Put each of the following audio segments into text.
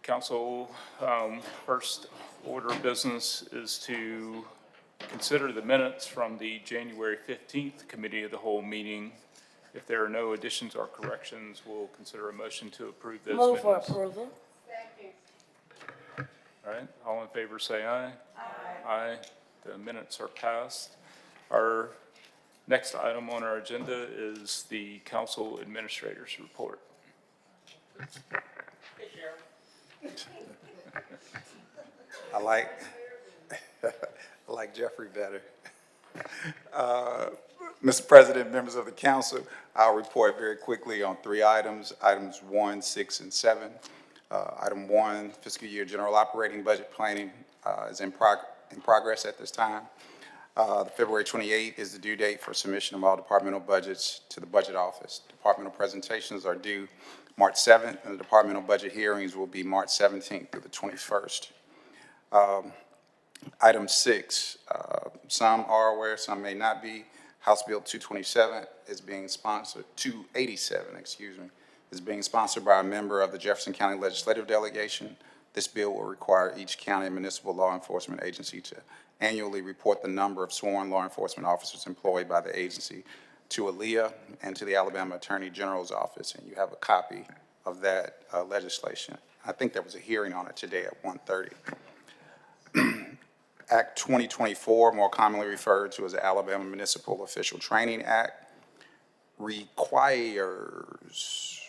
Council, first order of business is to consider the minutes from the January 15th Committee of the Whole meeting. If there are no additions or corrections, we'll consider a motion to approve those minutes. Move for approval. All right, all in favor say aye. Aye. Aye. The minutes are passed. Our next item on our agenda is the council administrator's report. I like Jeffrey better. Mr. President, members of the council, I'll report very quickly on three items, items 1, 6, and 7. Item 1, fiscal year general operating budget planning is in progress at this time. February 28th is the due date for submission of all departmental budgets to the budget office. Departmental presentations are due March 7th, and the departmental budget hearings will be March 17th through the 21st. Item 6, some are aware, some may not be. House Bill 227 is being sponsored, 287, excuse me, is being sponsored by a member of the Jefferson County Legislative Delegation. This bill will require each county and municipal law enforcement agency to annually report the number of sworn law enforcement officers employed by the agency to ALEA and to the Alabama Attorney General's office, and you have a copy of that legislation. I think there was a hearing on it today at 1:30. Act 2024, more commonly referred to as the Alabama Municipal Official Training Act, requires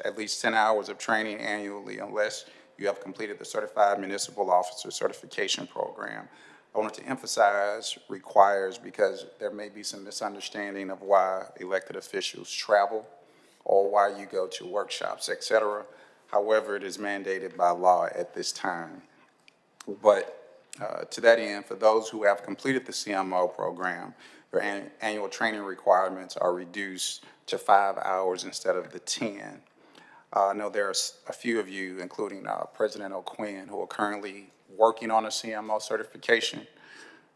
at least 10 hours of training annually unless you have completed the Certified Municipal Officer Certification Program. I wanted to emphasize requires because there may be some misunderstanding of why elected officials travel or why you go to workshops, et cetera. However, it is mandated by law at this time. But to that end, for those who have completed the CMO program, their annual training requirements are reduced to 5 hours instead of the 10. I know there's a few of you, including President O'Quinn, who are currently working on a CMO certification,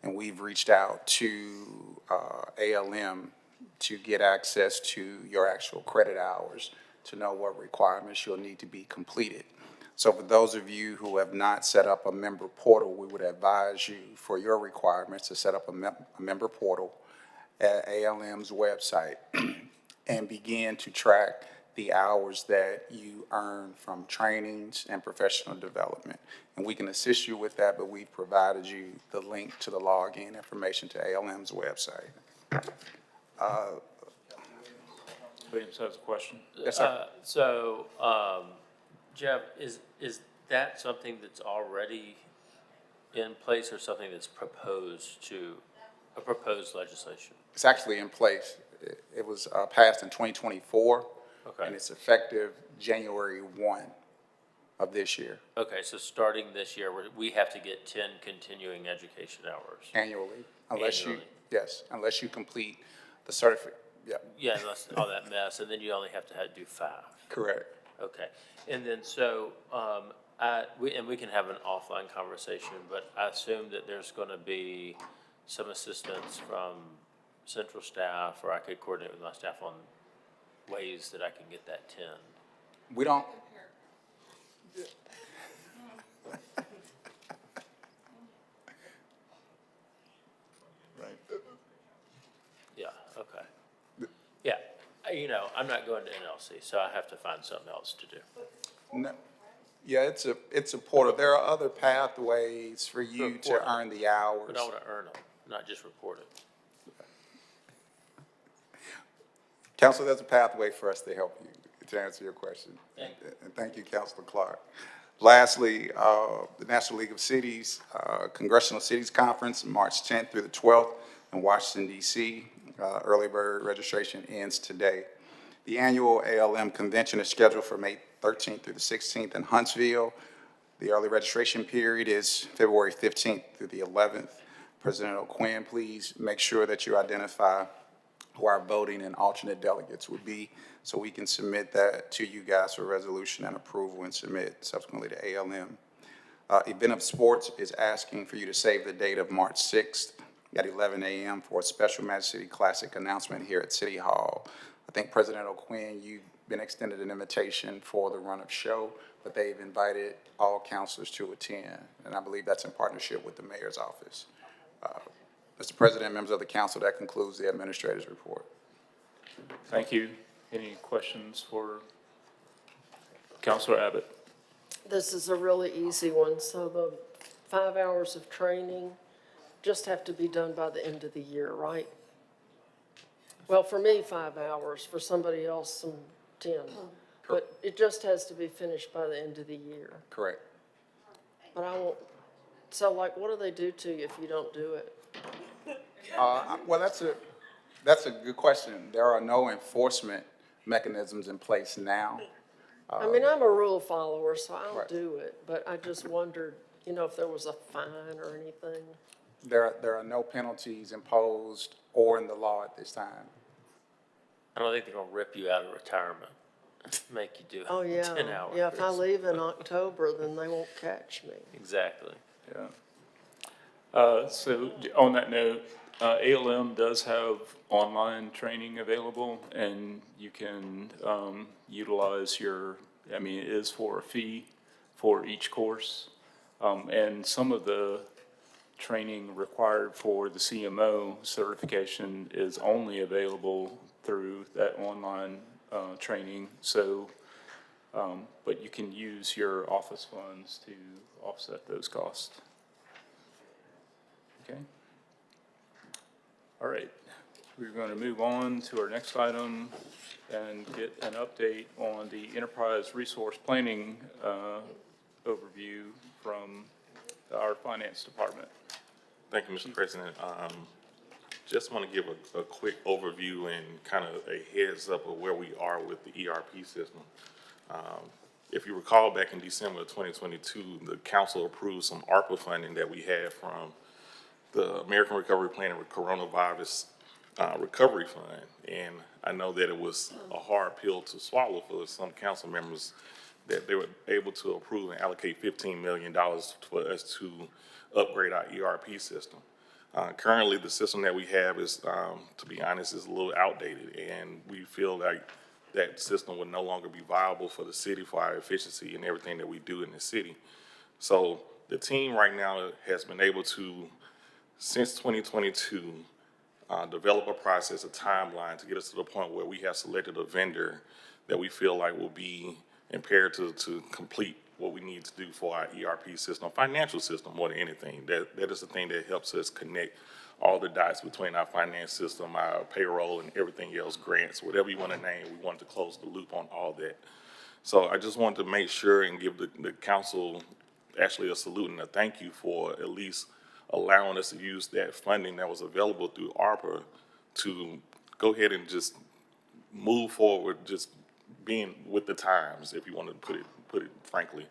and we've reached out to ALM to get access to your actual credit hours to know what requirements you'll need to be completed. So for those of you who have not set up a member portal, we would advise you for your requirements to set up a member portal at ALM's website and begin to track the hours that you earn from trainings and professional development. And we can assist you with that, but we've provided you the link to the login information to ALM's website. Williams has a question. Yes, sir. Jeff, is that something that's already in place or something that's proposed legislation? It's actually in place. It was passed in 2024. Okay. And it's effective January 1 of this year, Okay, so starting this year, we have to get 10 continuing education hours. annually, Annually. unless you complete the certificate. Yeah, Yeah, unless all that mess, and then you only have to do 5. correct. Okay, and then so, we can have an offline conversation, but I assume that there's gonna be some assistance from central staff, or I could coordinate with my staff on ways that I can get that 10. We don't, Right. Yeah, okay. Yeah, I'm not going to NLC, so I have to find something else to do. no, yeah, it's a portal. There are other pathways for you to Report. earn the hours. But I want to earn them, not just report it. Council, there's a pathway for us to help you, to answer your question. Thank you. And thank you, Councilor Clark. Lastly, the National League of Cities Congressional Cities Conference, March 10th through the 12th in Washington, D.C. Early bird registration ends today. The annual ALM convention is scheduled for May 13th through the 16th in Huntsville. The early registration period is February 15th through the 11th. President O'Quinn, please make sure that you identify who our voting and alternate delegates would be, so we can submit that to you guys for resolution and approval and submit subsequently to ALM. Event of Sports is asking for you to save the date of March 6th at 11 a.m. for a special Magic City Classic announcement here at City Hall. I think President O'Quinn, you been extended an invitation for the run of show, but they've invited all counselors to attend, and I believe that's in partnership with the mayor's office. Mr. President, members of the council, that concludes the administrator's report. Thank you. Any questions for Counselor Abbott? This is a really easy one. So the 5 hours of training just have to be done by the end of the year, right? Well, for me, 5 hours, for somebody else, some 10. But it just has to be finished by the end of the year. Correct. But I won't, so like, what do they do to you if you don't do it? Well, that's a good question. There are no enforcement mechanisms in place now. I mean, I'm a rule follower, so I'll Right. do it, but I just wondered, if there was a fine or anything. There are no penalties imposed or in the law at this time. I don't think they're gonna rip you out of retirement, make you do Oh, yeah. 10 hours. Yeah, if I leave in October, then they won't catch me. Exactly. Yeah. So on that note, ALM does have online training available, and you can utilize it is for a fee for each course. And some of the training required for the CMO certification is only available through that online training. So, but you can use your office funds to offset those costs. Okay. All right, we're going to move on to our next item and get an update on the enterprise resource planning overview from our finance department. Thank you, Mr. President. Just want to give a quick overview and kind of a heads up of where we are with the ERP system. If you recall, back in December of 2022, the council approved some ARPA funding that we had from the American Recovery Plan and Coronavirus Recovery Fund. And I know that it was a hard pill to swallow for some council members that they were able to approve and allocate $15 million for us to upgrade our ERP system. Currently, the system that we have is, to be honest, is a little outdated, and we feel like that system would no longer be viable for the city, for our efficiency and everything that we do in the city. So the team right now has been able to, since 2022, develop a process, a timeline to get us to the point where we have selected a vendor that we feel like will be imperative to complete what we need to do for our ERP system, financial system more than anything. That is the thing that helps us connect all the dots between our finance system, our payroll, and everything else, grants, whatever you want to name. We wanted to close the loop on all that. So I just wanted to make sure and give the council actually a salute and a thank you for at least allowing us to use that funding that was available through ARPA to go ahead and just move forward, just being with the times, if you want to put it frankly.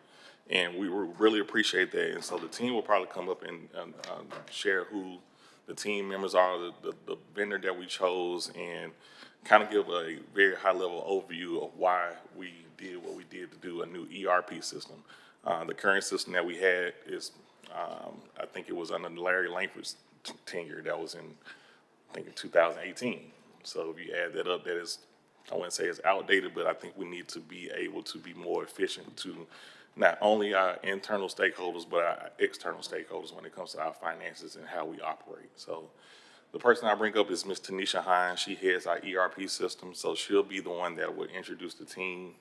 And we really appreciate that. And so the team will probably come up and share who the team members are, the vendor that we chose, and kind of give a very high-level overview of why we did what we did to do a new ERP system. The current system that we had is, I think it was under Larry Langford's tenure. That was in 2018. So if you add that up, that is, I wouldn't say it's outdated, but I think we need to be able to be more efficient to not only our internal stakeholders, but our external stakeholders when it comes to our finances and how we operate. So the person I bring up is Ms. Tanisha Hines. She heads our ERP system, so she'll be the one that will introduce the team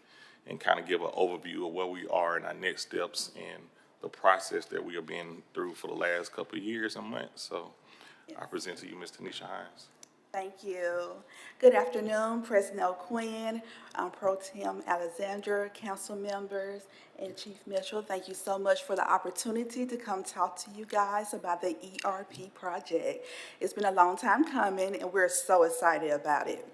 and kind of give an overview of where we are in our next steps and the process that we have been through for the last couple of years and months. So I present to you Ms. Tanisha Hines. Thank you. Good afternoon, President O'Quinn, Pro Tem Alexander, council members, and Chief Mitchell. Thank you so much for the opportunity to come talk to you guys about the ERP project. It's been a long time coming, and we're so excited about it.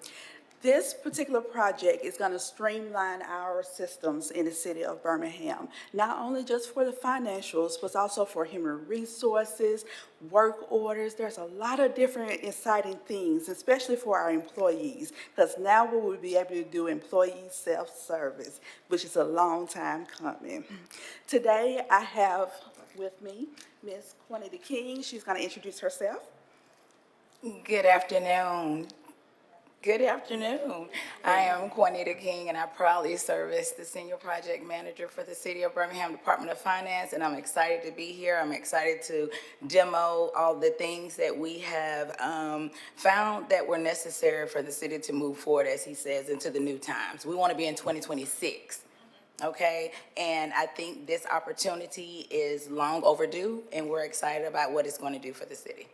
This particular project is going to streamline our systems in the city of Birmingham, not only just for the financials, but also for human resources, work orders. There's a lot of different exciting things, especially for our employees, because now we will be able to do employee self-service, which is a long time coming. Today, I have with me Ms. Juanita King. She's going to introduce herself. Good afternoon. Good afternoon. I am Juanita King, and I proudly serve as the Senior Project Manager for the City of Birmingham Department of Finance, and I'm excited to be here. I'm excited to demo all the things that we have found that were necessary for the city to move forward, as he says, into the new times. We want to be in 2026. Okay, and I think this opportunity is long overdue, and we're excited about what it's going to do for the city.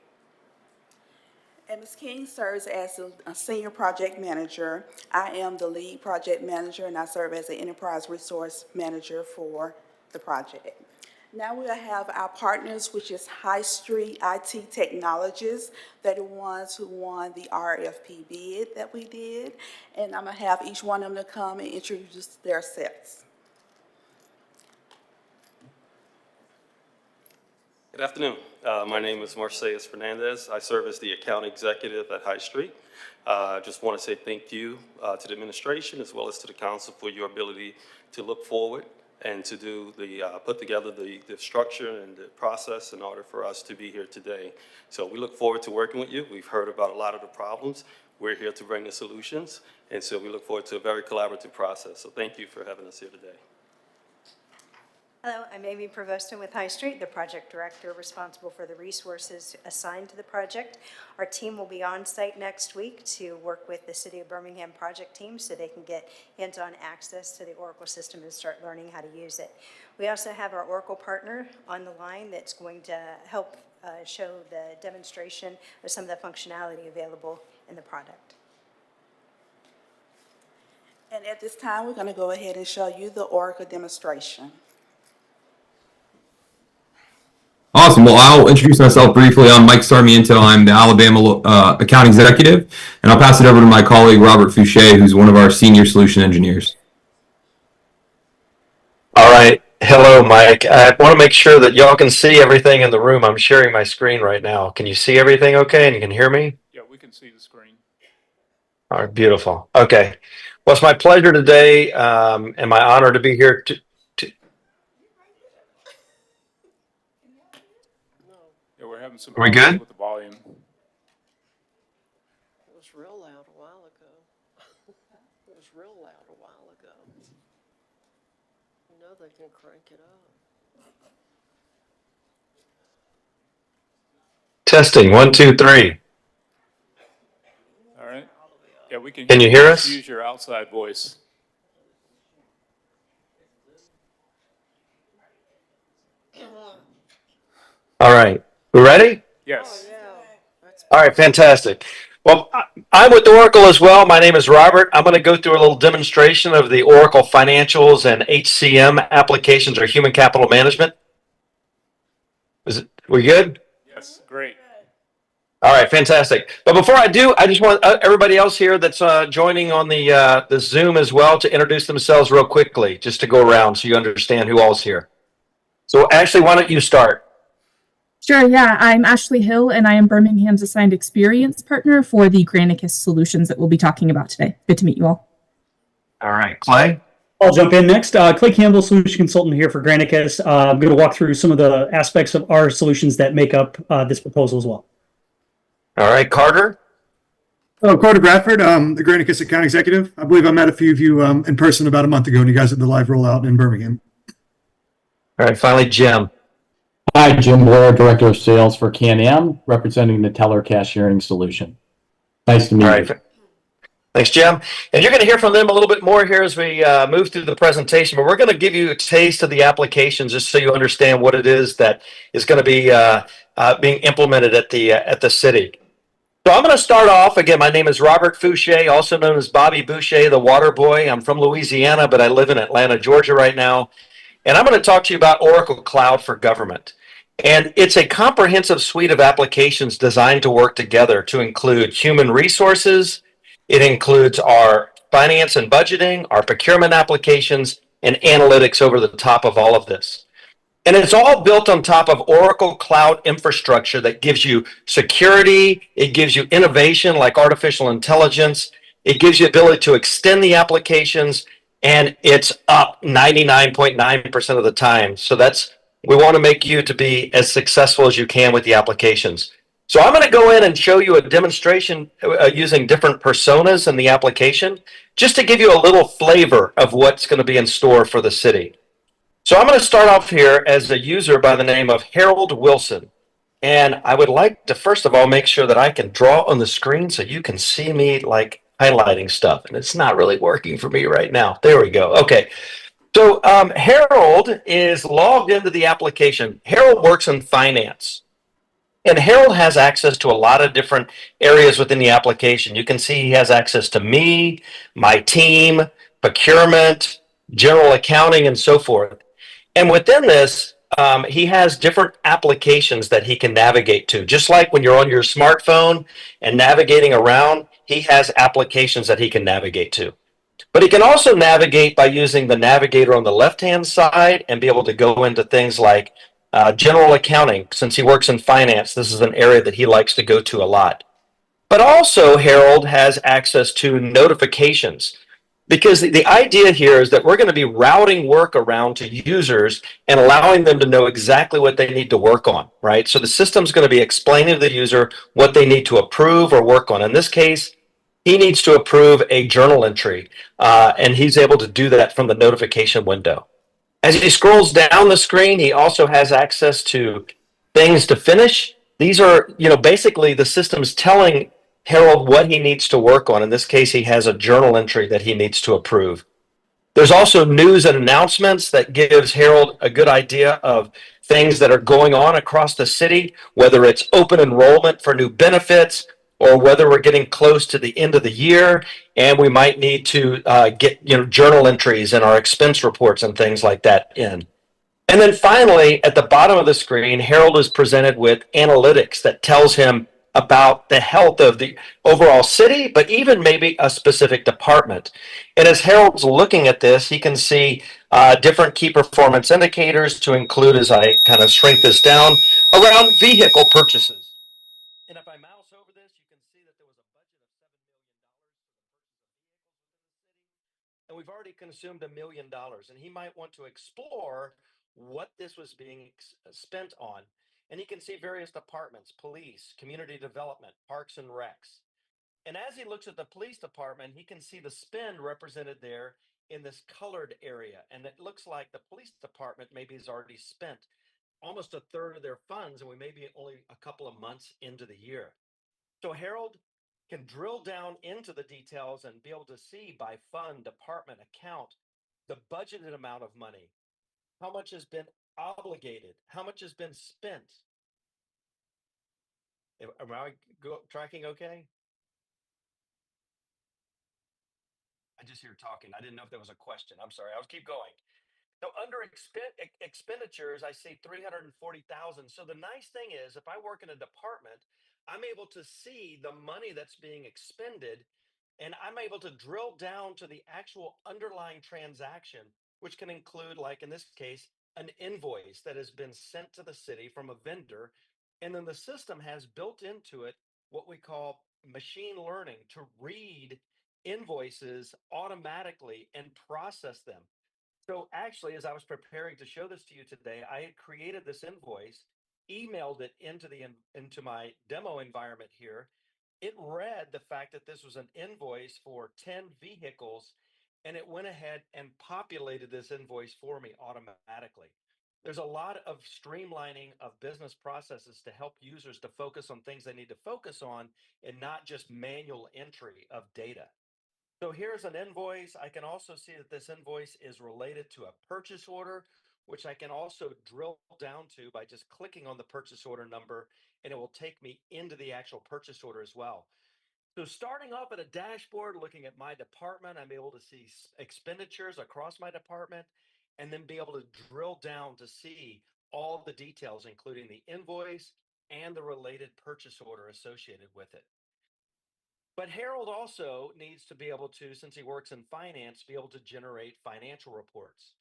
And Ms. King serves as a senior project manager. I am the lead project manager, and I serve as an enterprise resource manager for the project. Now we'll have our partners, which is High Street IT Technologies. They're the ones who won the RFP bid that we did. And I'm gonna have each one of them to come and introduce themselves. Good afternoon. My name is Marcellus Fernandez. I serve as the account executive at High Street. I just want to say thank you to the administration as well as to the council for your ability to look forward and to do put together the structure and the process in order for us to be here today. So we look forward to working with you. We've heard about a lot of the problems. We're here to bring the solutions. And so we look forward to a very collaborative process. So thank you for having us here today. Hello, I'm Amy Provostin with High Street, the project director responsible for the resources assigned to the project. Our team will be on site next week to work with the City of Birmingham project team so they can get hands-on access to the Oracle system and start learning how to use it. We also have our Oracle partner on the line that's going to help show the demonstration of some of the functionality available in the product. And at this time, we're gonna go ahead and show you the Oracle demonstration. Awesome. Well, I'll introduce myself briefly. I'm Mike Sarmiento. I'm the Alabama account executive, and I'll pass it over to my colleague, Robert Fouché, who's one of our senior solution engineers. All right. Hello, Mike. I want to make sure that y'all can see everything in the room. I'm sharing my screen right now. Can you see everything okay, and you can hear me? Yeah, we can see the screen. All right, beautiful. Okay. Well, it's my pleasure today and my honor to be here Yeah, we're having some Are we problems good? with the volume. It was real loud a while ago. It was real loud a while ago. You know they can crank it up. testing. 1, 2, 3. All right? Yeah, we can. Can you hear us? Use your outside voice. All right. We ready? Yes. All right, fantastic. Well, I'm with Oracle as well. My name is Robert. I'm going to go through a little demonstration of the Oracle Financials and HCM applications, or Human Capital Management. We good? Yes, great. All right, fantastic. But before I do, I just want everybody else here that's joining on the Zoom as well to introduce themselves real quickly, just to go around so you understand who all's here. So Ashley, why don't you start? Sure, yeah. I'm Ashley Hill, and I am Birmingham's assigned experience partner for the Granicus solutions that we'll be talking about today. Good to meet you all. All right, Clay? I'll jump in next. Clay Campbell, solution consultant here for Granicus. I'm going to walk through some of the aspects of our solutions that make up this proposal as well. All right, Carter? Carter Bradford, the Granicus account executive. I believe I met a few of you in person about a month ago, and you guys had the live rollout in Birmingham. All right, finally, Jim. Hi, Jim Blair, Director of Sales for Can-Am, representing the teller cashiering solution. Nice to meet you. Thanks, Jim. And you're going to hear from them a little bit more here as we move through the presentation, but we're going to give you a taste of the applications just so you understand what it is that is going to be being implemented at the city. So I'm going to start off. Again, my name is Robert Fouché, also known as Bobby Boucher, the water boy. I'm from Louisiana, but I live in Atlanta, Georgia right now. And I'm going to talk to you about Oracle Cloud for Government. And it's a comprehensive suite of applications designed to work together to include human resources. It includes our finance and budgeting, our procurement applications, and analytics over the top of all of this. And it's all built on top of Oracle Cloud infrastructure that gives you security, it gives you innovation like artificial intelligence, it gives you ability to extend the applications, and it's up 99.9% of the time. So we want to make you to be as successful as you can with the applications. So I'm going to go in and show you a demonstration using different personas in the application, just to give you a little flavor of what's going to be in store for the city. So I'm going to start off here as a user by the name of Harold Wilson. And I would like to, first of all, make sure that I can draw on the screen so you can see me like highlighting stuff. And it's not really working for me right now. There we go. Okay. So Harold is logged into the application. Harold works in finance. And Harold has access to a lot of different areas within the application. You can see he has access to me, my team, procurement, general accounting, and so forth. And within this, he has different applications that he can navigate to. Just like when you're on your smartphone and navigating around, he has applications that he can navigate to. But he can also navigate by using the navigator on the left-hand side and be able to go into things like general accounting. Since he works in finance, this is an area that he likes to go to a lot. But also, Harold has access to notifications, because the idea here is that we're going to be routing work around to users and allowing them to know exactly what they need to work on, right? So the system's going to be explaining to the user what they need to approve or work on. In this case, he needs to approve a journal entry, and he's able to do that from the notification window. As he scrolls down the screen, he also has access to things to finish. These are, basically the system's telling Harold what he needs to work on. In this case, he has a journal entry that he needs to approve. There's also news and announcements that gives Harold a good idea of things that are going on across the city, whether it's open enrollment for new benefits, or whether we're getting close to the end of the year and we might need to get journal entries and our expense reports and things like that in. And then finally, at the bottom of the screen, Harold is presented with analytics that tells him about the health of the overall city, but even maybe a specific department. And as Harold's looking at this, he can see different key performance indicators to include, as I kind of shrink this down, around vehicle purchases. And if I mouse over this, you can see that there was a budget of $7 million, and we've already consumed $1 million. And he might want to explore what this was being spent on. And he can see various departments: police, community development, parks and recs. And as he looks at the police department, he can see the spend represented there in this colored area. And it looks like the police department maybe has already spent almost a third of their funds, and we may be only a couple of months into the year. So Harold can drill down into the details and be able to see by fund, department, account, the budgeted amount of money, how much has been obligated, how much has been spent. Am I tracking okay? I just hear talking. I didn't know if there was a question. I'm sorry. I'll keep going. So under expenditures, I see 340,000. So the nice thing is, if I work in a department, I'm able to see the money that's being expended, and I'm able to drill down to the actual underlying transaction, which can include, like in this case, an invoice that has been sent to the city from a vendor. And then the system has built into it what we call machine learning to read invoices automatically and process them. So actually, as I was preparing to show this to you today, I had created this invoice, emailed it into my demo environment here. It read the fact that this was an invoice for 10 vehicles, and it went ahead and populated this invoice for me automatically. There's a lot of streamlining of business processes to help users to focus on things they need to focus on and not just manual entry of data. So here's an invoice. I can also see that this invoice is related to a purchase order, which I can also drill down to by just clicking on the purchase order number, and it will take me into the actual purchase order as well. So starting off at a dashboard, looking at my department, I'm able to see expenditures across my department, and then be able to drill down to see all the details, including the invoice and the related purchase order associated with it. But Harold also needs to be able to, since he works in finance, be able to generate financial reports.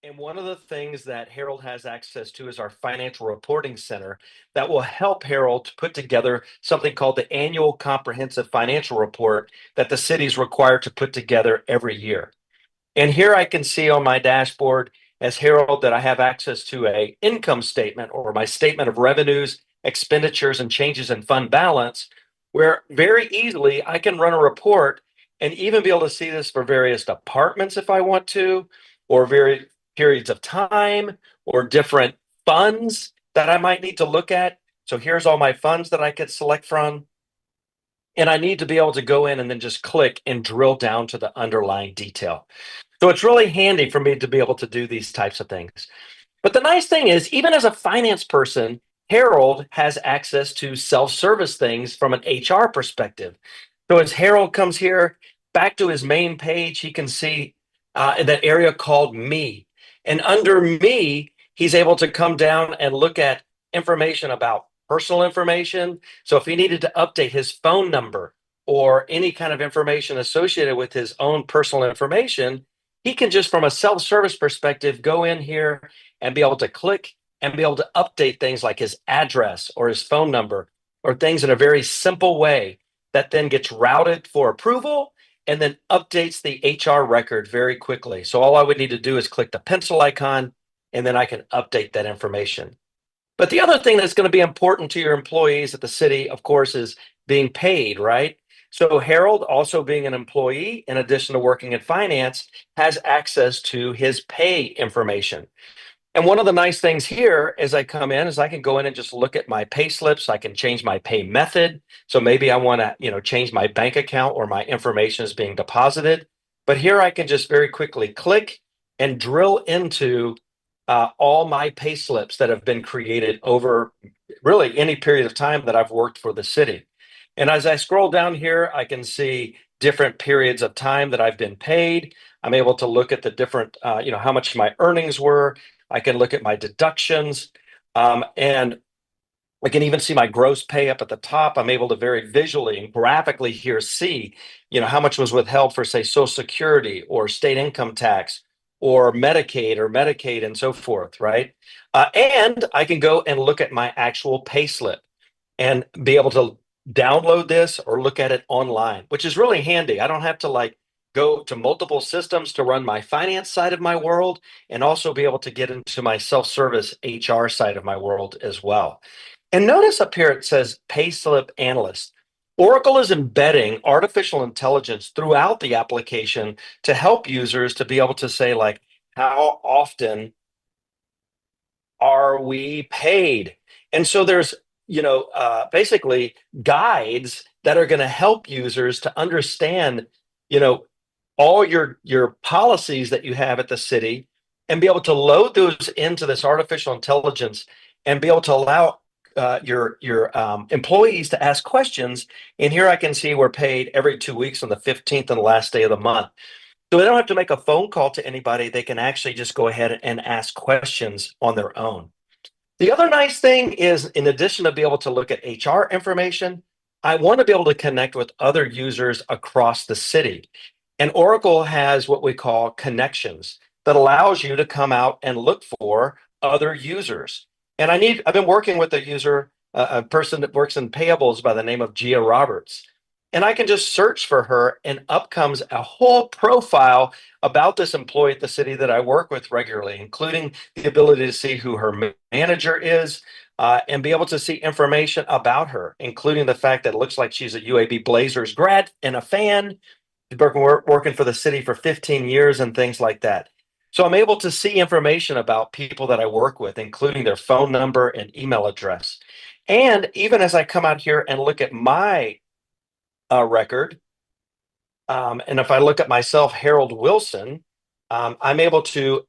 And one of the things that Harold has access to is our financial reporting center that will help Harold to put together something called the annual comprehensive financial report that the city is required to put together every year. And here I can see on my dashboard as Harold that I have access to a income statement, or my statement of revenues expenditures and changes in fund balance, where very easily I can run a report and even be able to see this for various departments if I want to, or various periods of time, or different funds that I might need to look at. So here's all my funds that I could select from. And I need to be able to go in and then just click and drill down to the underlying detail. So it's really handy for me to be able to do these types of things. But the nice thing is, even as a finance person, Harold has access to self-service things from an HR perspective. So as Harold comes here back to his main page, he can see that area called Me. And under Me, he's able to come down and look at information about personal information. So if he needed to update his phone number or any kind of information associated with his own personal information, he can just from a self-service perspective go in here and be able to click and be able to update things like his address or his phone number or things in a very simple way that then gets routed for approval and then updates the HR record very quickly. So all I would need to do is click the pencil icon and then I can update that information. But the other thing that's going to be important to your employees at the city, of course, is being paid, right? So Harold, also being an employee, in addition to working in finance, has access to his pay information. And one of the nice things here as I come in is I can go in and just look at my pay slips. I can change my pay method. So maybe I want to, change my bank account or my information is being deposited. But here I can just very quickly click and drill into all my pay slips that have been created over really any period of time that I've worked for the city. And as I scroll down here, I can see different periods of time that I've been paid. I'm able to look at the different, how much my earnings were. I can look at my deductions, and I can even see my gross pay up at the top. I'm able to very visually and graphically here see, how much was withheld for, say, Social Security or state income tax or Medicaid and so forth, right? And I can go and look at my actual pay slip and be able to download this or look at it online, which is really handy. I don't have to go to multiple systems to run my finance side of my world and also be able to get into my self-service HR side of my world as well. And notice up here it says Payslip Analyst. Oracle is embedding artificial intelligence throughout the application to help users to be able to say, how often are we paid? And so there's, basically guides that are going to help users to understand, all your policies that you have at the city and be able to load those into this artificial intelligence and be able to allow your employees to ask questions. And here I can see we're paid every 2 weeks on the 15th and the last day of the month. So they don't have to make a phone call to anybody. They can actually just go ahead and ask questions on their own. The other nice thing is, in addition to be able to look at HR information, I want to be able to connect with other users across the city. And Oracle has what we call connections that allows you to come out and look for other users. And I've been working with a person that works in payables by the name of Gia Roberts. And I can just search for her and up comes a whole profile about this employee at the city that I work with regularly, including the ability to see who her manager is and be able to see information about her, including the fact that it looks like she's a UAB Blazers grad and a fan. She's been working for the city for 15 years and things like that. So I'm able to see information about people that I work with, including their phone number and email address. And even as I come out here and look at my record, and if I look at myself, Harold Wilson, I'm able to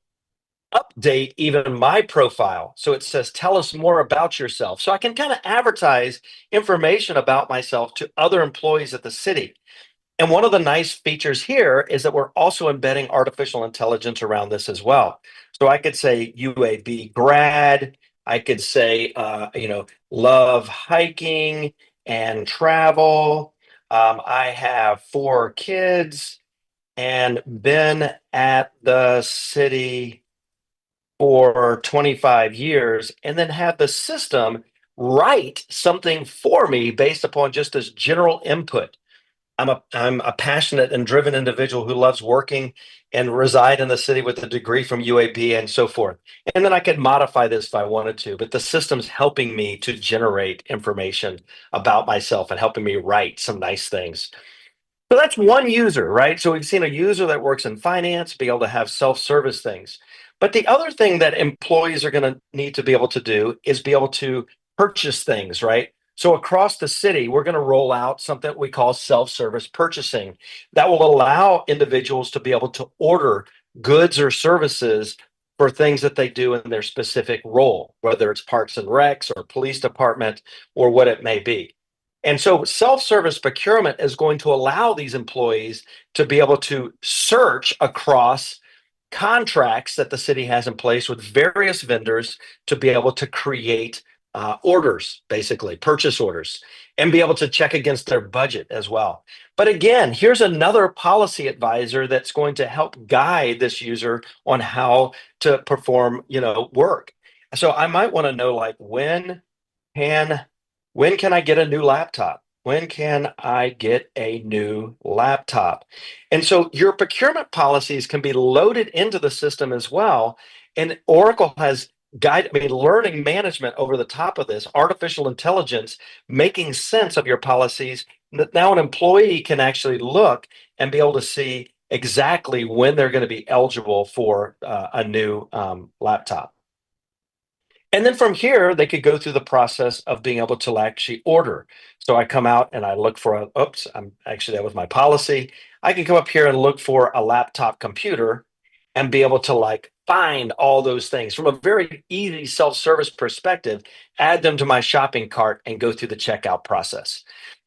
update even my profile. So it says, tell us more about yourself. So I can kind of advertise information about myself to other employees at the city. And one of the nice features here is that we're also embedding artificial intelligence around this as well. So I could say UAB grad, I could say, love hiking and travel. I have 4 kids and been at the city for 25 years, and then have the system write something for me based upon just this general input. I'm a passionate and driven individual who loves working and reside in the city with a degree from UAB and so forth. And then I could modify this if I wanted to, but the system's helping me to generate information about myself and helping me write some nice things. So that's one user, right? So we've seen a user that works in finance be able to have self-service things. But the other thing that employees are going to need to be able to do is be able to purchase things, right? So across the city, we're going to roll out something we call self-service purchasing that will allow individuals to be able to order goods or services for things that they do in their specific role, whether it's Parks and Recs or police department or what it may be. And so self-service procurement is going to allow these employees to be able to search across contracts that the city has in place with various vendors to be able to create orders, basically purchase orders, and be able to check against their budget as well. But again, here's another policy advisor that's going to help guide this user on how to perform, work. So I might want to know, like, can when can I get a new laptop? When can I get a new laptop? And so your procurement policies can be loaded into the system as well. And Oracle has learning management over the top of this, artificial intelligence, making sense of your policies. Now an employee can actually look and be able to see exactly when they're going to be eligible for a new laptop. And then from here, they could go through the process of being able to actually order. So I come out and I look for that was my policy. I can come up here and look for a laptop computer and be able to find all those things from a very easy self-service perspective, add them to my shopping cart and go through the checkout process.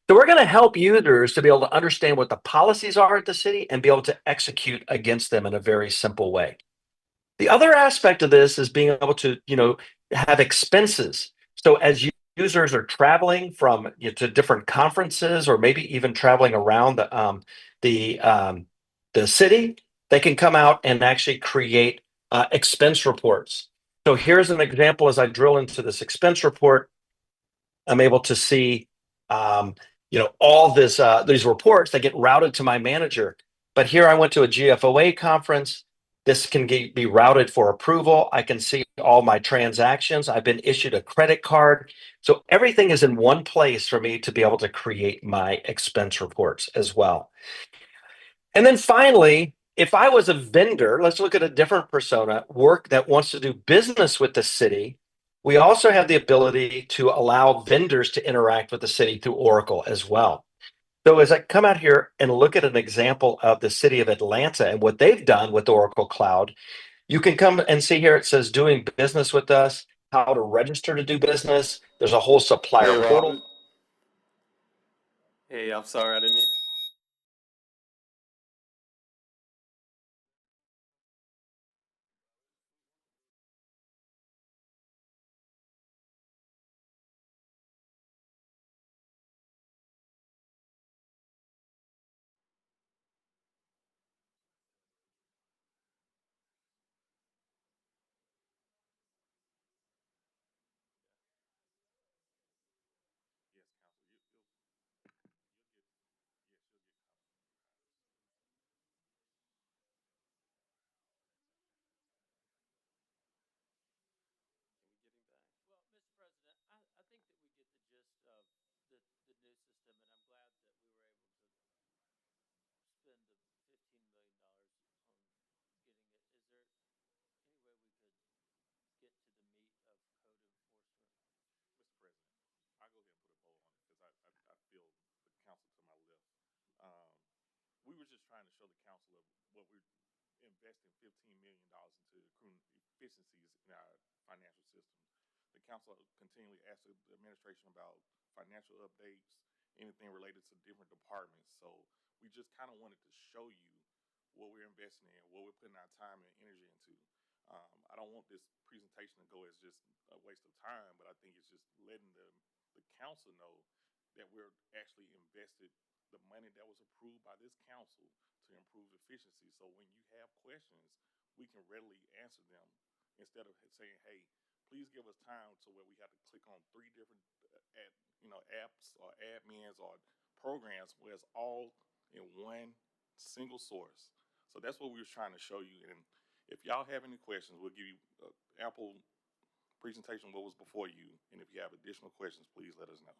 So we're going to help users to be able to understand what the policies are at the city and be able to execute against them in a very simple way. The other aspect of this is being able to, have expenses. So as users are traveling to different conferences or maybe even traveling around the city, they can come out and actually create expense reports. So here's an example. As I drill into this expense report, I'm able to see, all these reports that get routed to my manager. But here I went to a GFOA conference. This can be routed for approval. I can see all my transactions. I've been issued a credit card. So everything is in one place for me to be able to create my expense reports as well. And then finally, if I was a vendor, let's look at a different persona, work that wants to do business with the city. We also have the ability to allow vendors to interact with the city through Oracle as well. So as I come out here and look at an example of the city of Atlanta and what they've done with Oracle Cloud, you can come and see here it says doing business with us, how to register to do business. There's a whole supplier portal. Hey, I'm sorry, I didn't mean. We were just trying to show the council of what we're investing $15 million into accruing efficiencies in our financial systems. The council continually asks the administration about financial updates, anything related to different departments. So we just kind of wanted to show you what we're investing in, what we're putting our time and energy into. I don't want this presentation to go as just a waste of time, but I think it's just letting the council know that we're actually invested the money that was approved by this council to improve efficiency. So when you have questions, we can readily answer them instead of saying, hey, please give us time to where we have to click on 3 different apps or admins or programs where it's all in one single source. So that's what we were trying to show you. And if y'all have any questions, we'll give you an ample presentation of what was before you. And if you have additional questions, please let us know.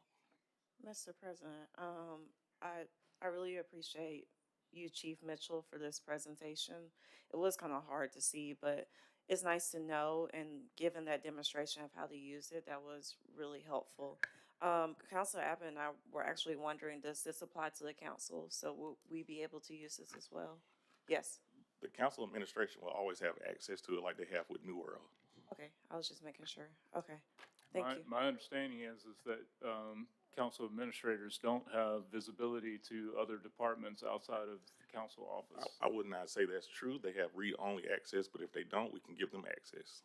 Mr. President, I really appreciate you, Chief Mitchell, for this presentation. It was kind of hard to see, but it's nice to know, and given that demonstration of how to use it, that was really helpful. Councilor Abbott and I were actually wondering, does this apply to the council? So will we be able to use this as well? Yes. The council administration will always have access to it like they have with New World. Okay, I was just making sure. Okay, thank you. My understanding is that council administrators don't have visibility to other departments outside of the council office. I would not say that's true. They have read-only access, but if they don't, we can give them access.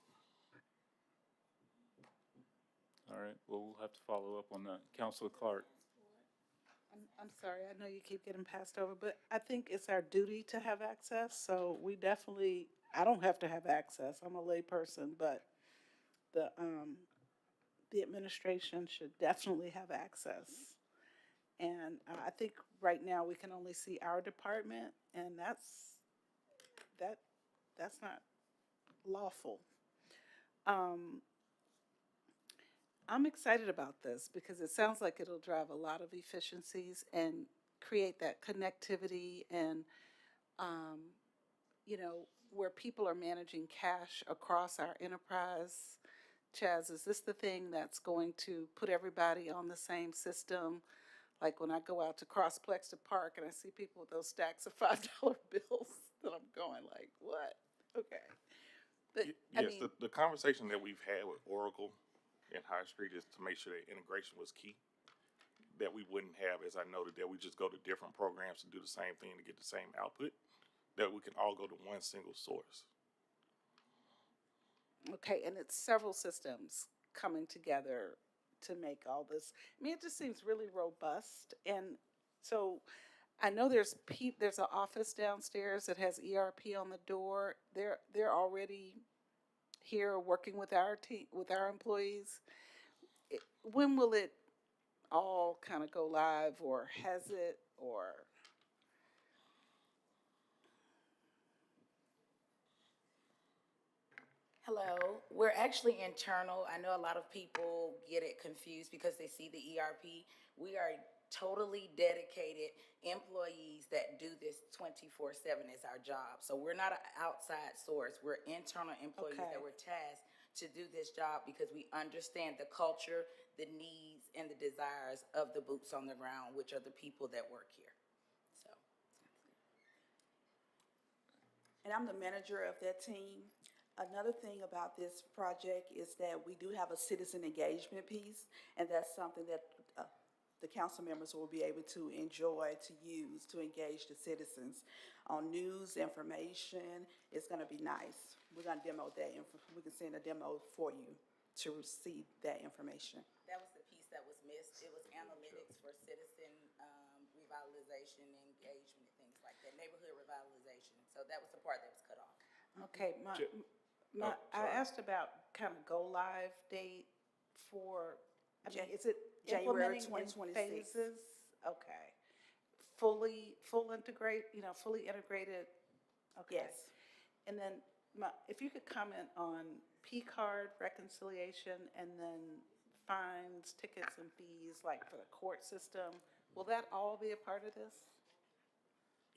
All right, well, we'll have to follow up on that. Councilor Clark. I'm sorry, I know you keep getting passed over, but I think it's our duty to have access, so we definitely, I don't have to have access, I'm a lay person, but the administration should definitely have access. And I think right now we can only see our department, and that's not lawful. I'm excited about this because it sounds like it'll drive a lot of efficiencies and create that connectivity and, where people are managing cash across our enterprise. Chaz, is this the thing that's going to put everybody on the same system? Like when I go out to Crossplex to park and I see people with those stacks of $5 bills, that I'm going like, what? Okay. But, Yes, the conversation that we've had with Oracle and High Street is to make sure that integration was key. That we wouldn't have, as I noted, that we just go to different programs to do the same thing to get the same output. That we can all go to one single source. Okay, and it's several systems coming together to make all this. I mean, it just seems really robust. And so I know there's an office downstairs that has ERP on the door. They're already here working with our team, with our employees. When will it all kind of go live, or has it, or? Hello, we're actually internal. I know a lot of people get it confused because they see the ERP. We are totally dedicated employees that do this 24/7 is our job. So we're not an outside source. We're internal employees Okay. that were tasked to do this job because we understand the culture, the needs, and the desires of the boots on the ground, which are the people that work here. So. And I'm the manager of that team. Another thing about this project is that we do have a citizen engagement piece, and that's something that the council members will be able to enjoy, to use, to engage the citizens on news, information. It's gonna be nice. We're gonna demo that, we can send a demo for you to receive that information. That was the piece that was missed. It was analytics for citizen revitalization, engagement, things like that, neighborhood revitalization. So that was the part that was cut off. Okay, I asked about kind of go live date for, I mean, is it January implementing in 2026. phases? Okay. Fully integrated? Okay. Yes. And then if you could comment on P-card reconciliation and then fines, tickets, and fees, like for the court system, will that all be a part of this?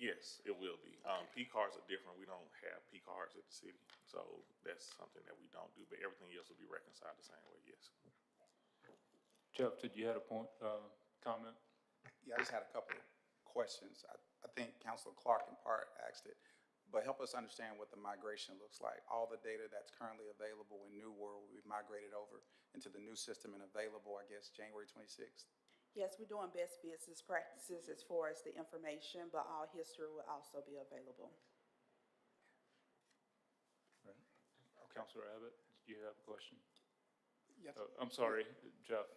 Yes, it will be. P-cards are different. We don't have P-cards at the city. So that's something that we don't do, but everything else will be reconciled the same way, yes. Jeff, did you have a comment? Yeah, I just had a couple of questions. I think Councilor Clark in part asked it, but help us understand what the migration looks like. All the data that's currently available in New World will be migrated over into the new system and available, I guess, January 26th. Yes, we're doing best business practices as far as the information, but all history will also be available. Right. Councilor Abbott, did you have a question? Yes. I'm sorry, Jeff.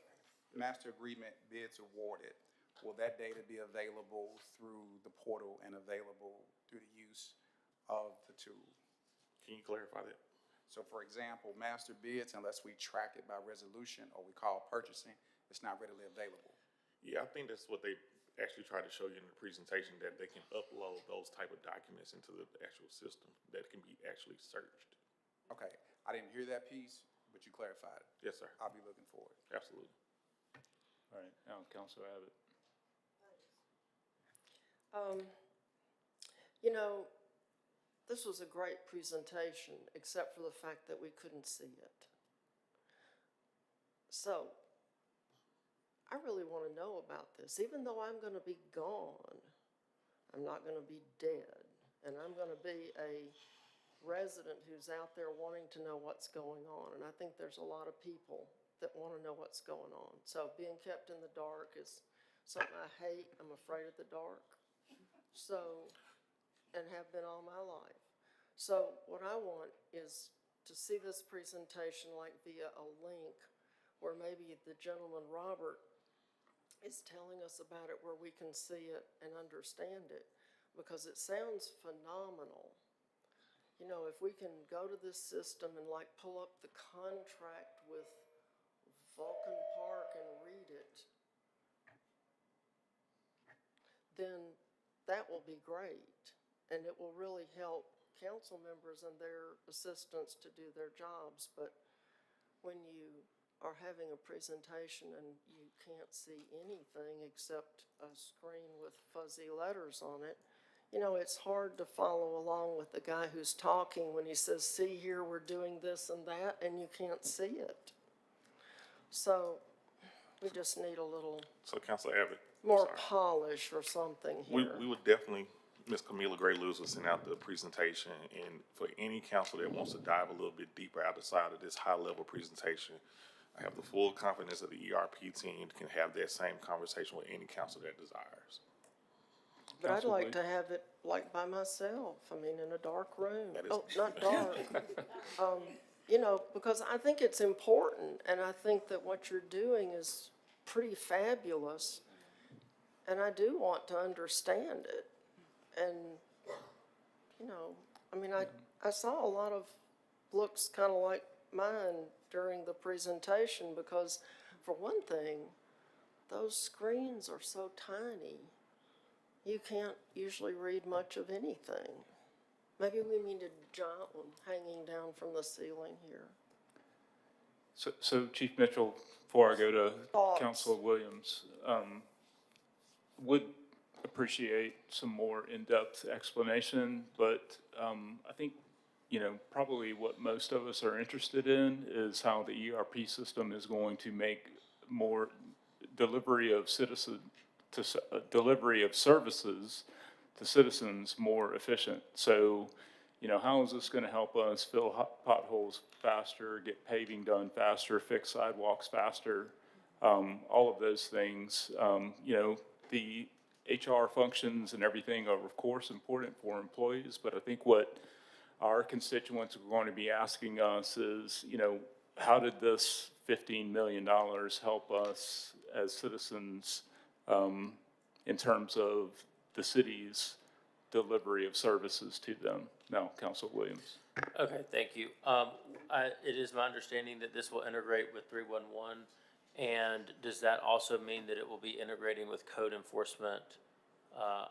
Master agreement bids awarded, will that data be available through the portal and available through the use of the tool? Can you clarify that? So for example, master bids, unless we track it by resolution or we call purchasing, it's not readily available. Yeah, I think that's what they actually tried to show you in the presentation that they can upload those type of documents into the actual system that can be actually searched. Okay, I didn't hear that piece, but you clarified it. Yes, sir. I'll be looking forward. Absolutely. All right, now Councilor Abbott. You know, this was a great presentation, except for the fact that we couldn't see it. So, I really want to know about this. Even though I'm going to be gone, I'm not going to be dead, and I'm going to be a resident who's out there wanting to know what's going on. And I think there's a lot of people that want to know what's going on. So being kept in the dark is something I hate. I'm afraid of the dark. So, and have been all my life. So what I want is to see this presentation like via a link where maybe the gentleman, Robert, is telling us about it where we can see it and understand it, because it sounds phenomenal. You know, if we can go to this system and like pull up the contract with Vulcan Park and read it, then that will be great. And it will really help council members and their assistants to do their jobs. But when you are having a presentation and you can't see anything except a screen with fuzzy letters on it, you know, it's hard to follow along with the guy who's talking when he says, see here, we're doing this and that, and you can't see it. So we just need a little So Councilor Abbott. more polish or something here. We would definitely, Ms. Camila Gray-Lewis will send out the presentation, and for any council that wants to dive a little bit deeper outside of this high-level presentation, I have the full confidence that the ERP team can have that same conversation with any council that desires. But I'd Councilor like Lee? to have it like by myself, I mean, in a dark room. That is- Oh, not dark. You know, because I think it's important, and I think that what you're doing is pretty fabulous, and I do want to understand it. And, you know, I mean, I saw a lot of looks kind of like mine during the presentation, because for one thing, those screens are so tiny. You can't usually read much of anything. Maybe we need a giant one hanging down from the ceiling here. So Chief Mitchell, before I go to Thoughts? Councilor Williams, would appreciate some more in-depth explanation, but I think, you know, probably what most of us are interested in is how the ERP system is going to make more delivery of delivery of services to citizens more efficient. So, you know, how is this going to help us fill potholes faster, get paving done faster, fix sidewalks faster, all of those things. You know, the HR functions and everything are, of course, important for employees, but I think what our constituents are going to be asking us is, you know, how did this $15 million help us as citizens in terms of the city's delivery of services to them? Now, Councilor Williams. Okay, thank you. It is my understanding that this will integrate with 311, and does that also mean that it will be integrating with code enforcement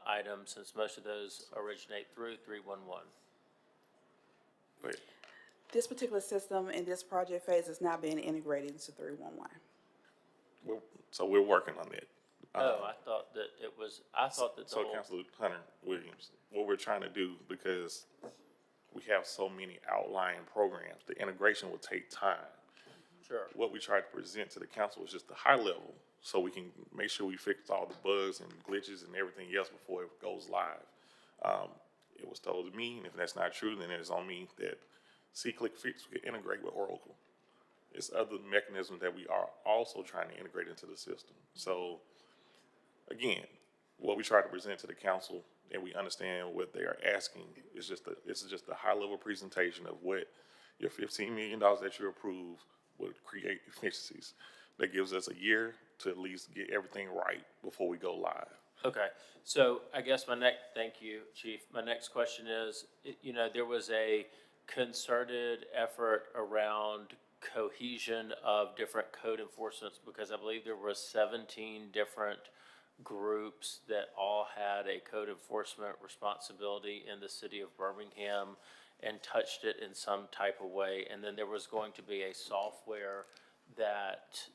items, since most of those originate through 311? Wait, This particular system in this project phase is not being integrated into 311. so we're working on that. Oh, I thought that it was, I thought that the So whole, Councilor Hunter Williams, what we're trying to do, because we have so many outlying programs, the integration will take time. sure. What we tried to present to the council was just the high level, so we can make sure we fix all the bugs and glitches and everything else before it goes live. It was told to me, and if that's not true, then it's on me, that C-Click Fix could integrate with Oracle. It's other mechanisms that we are also trying to integrate into the system. So, again, what we try to present to the council, and we understand what they are asking, is this is just a high-level presentation of what your $15 million that you approve would create efficiencies. That gives us a year to at least get everything right before we go live. Okay, so I guess thank you, Chief. My next question is, you know, there was a concerted effort around cohesion of different code enforcements, because I believe there were 17 different groups that all had a code enforcement responsibility in the city of Birmingham and touched it in some type of way. And then there was going to be a software that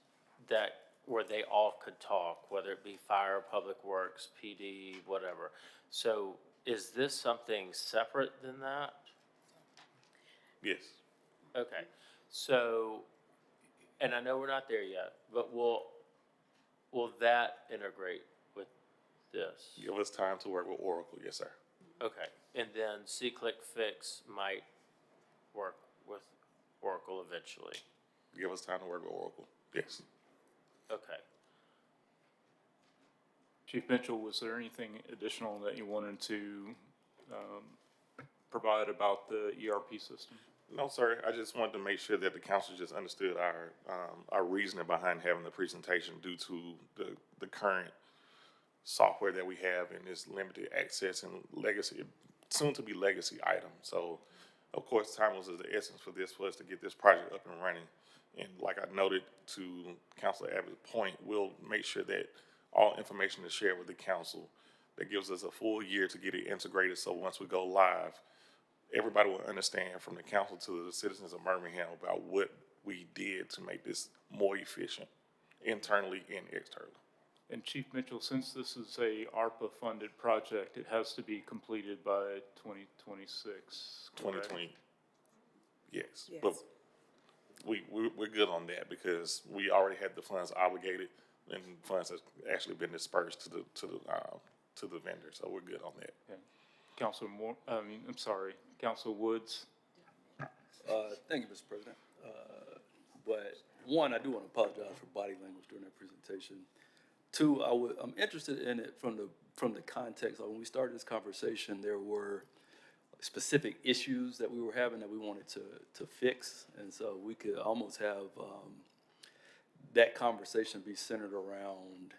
where they all could talk, whether it be fire, public works, PD, whatever. So is this something separate than that? Yes. Okay, so, and I know we're not there yet, but will that integrate with this? Give us time to work with Oracle, yes, sir. Okay, and then C-Click Fix might work with Oracle eventually. Give us time to work with Oracle, yes. Okay. Chief Mitchell, was there anything additional that you wanted to provide about the ERP system? No, sir, I just wanted to make sure that the council just understood our reasoning behind having the presentation due to the current software that we have and this limited access and legacy, soon to be legacy item. So, of course, time was of the essence for us to get this project up and running. And like I noted to Councilor Abbott's point, we'll make sure that all information is shared with the council. That gives us a full year to get it integrated, so once we go live, everybody will understand, from the council to the citizens of Birmingham, about what we did to make this more efficient, internally and externally. And Chief Mitchell, since this is a ARPA-funded project, it has to be completed by 2026, correct? 2020, yes. But we're good on that because we already had the funds obligated and funds have actually been dispersed to the vendor, so we're good on that. Okay. Councilor Councilor Woods. Thank you, Mr. President. But one, I do want to apologize for body language during that presentation. Two, I'm interested in it from the context. When we started this conversation, there were specific issues that we were having that we wanted to fix, and so we could almost have that conversation be centered around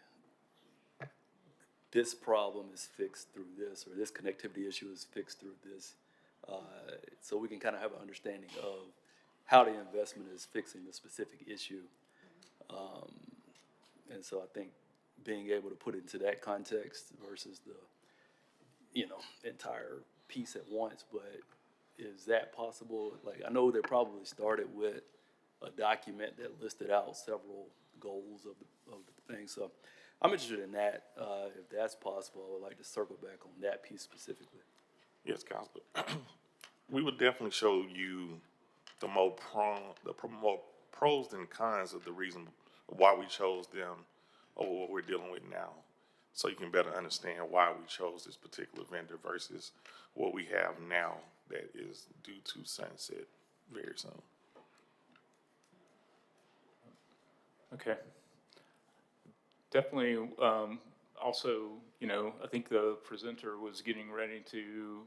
this problem is fixed through this, or this connectivity issue is fixed through this. So we can kind of have an understanding of how the investment is fixing the specific issue. And so I think being able to put it into that context versus the, entire piece at once, but is that possible? Like, I know they probably started with a document that listed out several goals of the thing. So I'm interested in that. If that's possible, I would like to circle back on that piece specifically. Yes, Councilor. We would definitely show you the more pros than cons of the reason why we chose them over what we're dealing with now. So you can better understand why we chose this particular vendor versus what we have now that is due to sunset very soon. Okay. Definitely, also, I think the presenter was getting ready to,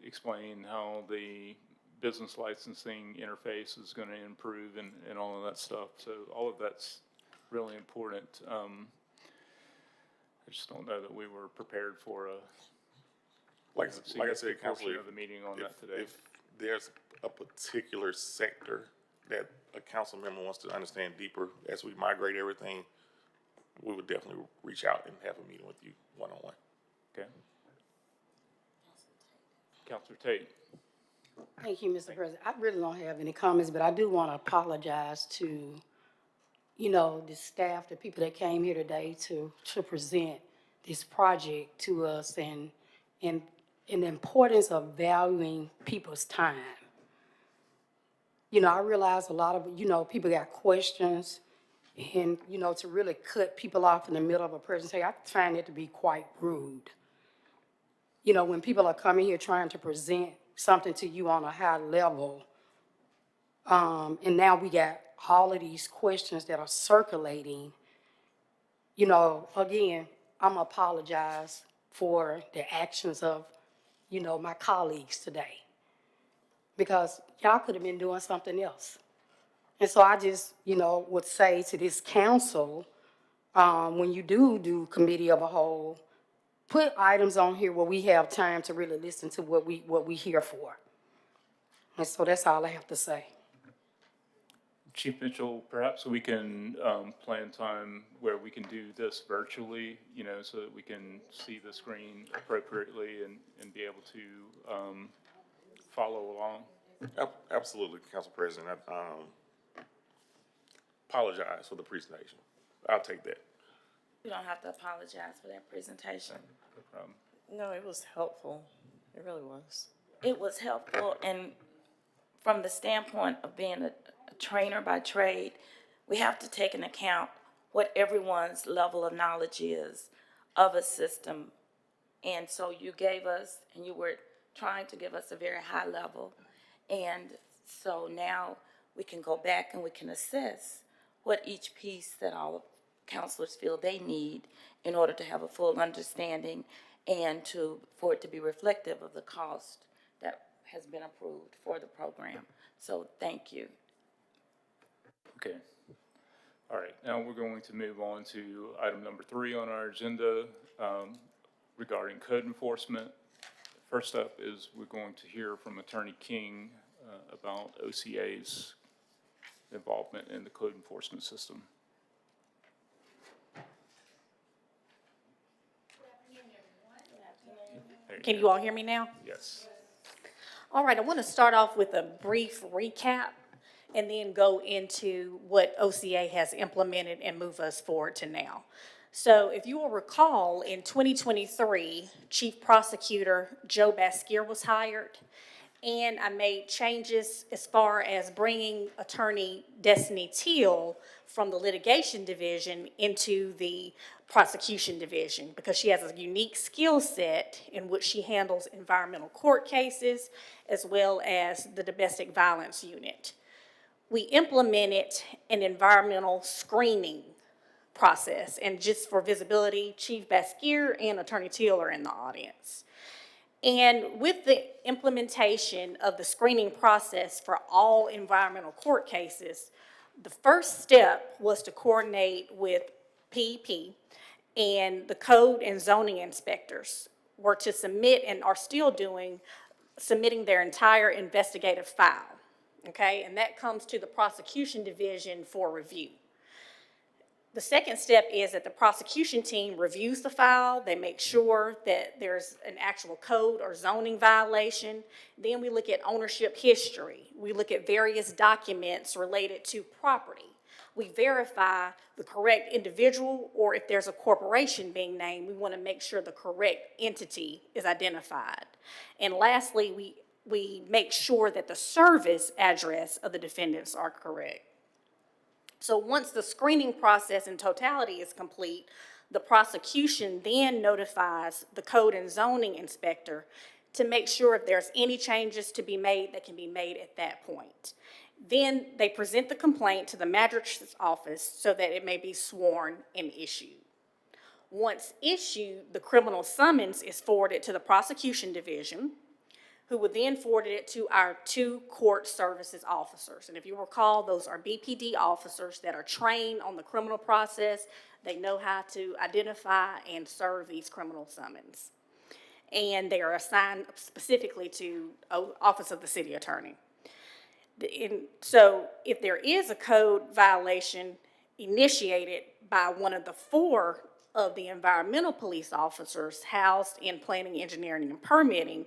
explain how the business licensing interface is going to improve and all of that stuff. So all of that's really important. I just don't know that we were prepared for like I said, Councilor, of the meeting on that today. If there's a particular sector that a council member wants to understand deeper as we migrate everything, we would definitely reach out and have a meeting with you one-on-one. Okay. Councilor Tate. Thank you, Mr. President. I really don't have any comments, but I do want to apologize to, the staff, the people that came here today to present this project to us and the importance of valuing people's time. I realize a lot of, people got questions and, to really cut people off in the middle of a presentation, I find it to be quite rude. When people are coming here trying to present something to you on a high level, and now we got all of these questions that are circulating, again, I'm gonna apologize for the actions of, my colleagues today. Because y'all could have been doing something else. And so I just, would say to this council, when you do committee of a whole, put items on here where we have time to really listen to what we here for. And so that's all I have to say. Chief Mitchell, perhaps we can plan time where we can do this virtually, you know, so that we can see the screen appropriately and be able to follow along. Absolutely, Council President. I apologize for the presentation. I'll take that. You don't have to apologize for that presentation. No problem. No, it was helpful. It really was. It was helpful, and from the standpoint of being a trainer by trade, we have to take into account what everyone's level of knowledge is of a system. And so you gave us, and you were trying to give us a very high level. And so now we can go back and we can assess what each piece that all counselors feel they need in order to have a full understanding and for it to be reflective of the cost that has been approved for the program. So thank you. Okay. All right, now we're going to move on to item number 3 on our agenda regarding code enforcement. First up is we're going to hear from Attorney King about OCA's involvement in the code enforcement system. Can you all hear me now? Yes. All right, I want to start off with a brief recap and then go into what OCA has implemented and move us forward to now. So if you will recall, in 2023, Chief Prosecutor Joe Baskier was hired, and I made changes as far as bringing Attorney Destiny Teal from the litigation division into the prosecution division because she has a unique skill set in which she handles environmental court cases as well as the domestic violence unit. We implemented an environmental screening process, and just for visibility, Chief Baskier and Attorney Teal are in the audience. And with the implementation of the screening process for all environmental court cases, the first step was to coordinate with PEP, and the code and zoning inspectors were to submit and are still submitting their entire investigative file, okay? And that comes to the prosecution division for review. The second step is that the prosecution team reviews the file. They make sure that there's an actual code or zoning violation. Then we look at ownership history. We look at various documents related to property. We verify the correct individual, or if there's a corporation being named, we want to make sure the correct entity is identified. And lastly, we make sure that the service address of the defendants are correct. So once the screening process in totality is complete, the prosecution then notifies the code and zoning inspector to make sure if there's any changes to be made that can be made at that point. Then they present the complaint to the magistrate's office so that it may be sworn and issued. Once issued, the criminal summons is forwarded to the prosecution division, who would then forward it to our 2 court services officers. And if you recall, those are BPD officers that are trained on the criminal process. They know how to identify and serve these criminal summons. And they are assigned specifically to Office of the City Attorney. So if there is a code violation initiated by one of the 4 of the environmental police officers housed in planning, engineering, and permitting,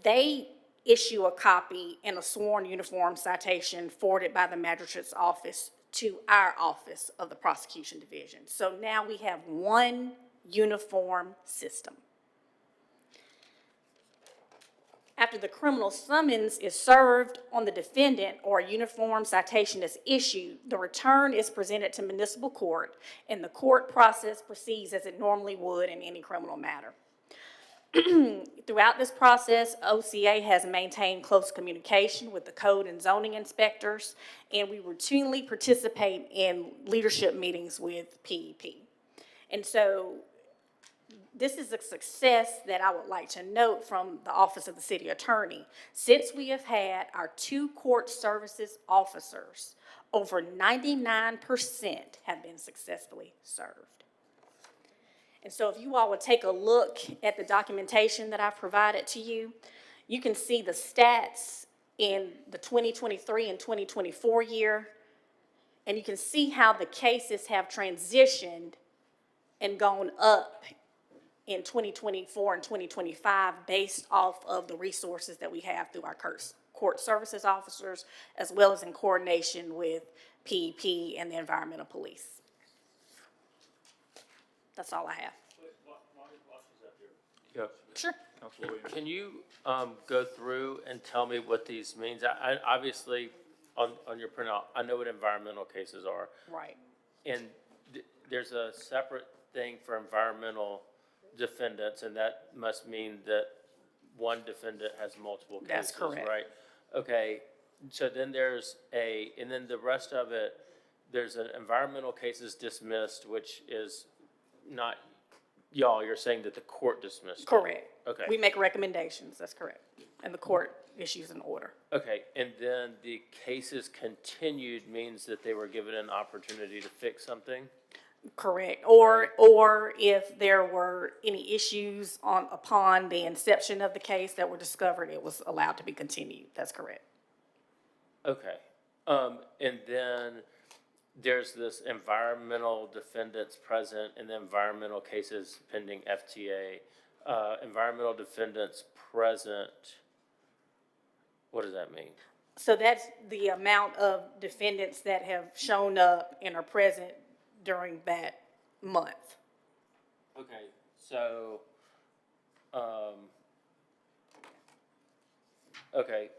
they issue a copy and a sworn uniform citation forwarded by the magistrate's office to our office of the prosecution division. So now we have one uniform system. After the criminal summons is served on the defendant or a uniform citation is issued, the return is presented to municipal court, and the court process proceeds as it normally would in any criminal matter. Throughout this process, OCA has maintained close communication with the code and zoning inspectors, and we routinely participate in leadership meetings with PEP. And so this is a success that I would like to note from the Office of the City Attorney. Since we have had our 2 court services officers, over 99% have been successfully served. And so if you all would take a look at the documentation that I've provided to you, you can see the stats in the 2023 and 2024 year And you can see how the cases have transitioned and gone up in 2024 and 2025 based off of the resources that we have through our court services officers, as well as in coordination with PEP and the environmental police. That's all I have. Yeah. Sure. Council Williams. Can you go through and tell me what these means? I obviously, on your printout, I know what environmental cases are. Right. And there's a separate thing for environmental defendants, and that must mean that one defendant has multiple cases, That's correct. right? Okay, so then and then the rest of it, there's an environmental cases dismissed, which is not y'all, you're saying that the court dismissed it. Correct. Okay. We make recommendations, that's correct. And the court issues an order. Okay, and then the cases continued means that they were given an opportunity to fix something? Correct. Or if there were any issues upon the inception of the case that were discovered, it was allowed to be continued. That's correct. Okay, and then there's this environmental defendants present and the environmental cases pending FTA. Environmental defendants present, what does that mean? So that's the amount of defendants that have shown up and are present during that month. Okay, so, okay.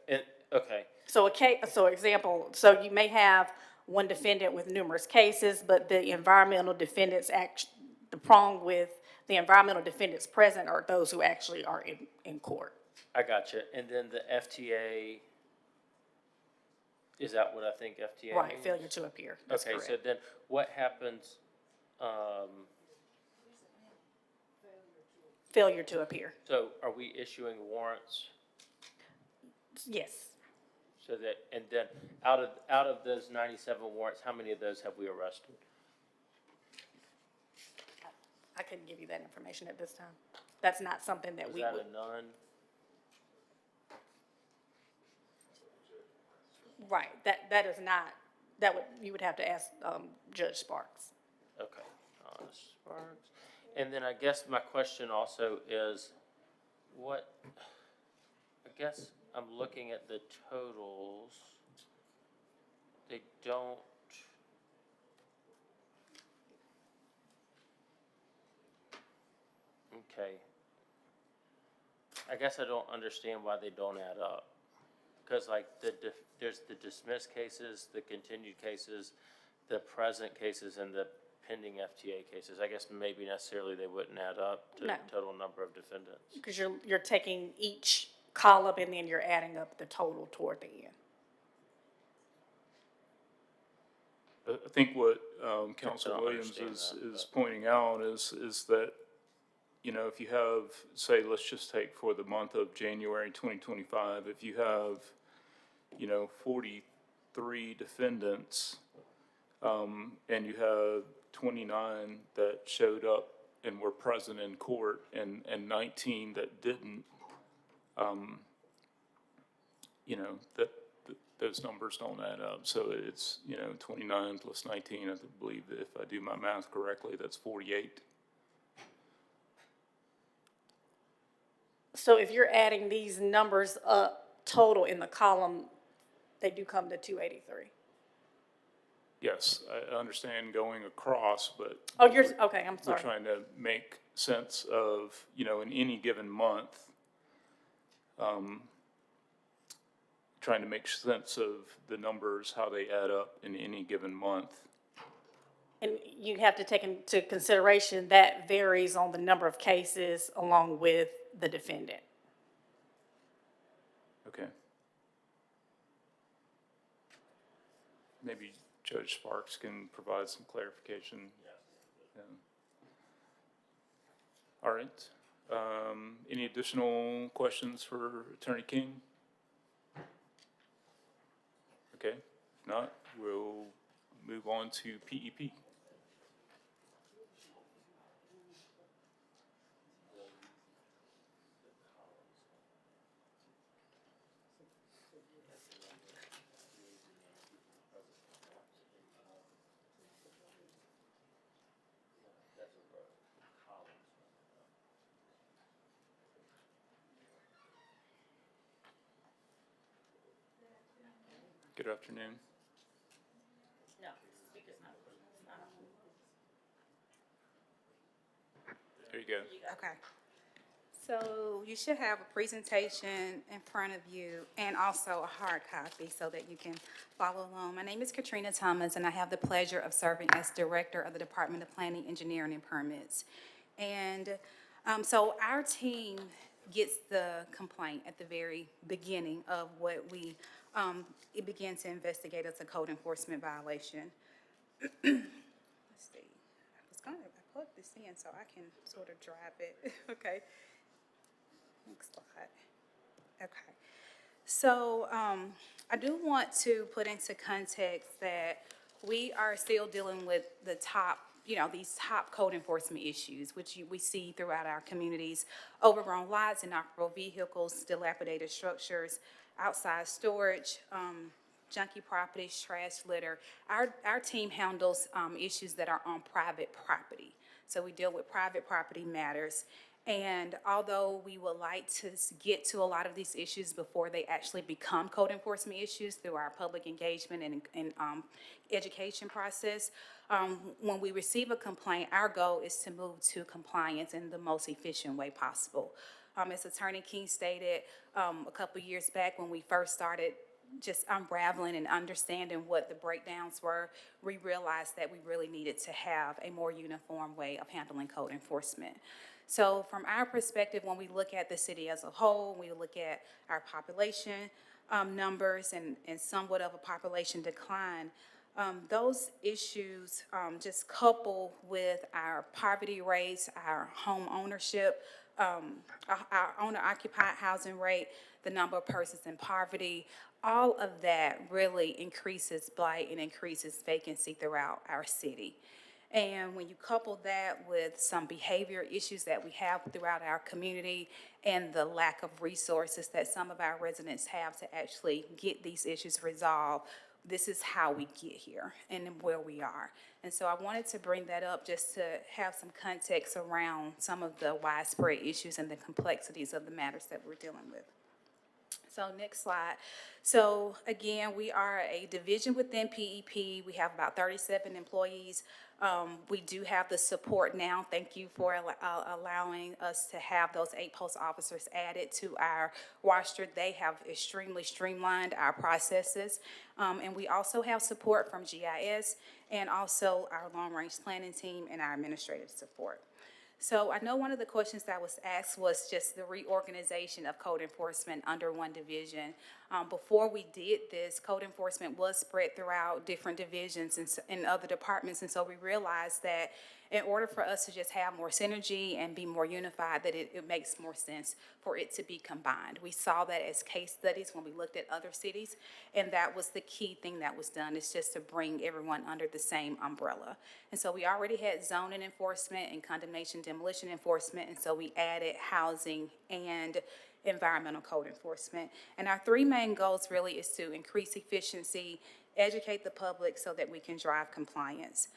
So example, so you may have one defendant with numerous cases, but the environmental defendants the prong with the environmental defendants present are those who actually are in court. I got you. And then the FTA, is that what I think FTA Right, means? failure to appear. That's Okay, so correct. then what happens, Failure to appear. so are we issuing warrants Yes. so that, and then out of those 97 warrants, how many of those have we arrested? I couldn't give you that information at this time. That's not something that Was we that would. a none? Right, that is not, you would have to ask, Judge Sparks. Okay, Sparks. And then I guess my question also is, I guess I'm looking at the totals. They don't. Okay. I guess I don't understand why they don't add up. Because like there's the dismissed cases, the continued cases, the present cases, and the pending FTA cases. I guess maybe necessarily they wouldn't add up to No. the total number of defendants. Because you're taking each column and then you're adding up the total toward the end. I think what Council don't Williams understand is pointing out is that, you know, if you have, say, let's just take for the month of January 2025, if you have, you know, 43 defendants, and you have 29 that showed up and were present in court and 19 that didn't, you know, those numbers don't add up. So it's, you know, 29 plus 19, I believe, if I do my math correctly, that's 48. So if you're adding these numbers up total in the column, they do come to 283. Yes, I understand going across, but. Oh, okay, I'm We're sorry. trying to make sense of, you know, in any given month, trying to make sense of the numbers, how they add up in any given month. And you have to take into consideration that varies on the number of cases along with the defendant. Okay. Maybe Judge Sparks can provide some clarification. Yeah. All right. Any additional questions for Attorney King? Okay, if not, we'll move on to PEP. Good afternoon. No, speaker's not. There you go. Okay. So you should have a presentation in front of you and also a hard copy so that you can follow along. My name is Katrina Thomas, and I have the pleasure of serving as Director of the Department of Planning, Engineering, and Permits. And so our team gets the complaint at the very beginning of what we it begins to investigate as a code enforcement violation. Let's see. I plug this in so I can sort of drive it. Okay. Next slide. Okay. So I do want to put into context that we are still dealing with the top, these top code enforcement issues, which we see throughout our communities: overgrown lots, inoperable vehicles, dilapidated structures, outside storage, junky properties, trash litter. Our team handles issues that are on private property. So we deal with private property matters. And although we would like to get to a lot of these issues before they actually become code enforcement issues through our public engagement and education process, when we receive a complaint, our goal is to move to compliance in the most efficient way possible. As Attorney King stated a couple years back, when we first started just unraveling and understanding what the breakdowns were, we realized that we really needed to have a more uniform way of handling code enforcement. So from our perspective, when we look at the city as a whole, we look at our population numbers and somewhat of a population decline, those issues just coupled with our poverty rates, our home ownership, our owner-occupied housing rate, the number of persons in poverty, all of that really increases blight and increases vacancy throughout our city. And when you couple that with some behavior issues that we have throughout our community and the lack of resources that some of our residents have to actually get these issues resolved, this is how we get here and where we are. And so I wanted to bring that up just to have some context around some of the widespread issues and the complexities of the matters that we're dealing with. So next slide. So again, we are a division within PEP. We have about 37 employees. We do have the support now. Thank you for allowing us to have those 8 post officers added to our roster. They have extremely streamlined our processes. And we also have support from GIS and also our long-range planning team and our administrative support. So I know one of the questions that was asked was just the reorganization of code enforcement under one division. Before we did this, code enforcement was spread throughout different divisions and other departments, and so we realized that in order for us to just have more synergy and be more unified, that it makes more sense for it to be combined. We saw that as case studies when we looked at other cities, and that was the key thing that was done, is just to bring everyone under the same umbrella. And so we already had zoning enforcement and condemnation demolition enforcement, and so we added housing and environmental code enforcement. And our 3 main goals really is to increase efficiency, educate the public so that we can drive compliance.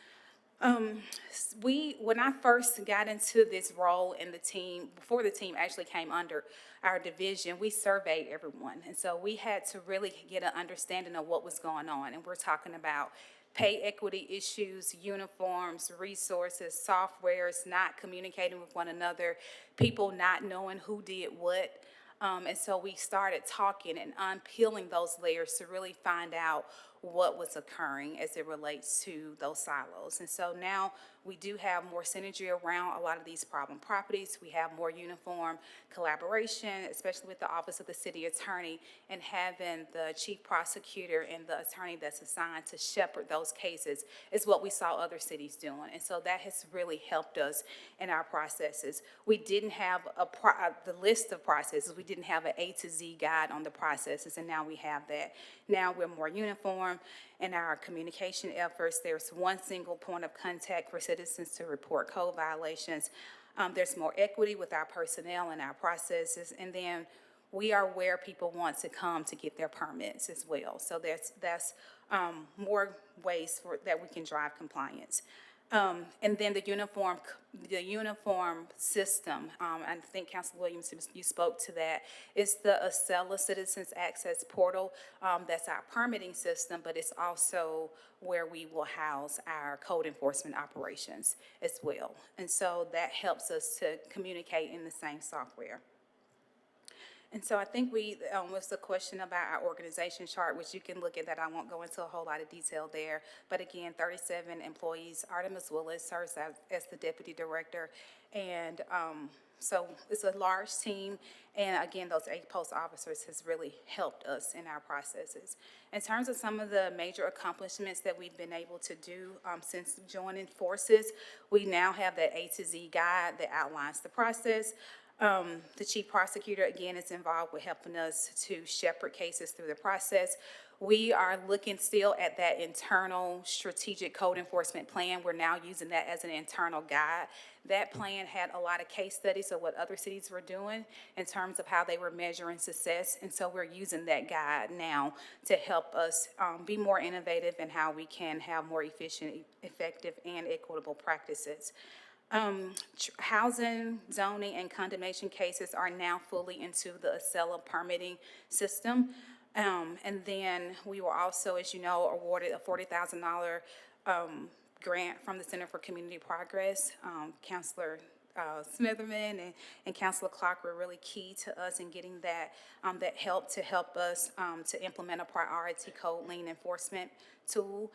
When I first got into this role in the team, before the team actually came under our division, we surveyed everyone. And so we had to really get an understanding of what was going on. And we're talking about pay equity issues, uniforms, resources, softwares, not communicating with one another, people not knowing who did what. And so we started talking and unpeeling those layers to really find out what was occurring as it relates to those silos. And so now we do have more synergy around a lot of these problem properties. We have more uniform collaboration, especially with the Office of the City Attorney, and having the Chief Prosecutor and the attorney that's assigned to shepherd those cases is what we saw other cities doing. And so that has really helped us in our processes. We didn't have the list of processes. We didn't have an A to Z guide on the processes, and now we have that. Now we're more uniform in our communication efforts. There's one single point of contact for citizens to report code violations. There's more equity with our personnel and our processes, and then we are where people want to come to get their permits as well. So that's more ways that we can drive compliance. And then the uniform system, I think Council Williams, you spoke to that, is the Acela Citizens Access Portal. That's our permitting system, but it's also where we will house our code enforcement operations as well. And so that helps us to communicate in the same software. And so I think was the question about our organization chart, which you can look at that. I won't go into a whole lot of detail there. But again, 37 employees. Artemis Willis serves as the deputy director. And so it's a large team. And again, those 8 post officers has really helped us in our processes. In terms of some of the major accomplishments that we've been able to do since joining forces, we now have that A to Z guide that outlines the process. The chief prosecutor, again, is involved with helping us to shepherd cases through the process. We are looking still at that internal strategic code enforcement plan. We're now using that as an internal guide. That plan had a lot of case studies of what other cities were doing in terms of how they were measuring success. And so we're using that guide now to help us be more innovative in how we can have more efficient, effective, and equitable practices. Housing, zoning, and condemnation cases are now fully into the Acela permitting system. And then we were also, as you know, awarded a $40,000 grant from the Center for Community Progress. Councilor Smitherman and Councilor Clark were really key to us in getting that help us to implement a priority code lien enforcement tool.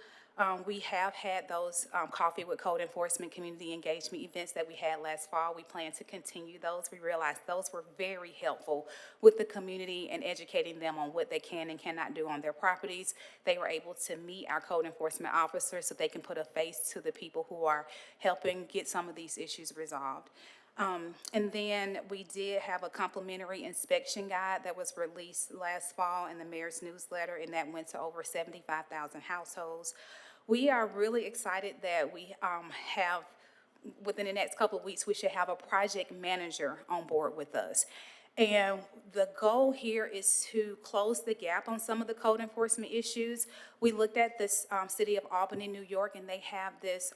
We have had those Coffee with Code Enforcement community engagement events that we had last fall. We plan to continue those. We realized those were very helpful with the community and educating them on what they can and cannot do on their properties. They were able to meet our code enforcement officers so they can put a face to the people who are helping get some of these issues resolved. And then we did have a complimentary inspection guide that was released last fall in the mayor's newsletter, and that went to over 75,000 households. We are really excited that we have, within the next couple of weeks, we should have a project manager on board with us. And the goal here is to close the gap on some of the code enforcement issues. We looked at this city of Albany, New York, and they have this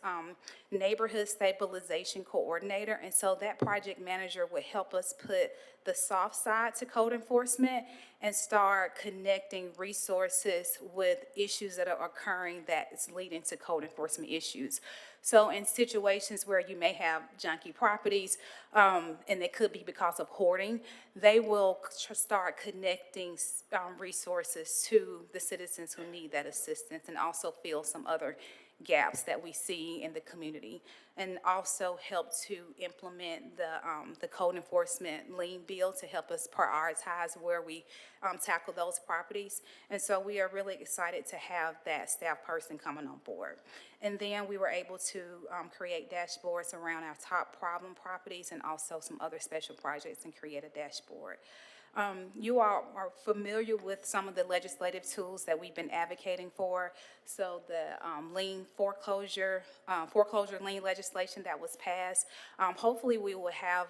neighborhood stabilization coordinator. And so that project manager would help us put the soft side to code enforcement and start connecting resources with issues that are occurring that is leading to code enforcement issues. So in situations where you may have junky properties, and it could be because of hoarding, they will start connecting resources to the citizens who need that assistance and also fill some other gaps that we see in the community, and also help to implement the code enforcement lien bill to help us prioritize where we tackle those properties. And so we are really excited to have that staff person coming on board. And then we were able to create dashboards around our top problem properties and also some other special projects and create a dashboard. You all are familiar with some of the legislative tools that we've been advocating for. So the lien foreclosure lien legislation that was passed. Hopefully we will have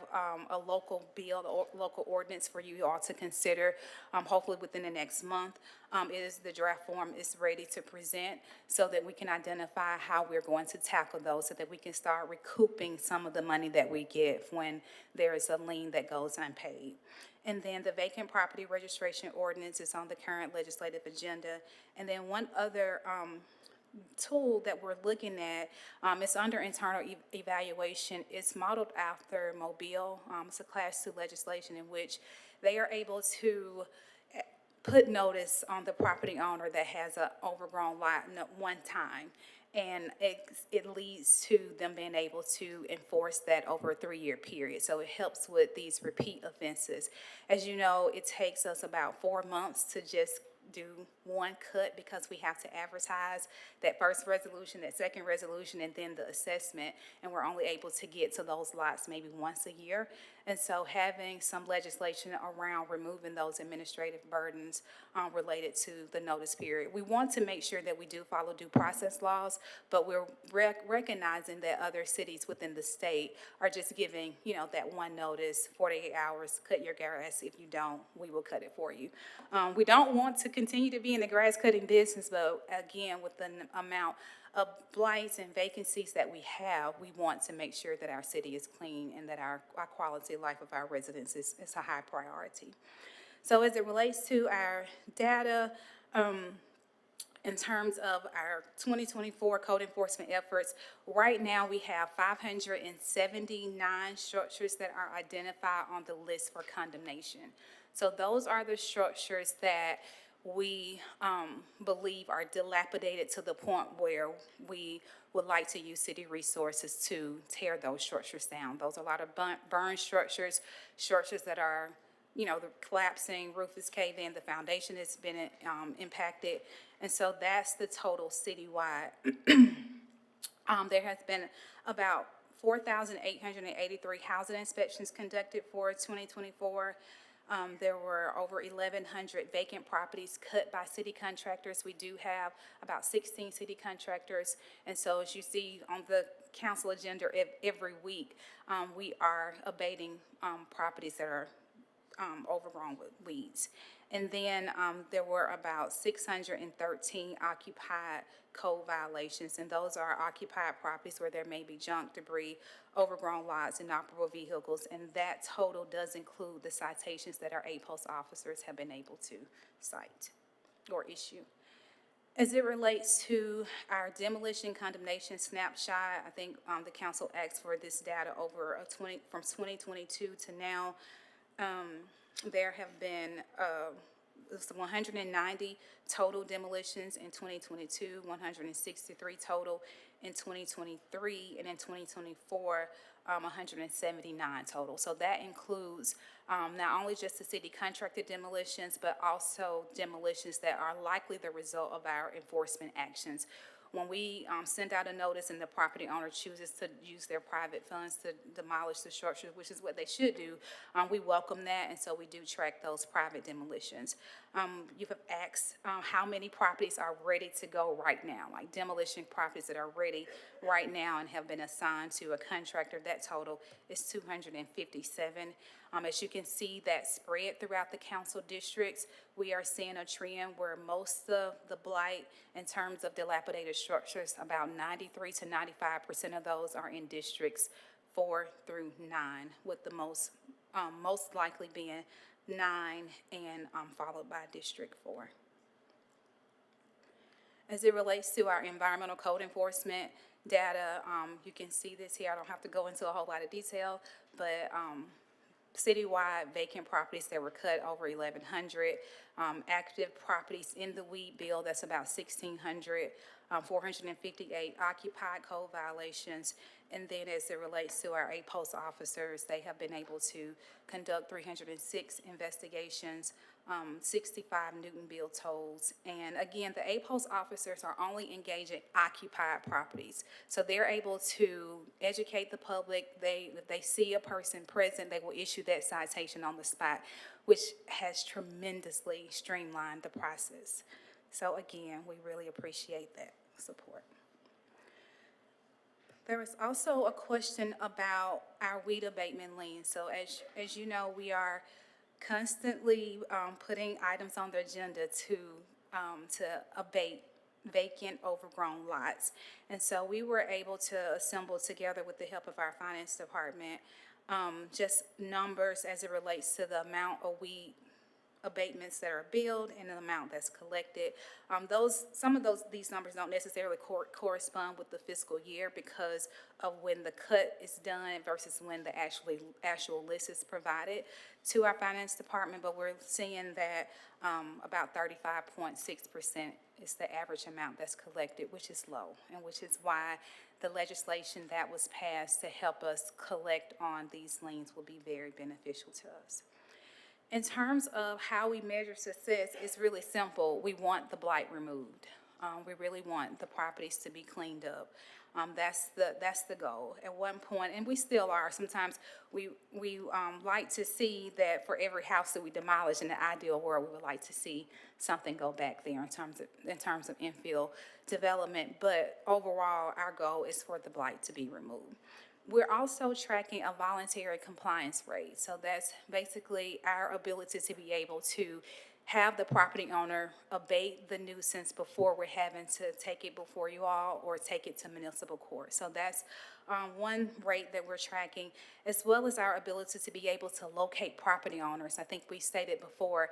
a local bill or local ordinance for you all to consider, hopefully within the next month. The draft form is ready to present so that we can identify how we're going to tackle those so that we can start recouping some of the money that we get when there is a lien that goes unpaid. And then the vacant property registration ordinance is on the current legislative agenda. And then one other tool that we're looking at, it's under internal evaluation. It's modeled after Mobile. It's a Class 2 legislation in which they are able to put notice on the property owner that has an overgrown lot one time. And it leads to them being able to enforce that over a 3-year period. So it helps with these repeat offenses. As you know, it takes us about 4 months to just do one cut because we have to advertise that first resolution, that second resolution, and then the assessment. And we're only able to get to those lots maybe once a year. And so having some legislation around removing those administrative burdens related to the notice period. We want to make sure that we do follow due process laws, but we're recognizing that other cities within the state are just giving, that one notice, 48 hours, cut your grass. If you don't, we will cut it for you. We don't want to continue to be in the grass cutting business, but again, with the amount of blights and vacancies that we have, we want to make sure that our city is clean and that our quality of life of our residents is a high priority. So as it relates to our data, in terms of our 2024 code enforcement efforts, right now we have 579 structures that are identified on the list for condemnation. So those are the structures that we believe are dilapidated to the point where we would like to use city resources to tear those structures down. Those are a lot of burn structures, structures that are, you know, the collapsing, roof is caving in, the foundation has been impacted. And so that's the total citywide. There has been about 4,883 housing inspections conducted for 2024. There were over 1,100 vacant properties cut by city contractors. We do have about 16 city contractors. And so as you see on the council agenda every week, we are abating properties that are overgrown with weeds. And then there were about 613 occupied code violations, and those are occupied properties where there may be junk, debris, overgrown lots, inoperable vehicles, and that total does include the citations that our APOS officers have been able to cite or issue. As it relates to our demolition condemnation snapshot, I think the council asked for this data over from 2022 to now. There have been 190 total demolitions in 2022, 163 total in 2023, and in 2024, 179 total. So that includes not only just the city contracted demolitions, but also demolitions that are likely the result of our enforcement actions. When we send out a notice and the property owner chooses to use their private funds to demolish the structure, which is what they should do, we welcome that, and so we do track those private demolitions. You've asked how many properties are ready to go right now, like demolition properties that are ready right now and have been assigned to a contractor. That total is 257. As you can see, that spread throughout the council districts. We are seeing a trend where most of the blight in terms of dilapidated structures, about 93 to 95% of those are in districts 4 through 9, with the most likely being 9 and followed by District 4. As it relates to our environmental code enforcement data, you can see this here. I don't have to go into a whole lot of detail, but citywide vacant properties that were cut over 1,100, active properties in the weed bill, that's about 1,600, 458 occupied code violations, and then as it relates to our APOS officers, they have been able to conduct 306 investigations, 65 Newtonville tolls, and again, the APOS officers are only engaging occupied properties, so they're able to educate the public. If they see a person present, they will issue that citation on the spot, which has tremendously streamlined the process. So again, we really appreciate that support. There was also a question about our weed abatement lien. So as you know, we are constantly putting items on the agenda to abate vacant, overgrown lots. And so we were able to assemble together with the help of our finance department just numbers as it relates to the amount of weed abatements that are billed and the amount that's collected. These numbers don't necessarily correspond with the fiscal year because of when the cut is done versus when the actual list is provided to our finance department, but we're seeing that about 35.6% is the average amount that's collected, which is low, and which is why the legislation that was passed to help us collect on these liens will be very beneficial to us. In terms of how we measure success, it's really simple. We want the blight removed. We really want the properties to be cleaned up. That's the goal. At one point, and we still are, sometimes we like to see that for every house that we demolish, in the ideal world, we would like to see something go back there in terms of infill development. But overall, our goal is for the blight to be removed. We're also tracking a voluntary compliance rate. So that's basically our ability to be able to have the property owner abate the nuisance before we're having to take it before you all or take it to municipal court. So that's one rate that we're tracking, as well as our ability to be able to locate property owners. I think we stated before,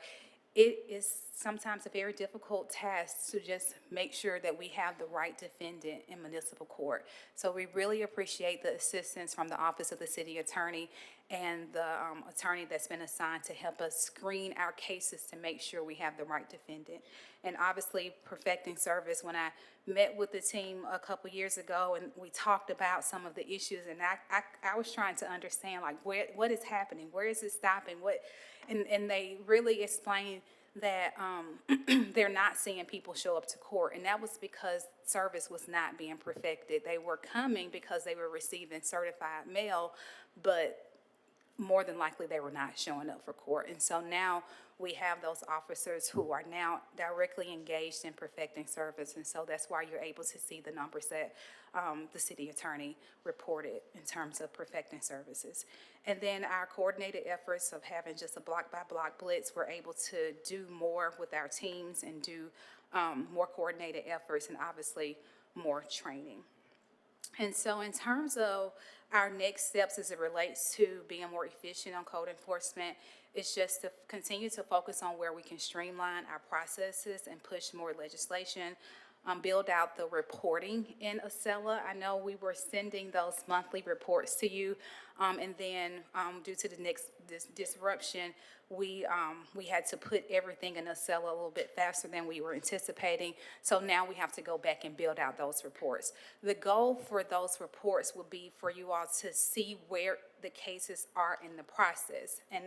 it is sometimes a very difficult task to just make sure that we have the right defendant in municipal court. So we really appreciate the assistance from the Office of the City Attorney and the attorney that's been assigned to help us screen our cases to make sure we have the right defendant. And obviously, perfecting service, when I met with the team a couple years ago and we talked about some of the issues, and I was trying to understand, like, what is happening? Where is it stopping? And they really explained that they're not seeing people show up to court. And that was because service was not being perfected. They were coming because they were receiving certified mail, but more than likely they were not showing up for court. And so now we have those officers who are now directly engaged in perfecting service. And so that's why you're able to see the numbers that the city attorney reported in terms of perfecting services. And then our coordinated efforts of having just a block-by-block blitz, we're able to do more with our teams and do more coordinated efforts and obviously more training. And so in terms of our next steps as it relates to being more efficient on code enforcement, it's just to continue to focus on where we can streamline our processes and push more legislation, build out the reporting in Acela. I know we were sending those monthly reports to you, and then due to the next disruption, we had to put everything in Acela a little bit faster than we were anticipating. So now we have to go back and build out those reports. The goal for those reports will be for you all to see where the cases are in the process. And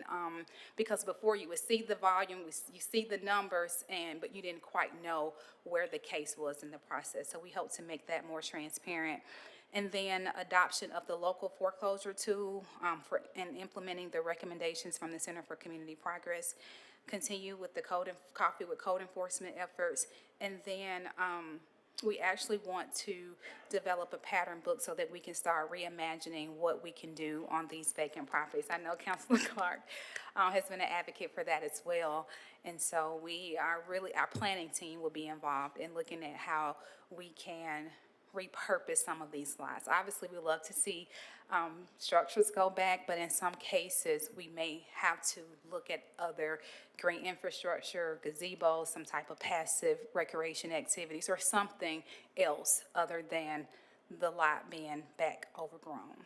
because before you would see the volume, you see the numbers, but you didn't quite know where the case was in the process. So we hope to make that more transparent. And then adoption of the local foreclosure tool and implementing the recommendations from the Center for Community Progress. Continue with the coffee with code enforcement efforts. And then we actually want to develop a pattern book so that we can start reimagining what we can do on these vacant properties. I know Councilor Clark has been an advocate for that as well. And so our planning team will be involved in looking at how we can repurpose some of these lots. Obviously, we love to see structures go back, but in some cases, we may have to look at other green infrastructure, gazebos, some type of passive recreation activities, or something else other than the lot being back overgrown.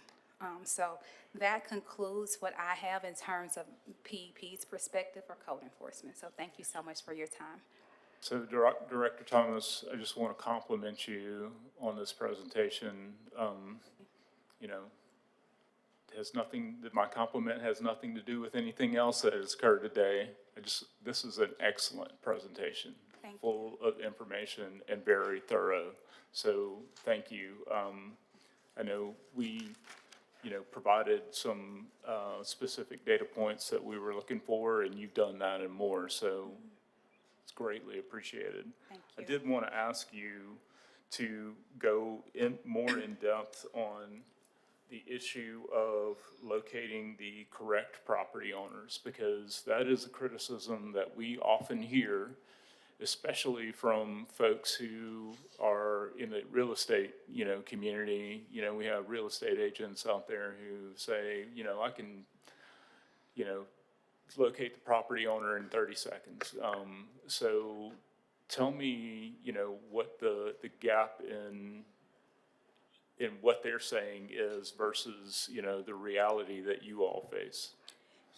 So that concludes what I have in terms of PEP's perspective for code enforcement. So thank you so much for your time. So Director Thomas, I just want to compliment you on this presentation. My compliment has nothing to do with anything else that has occurred today. This is an excellent presentation, full of information and very thorough. So thank you. I know we, provided some specific data points that we were looking for, and you've done that and more. So it's greatly appreciated. I did want to ask you to go more in depth on the issue of locating the correct property owners, because that is a criticism that we often hear, especially from folks who are in the real estate, community. We have real estate agents out there who say, I can, locate the property owner in 30 seconds. So tell me, what the gap in what they're saying is versus, the reality that you all face.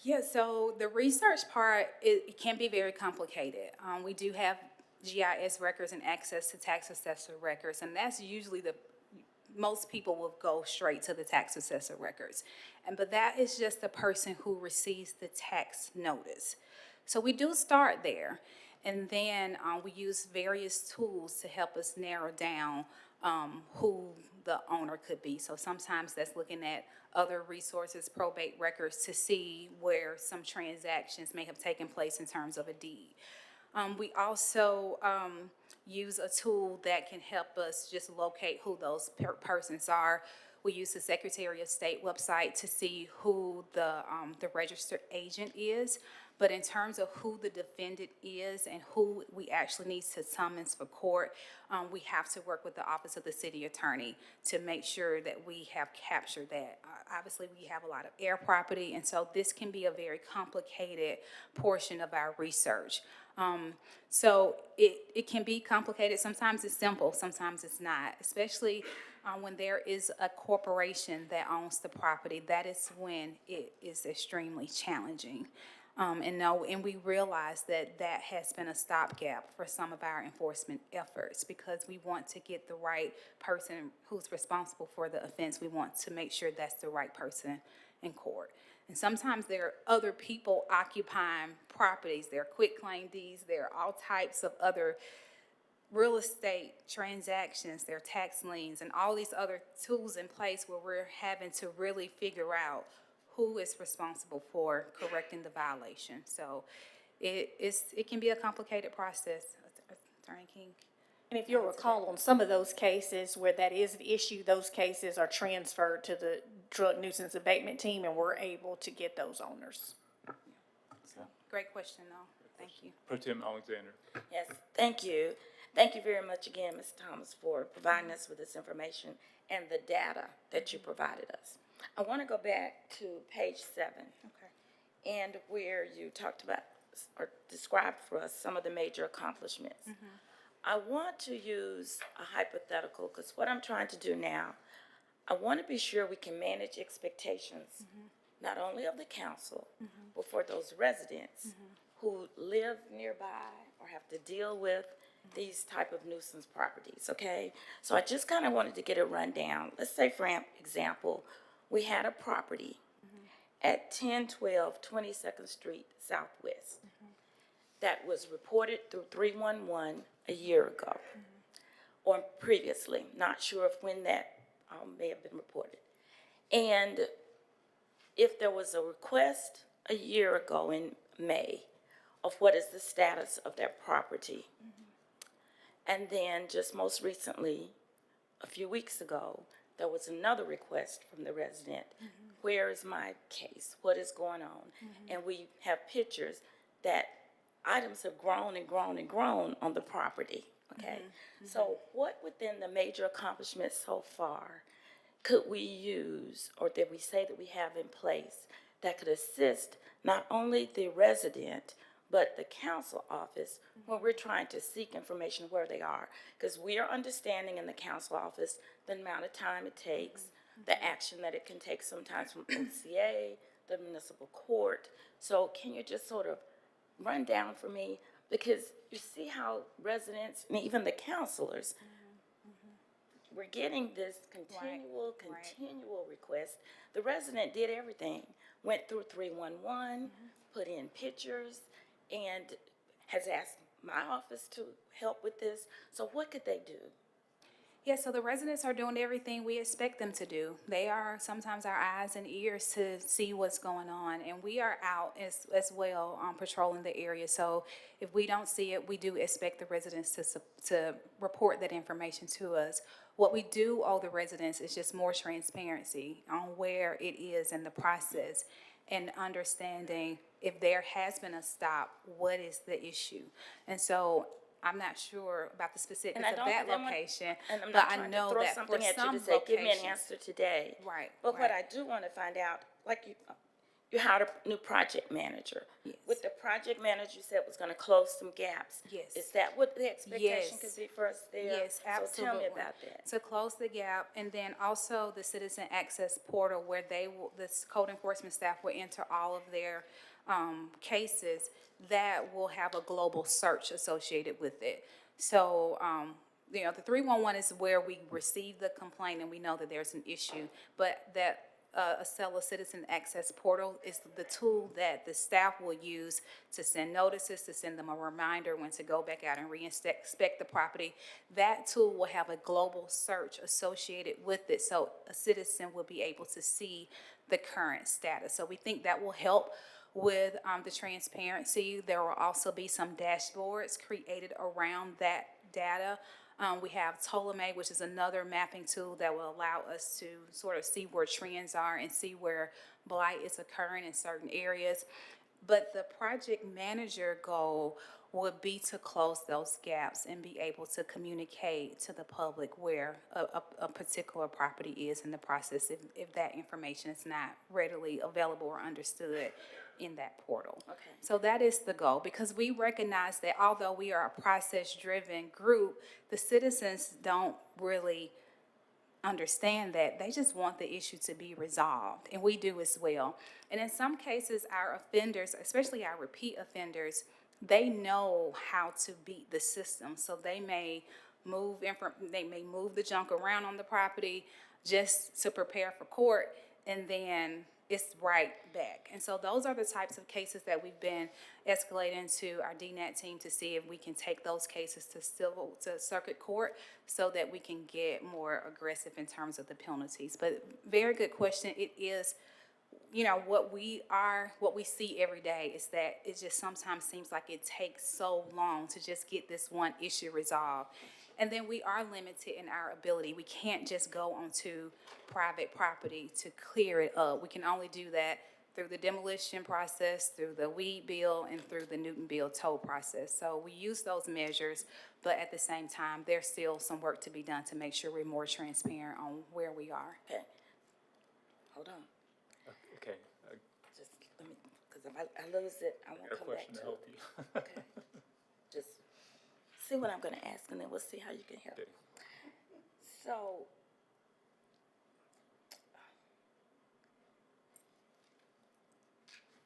Yeah, so the research part, it can be very complicated. We do have GIS records and access to tax assessor records, and that's usually most people will go straight to the tax assessor records. But that is just the person who receives the tax notice. So we do start there, and then we use various tools to help us narrow down who the owner could be. So sometimes that's looking at other resources, probate records, to see where some transactions may have taken place in terms of a deed. We also use a tool that can help us just locate who those persons are. We use the Secretary of State website to see who the registered agent is. But in terms of who the defendant is and who we actually need to summons for court, we have to work with the Office of the City Attorney to make sure that we have captured that. Obviously, we have a lot of air property, and so this can be a very complicated portion of our research. So it can be complicated. Sometimes it's simple, sometimes it's not, especially when there is a corporation that owns the property. That is when it is extremely challenging. And we realize that that has been a stopgap for some of our enforcement efforts because we want to get the right person who's responsible for the offense. We want to make sure that's the right person in court. And sometimes there are other people occupying properties. There are quitclaim deeds. There are all types of other real estate transactions. There are tax liens and all these other tools in place where we're having to really figure out who is responsible for correcting the violation. So it can be a complicated process, Attorney King. And if you'll recall, on some of those cases where that is the issue, those cases are transferred to the drug nuisance abatement team, and we're able to get those owners. Great question, though. Thank you. Pro Tem Alexander. Yes, thank you. Thank you very much again, Ms. Thomas, for providing us with this information and the data that you provided us. I want to go back to page 7. Okay. And where you talked about or described for us some of the major accomplishments. I want to use a hypothetical because what I'm trying to do now, I want to be sure we can manage expectations, not only of the council, but for those residents who live nearby or have to deal with these type of nuisance properties, okay? So I just kind of wanted to get a rundown. Let's say, for example, we had a property at 1012 22nd Street Southwest that was reported through 311 a year ago or previously. Not sure if when that may have been reported. And if there was a request a year ago in May of what is the status of that property, and then just most recently, a few weeks ago, there was another request from the resident. Where is my case? What is going on? And we have pictures that items have grown and grown and grown on the property, okay? So what within the major accomplishments so far could we use or did we say that we have in place that could assist not only the resident but the council office when we're trying to seek information where they are? Because we are understanding in the council office the amount of time it takes, the action that it can take sometimes from OCA, the municipal court. So can you just sort of run down for me? Because you see how residents and even the counselors, we're getting this continual request. The resident did everything, went through 311, put in pictures, and has asked my office to help with this. So what could they do? Yeah, so the residents are doing everything we expect them to do. They are sometimes our eyes and ears to see what's going on, and we are out as well patrolling the area. So if we don't see it, we do expect the residents to report that information to us. What we do owe the residents is just more transparency on where it is in the process and understanding if there has been a stop, what is the issue? And so I'm not sure about the specifics of that location, but I know that for some locations. Give me an answer today. Right. But what I do want to find out, like you hired a new project manager. Yes. With the project manager, you said was going to close some gaps. Yes. Is that what the expectation Yes. could be for us there? Yes, absolutely. So tell me about that. To close the gap, and then also the citizen access portal where the code enforcement staff will enter all of their cases, that will have a global search associated with it. So, the 311 is where we receive the complaint and we know that there's an issue, but that Acela Citizen Access Portal is the tool that the staff will use to send notices, to send them a reminder when to go back out and re-inspect the property. That tool will have a global search associated with it, so a citizen will be able to see the current status. So we think that will help with the transparency. There will also be some dashboards created around that data. We have Ptolemy, which is another mapping tool that will allow us to sort of see where trends are and see where blight is occurring in certain areas. But the project manager goal would be to close those gaps and be able to communicate to the public where a particular property is in the process if that information is not readily available or understood in that portal. Okay. So that is the goal, because we recognize that although we are a process-driven group, the citizens don't really understand that. They just want the issue to be resolved, and we do as well. And in some cases, our offenders, especially our repeat offenders, they know how to beat the system. So they may move the junk around on the property just to prepare for court, and then it's right back. And so those are the types of cases that we've been escalating to our DNAT team to see if we can take those cases to circuit court so that we can get more aggressive in terms of the penalties. But very good question. It is, what we see every day is that it just sometimes seems like it takes so long to just get this one issue resolved. And then we are limited in our ability. We can't just go onto private property to clear it up. We can only do that through the demolition process, through the weed bill, and through the Newton bill toll process. So we use those measures, but at the same time, there's still some work to be done to make sure we're more transparent on where we are. Okay. Hold on. Okay, Just let me, because if I lose it, I won't a come back question to to it. help you. Okay. Just see what I'm going to ask, and then we'll see how you can help. Okay. So,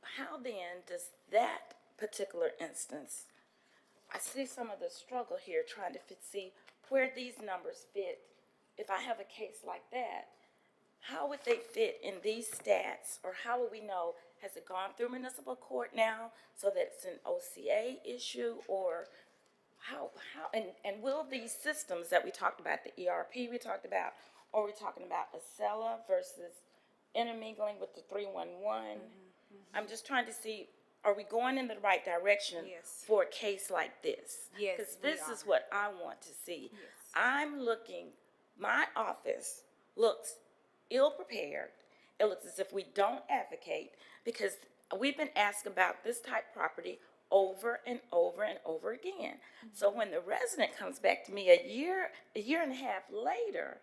how then does that particular instance, I see some of the struggle here trying to see where these numbers fit. If I have a case like that, how would they fit in these stats, or how would we know, has it gone through municipal court now so that it's an OCA issue, or how, and will these systems that we talked about, the ERP we talked about, or we're talking about Acela versus intermingling with the 311? I'm just trying to see, are we going in the right direction for a case like this? Yes, Because we this are. is what I want to see. I'm looking, my office looks ill-prepared. It looks as if we don't advocate, because we've been asked about this type of property over and over and over again. So when the resident comes back to me a year and a half later,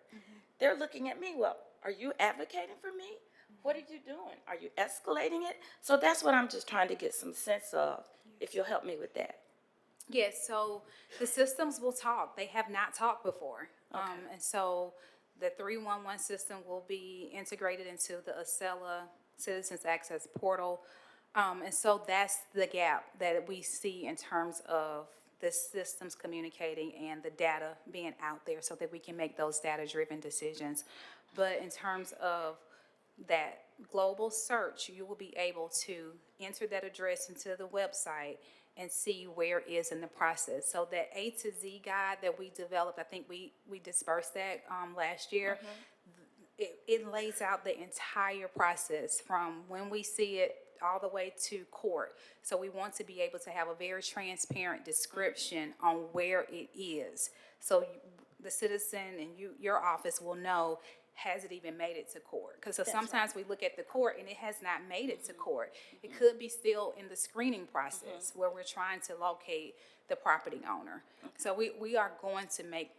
they're looking at me, well, are you advocating for me? What are you doing? Are you escalating it? So that's what I'm just trying to get some sense of, if you'll help me with that. Yes, so the systems will talk. They have not talked before. And so the 311 system will be integrated into the Acela Citizens Access Portal. And so that's the gap that we see in terms of the systems communicating and the data being out there so that we can make those data-driven decisions. But in terms of that global search, you will be able to enter that address into the website and see where it is in the process. So that A to Z guide that we developed, I think we dispersed that last year. It lays out the entire process from when we see it all the way to court. So we want to be able to have a very transparent description on where it is. So the citizen and your office will know, has it even made it to court? Because sometimes we look at the court and it has not made it to court. It could be still in the screening process where we're trying to locate the property owner. So we are going to make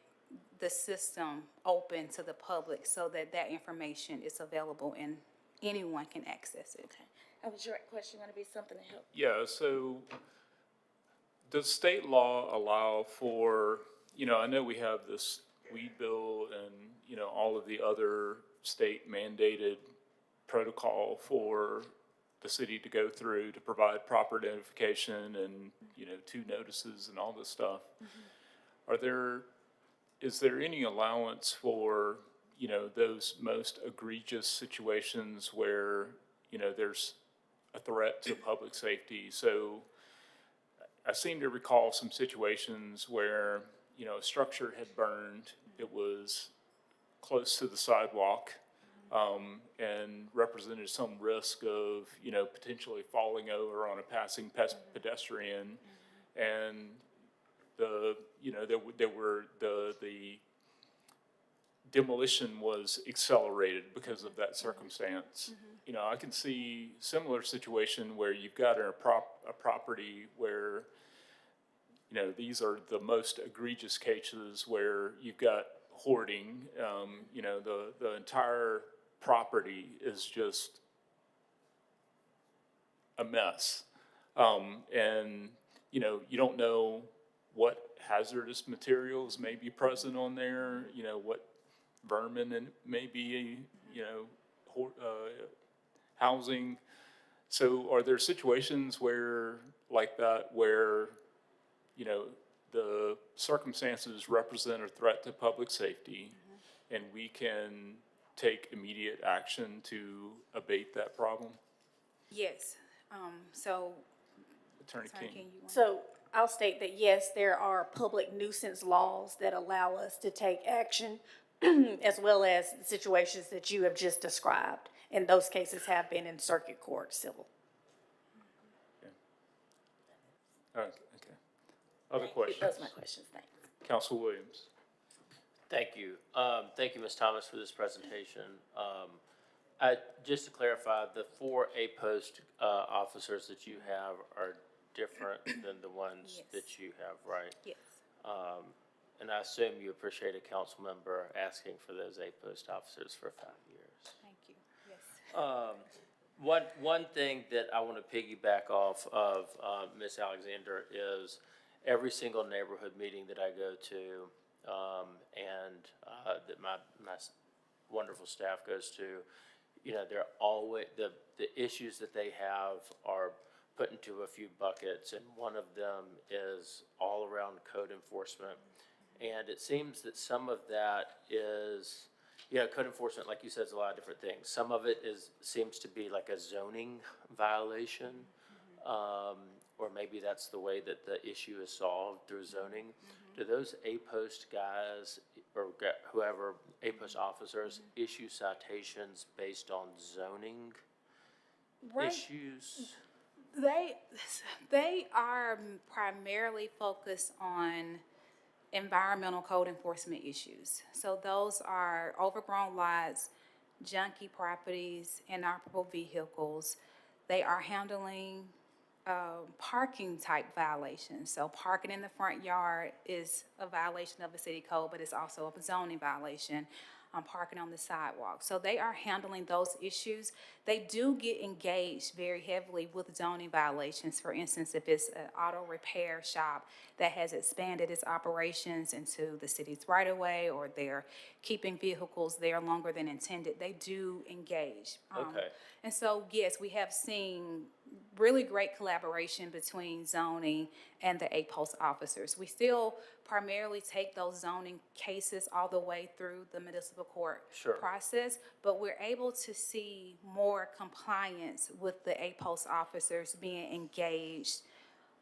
the system open to the public so that that information is available and anyone can access it. Okay. And was your question going to be something to help? Yeah, so does state law allow for, I know we have this weed bill and, all of the other state mandated protocol for the city to go through to provide proper identification and, 2 notices and all this stuff. Is there any allowance for, those most egregious situations where, there's a threat to public safety? So I seem to recall some situations where, a structure had burned, it was close to the sidewalk, and represented some risk of, potentially falling over on a passing pedestrian. And there were the demolition was accelerated because of that circumstance. You know, I can see similar situation where you've got a property where, you know, these are the most egregious cases where you've got hoarding. You know, the entire property is just a mess. And, you know, you don't know what hazardous materials may be present on there, you know, what vermin and maybe, you know, housing. So are there situations where, like that, where, you know, the circumstances represent a threat to public safety and we can take immediate action to abate that problem? Yes, so. Attorney King. you want? So I'll state that, yes, there are public nuisance laws that allow us to take action as well as the situations that you have just described. And those cases have been in circuit court civil. Okay. Other questions? Those are my questions, thanks. Council Williams. Thank you. Thank you, Ms. Thomas, for this presentation. Just to clarify, the 4 A-post officers that you have are different than the ones that you have, right? Yes. And I assume you appreciate a council member asking for those A-post officers for 5 years. Thank you, yes. One thing that I want to piggyback off of Ms. Alexander is every single neighborhood meeting that I go to and that my wonderful staff goes to, you know, they're always, the issues that they have are put into a few buckets, and one of them is all around code enforcement. And it seems that some of that is, you know, code enforcement, like you said, is a lot of different things. Some of it seems to be like a zoning violation, or maybe that's the way that the issue is solved through zoning. Do those A-post guys or whoever, A-post officers, issue citations based on zoning issues? They are primarily focused on environmental code enforcement issues. So those are overgrown lots, junky properties, inoperable vehicles. They are handling parking type violations. So parking in the front yard is a violation of the city code, but it's also a zoning violation. Parking on the sidewalk. So they are handling those issues. They do get engaged very heavily with zoning violations. For instance, if it's an auto repair shop that has expanded its operations into the city's right of way, or they're keeping vehicles there longer than intended, they do engage. Okay. And so, yes, we have seen really great collaboration between zoning and the A-post officers. We still primarily take those zoning cases all the way through the municipal court process, but we're able to see more compliance with the A-post officers being engaged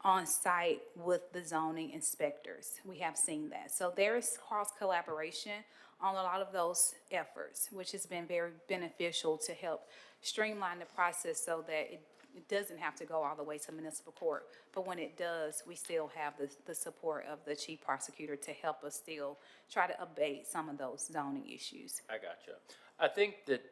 on site with the zoning inspectors. We have seen that. So there is cross collaboration on a lot of those efforts, which has been very beneficial to help streamline the process so that it doesn't have to go all the way to municipal court. But when it does, we still have the support of the chief prosecutor to help us still try to abate some of those zoning issues. I gotcha. I think that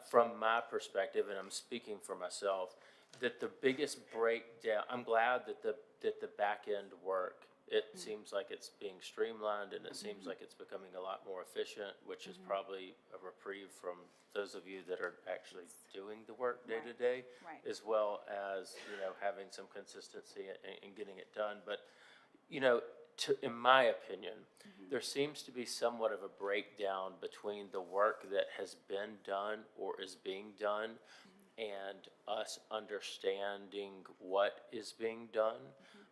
from my perspective, and I'm speaking for myself, that the biggest breakdown, I'm glad that the back end work, it seems like it's being streamlined, and it seems like it's becoming a lot more efficient, which is probably a reprieve from those of you that are actually doing the work day to day, as well as, you know, having some consistency in getting it done. But, you know, in my opinion, there seems to be somewhat of a breakdown between the work that has been done or is being done and us understanding what is being done.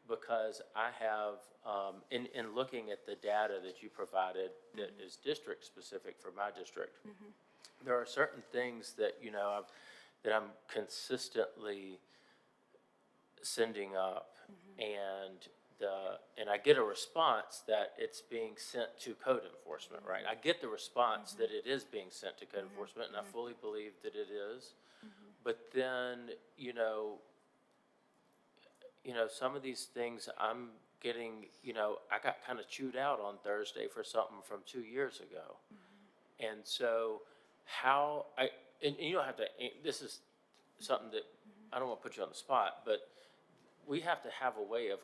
Because I have, in looking at the data that you provided that is district specific for my district, there are certain things that, you know, that I'm consistently sending up, and I get a response that it's being sent to code enforcement, right? I get the response that it is being sent to code enforcement, and I fully believe that it is. But then, you know, some of these things I'm getting, you know, I got kind of chewed out on Thursday for something from 2 years ago. And so and you don't have to, this is something that, I don't want to put you on the spot, but we have to have a way of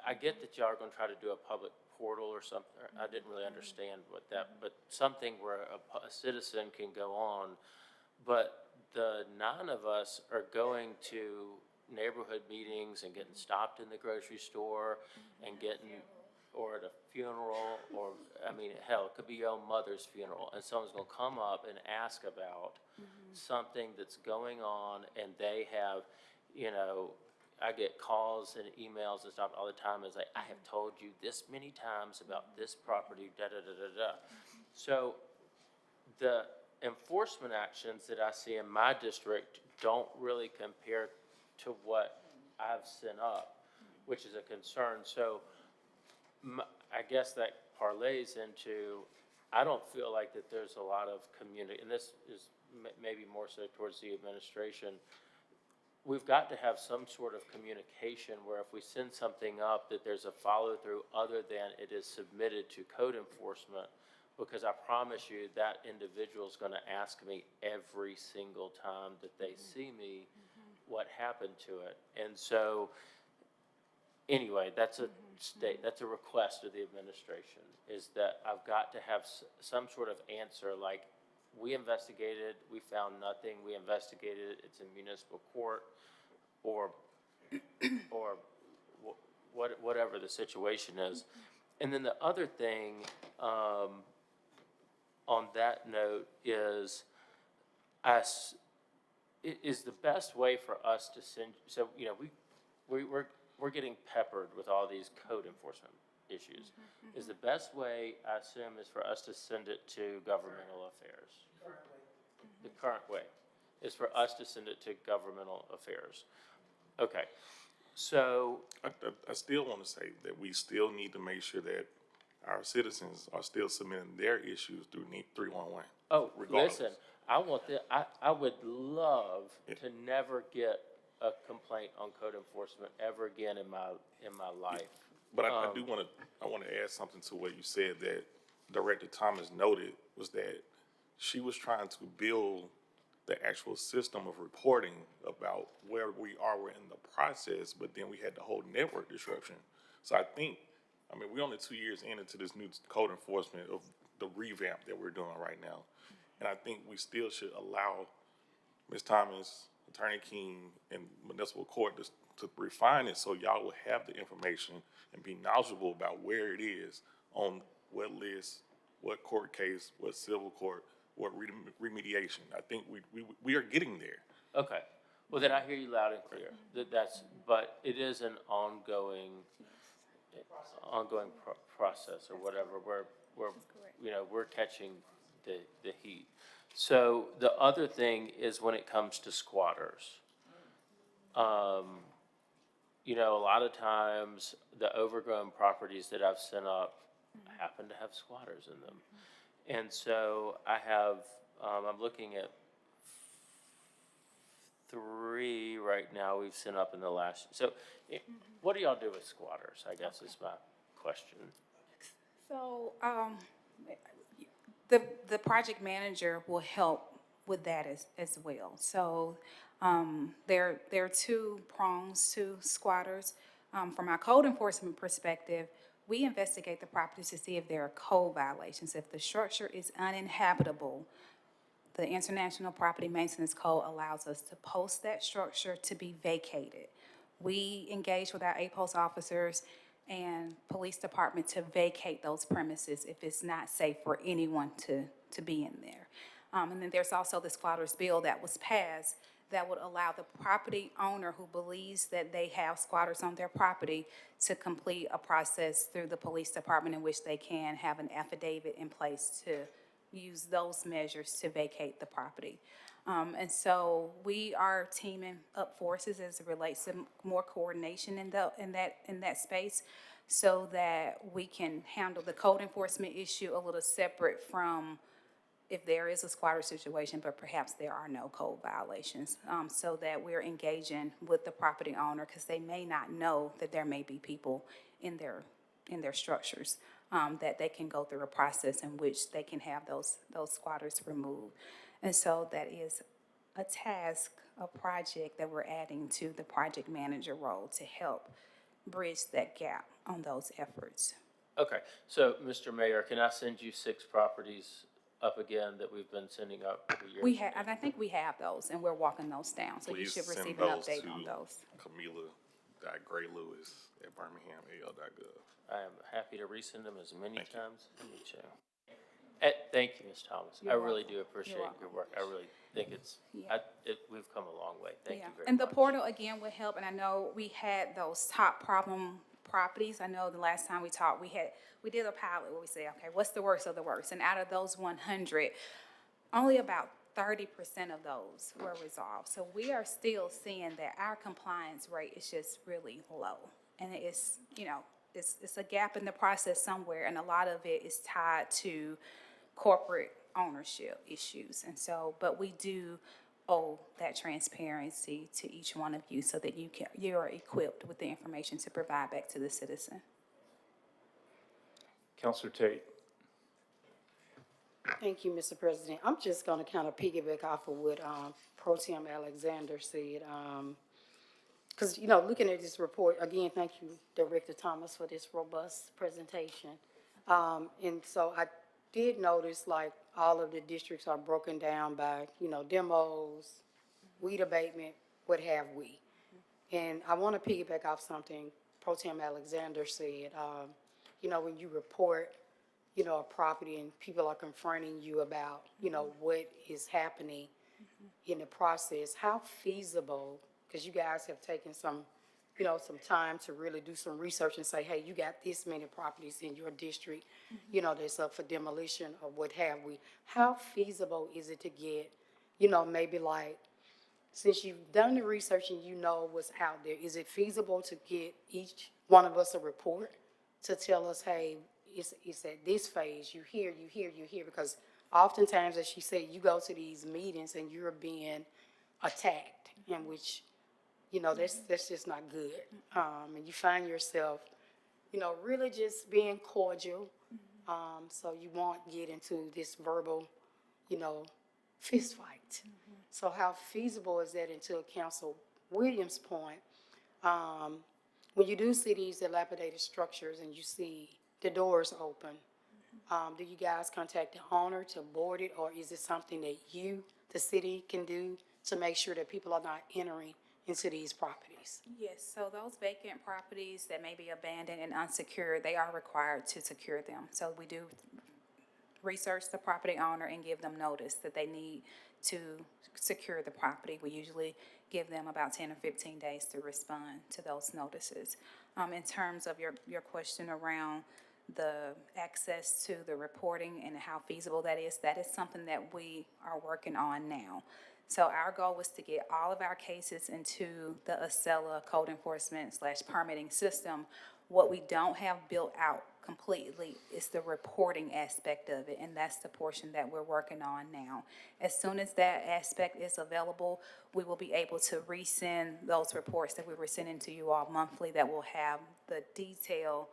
I get that y'all are going to try to do a public portal or something. I didn't really understand what that, but something where a citizen can go on. But the 9 of us are going to neighborhood meetings and getting stopped in the grocery store and or at a funeral, or, I mean, hell, it could be your own mother's funeral, and someone's gonna come up and ask about something that's going on, and they have, I get calls and emails and stuff all the time. It's like, I have told you this many times about this property, da-da-da-da-da. So the enforcement actions that I see in my district don't really compare to what I've sent up, which is a concern. So I guess that parlays into, I don't feel like that there's a lot of community, and this is maybe more so towards the administration. We've got to have some sort of communication where if we send something up, that there's a follow-through other than it is submitted to code enforcement, because I promise you that individual is going to ask me every single time that they see me what happened to it. And so, anyway, that's a request of the administration, is that I've got to have some sort of answer, like, we investigated, we found nothing, we investigated, it's in municipal court, or whatever the situation is. And then the other thing, on that note is, is the best way for us to send, so, we're getting peppered with all these code enforcement issues. Is the best way, I assume, is for us to send it to governmental affairs? The current way is for us to send it to governmental affairs. Okay, so. I still want to say that we still need to make sure that our citizens are still submitting their issues through 311. Oh, regardless. listen, I would love to never get a complaint on code enforcement ever again in my life. But I want to add something to what you said, that Director Thomas noted, was that she was trying to build the actual system of reporting about where we are in the process, but then we had the whole network disruption. So we're only 2 years into this new code enforcement of the revamp that we're doing right now. And I think we still should allow Ms. Thomas, Attorney King, and municipal court to refine it, so y'all will have the information and be knowledgeable about where it is, on what list, what court case, what civil court, what remediation. I think we are getting there. Okay, well then I hear you loud and clear. But it is an ongoing process or whatever, where we're catching the heat. So the other thing is when it comes to squatters. A lot of times the overgrown properties that I've sent up happen to have squatters in them. And so I have, I'm looking at 3 right now we've sent up in the last, so what do y'all do with squatters, I guess is my question. So, the project manager will help with that as well. So, there are 2 prongs to squatters. From our code enforcement perspective, we investigate the properties to see if there are code violations. If the structure is uninhabitable, the International Property Maintenance Code allows us to post that structure to be vacated. We engage with our APOS officers and police department to vacate those premises if it's not safe for anyone to be in there. And then there's also the squatters bill that was passed that would allow the property owner who believes that they have squatters on their property to complete a process through the police department in which they can have an affidavit in place to use those measures to vacate the property. And so we are teaming up forces as it relates to more coordination in that space, so that we can handle the code enforcement issue a little separate from if there is a squatter situation, but perhaps there are no code violations, so that we're engaging with the property owner, because they may not know that there may be people in their structures. that they can go through a process in which they can have those squatters removed. And so that is a task, a project that we're adding to the project manager role to help bridge that gap on those efforts. Okay, so, Mr. Mayor, can I send you 6 properties up again that we've been sending up every year? We have, and I think we have those, and we're walking those down, so you Please should send receive an those update to on those. Camila.graylewis@birminghaml.gov. I am happy to resend them as many times as you choose. Thank you, Ms. Thomas. I You're really welcome. do appreciate You're your welcome. work. I really think we've come a long way. Thank you very much. And the portal again would help, and I know we had those top problem properties. I know the last time we talked, we did a pilot where we said, okay, what's the worst of the worst? And out of those 100, only about 30% of those were resolved. So we are still seeing that our compliance rate is just really low. And it's, it's a gap in the process somewhere, and a lot of it is tied to corporate ownership issues. And so, but we do owe that transparency to each one of you so that you are equipped with the information to provide back to the citizen. Counselor Tate. Thank you, Mr. President. I'm just going to kind of piggyback off of what Pro Tem Alexander said. Because, looking at this report, again, thank you, Director Thomas, for this robust presentation. And so I did notice, like, all of the districts are broken down by, demos, weed abatement, what have we. And I want to piggyback off something Pro Tem Alexander said. When you report, a property and people are confronting you about, what is happening in the process, how feasible, because you guys have taken some time to really do some research and say, hey, you got this many properties in your district, that's up for demolition or what have we. How feasible is it to get, maybe like, since you've done the research and you know what's out there, is it feasible to get each one of us a report to tell us, hey, it's at this phase, you hear, because oftentimes, as she said, you go to these meetings and you're being attacked, in which, that's just not good. And you find yourself, really just being cordial, so you won't get into this verbal, fist fight. So how feasible is that? Into Council Williams' point, when you do see these dilapidated structures and you see the doors open, do you guys contact the owner to board it, or is it something that you, the city, can do to make sure that people are not entering into these properties? Yes, so those vacant properties that may be abandoned and unsecured, they are required to secure them. So we do research the property owner and give them notice that they need to secure the property. We usually give them about 10 or 15 days to respond to those notices. In terms of your question around the access to the reporting and how feasible that is something that we are working on now. So our goal was to get all of our cases into the Acela code enforcement / permitting system. What we don't have built out completely is the reporting aspect of it, and that's the portion that we're working on now. As soon as that aspect is available, we will be able to resend those reports that we were sending to you all monthly that will have the detail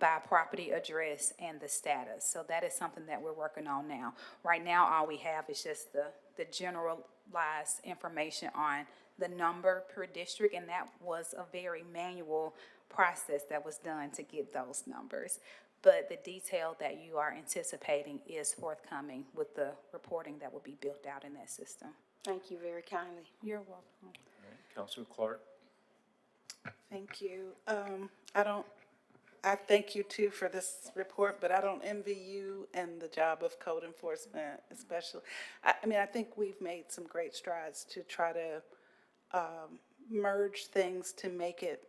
by property address and the status. So that is something that we're working on now. Right now, all we have is just the generalized information on the number per district, and that was a very manual process that was done to get those numbers. But the detail that you are anticipating is forthcoming with the reporting that will be built out in that system. Thank you very kindly. You're welcome. Counselor Clark. Thank you. I thank you too for this report, but I don't envy you and the job of code enforcement, especially. I think we've made some great strides to try to merge things to make it,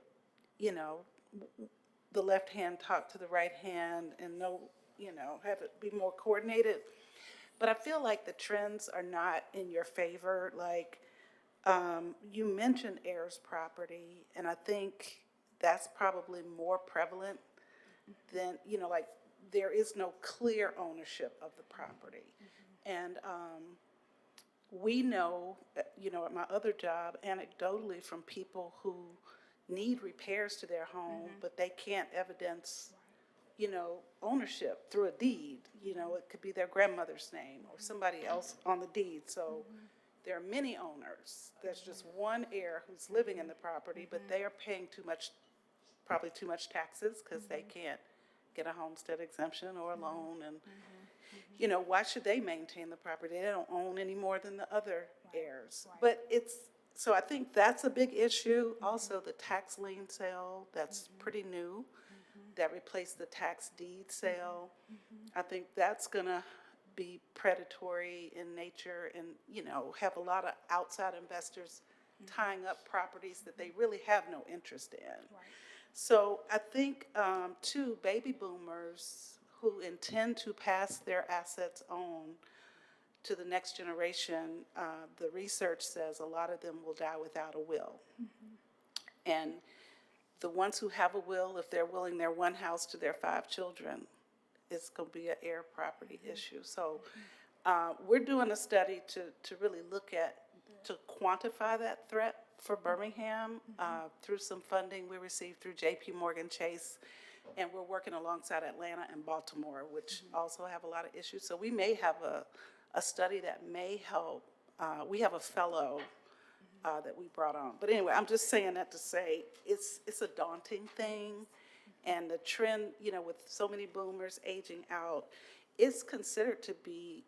the left hand talk to the right hand and have it be more coordinated. But I feel like the trends are not in your favor. Like, you mentioned heirs property, and I think that's probably more prevalent than, like, there is no clear ownership of the property. And we know, at my other job, anecdotally, from people who need repairs to their home, but they can't evidence ownership through a deed. It could be their grandmother's name or somebody else on the deed. So there are many owners. There's just one heir who's living in the property, but they are paying probably too much taxes because they can't get a homestead exemption or a loan. And, why should they maintain the property? They don't own any more than the other heirs. But so I think that's a big issue. Also, the tax lien sale, that's pretty new. That replaced the tax deed sale. I think that's gonna be predatory in nature and, have a lot of outside investors tying up properties that they really have no interest in. So I think, too, baby boomers who intend to pass their assets on to the next generation, the research says a lot of them will die without a will. And the ones who have a will, if they're willing their one house to their 5 children, it's going to be an heir property issue. So we're doing a study to really look at, to quantify that threat for Birmingham through some funding we received through J.P. Morgan Chase. And we're working alongside Atlanta and Baltimore, which also have a lot of issues. So we may have a study that may help. We have a fellow that we brought on. But anyway, I'm just saying that to say it's a daunting thing. And the trend, with so many boomers aging out, is considered to be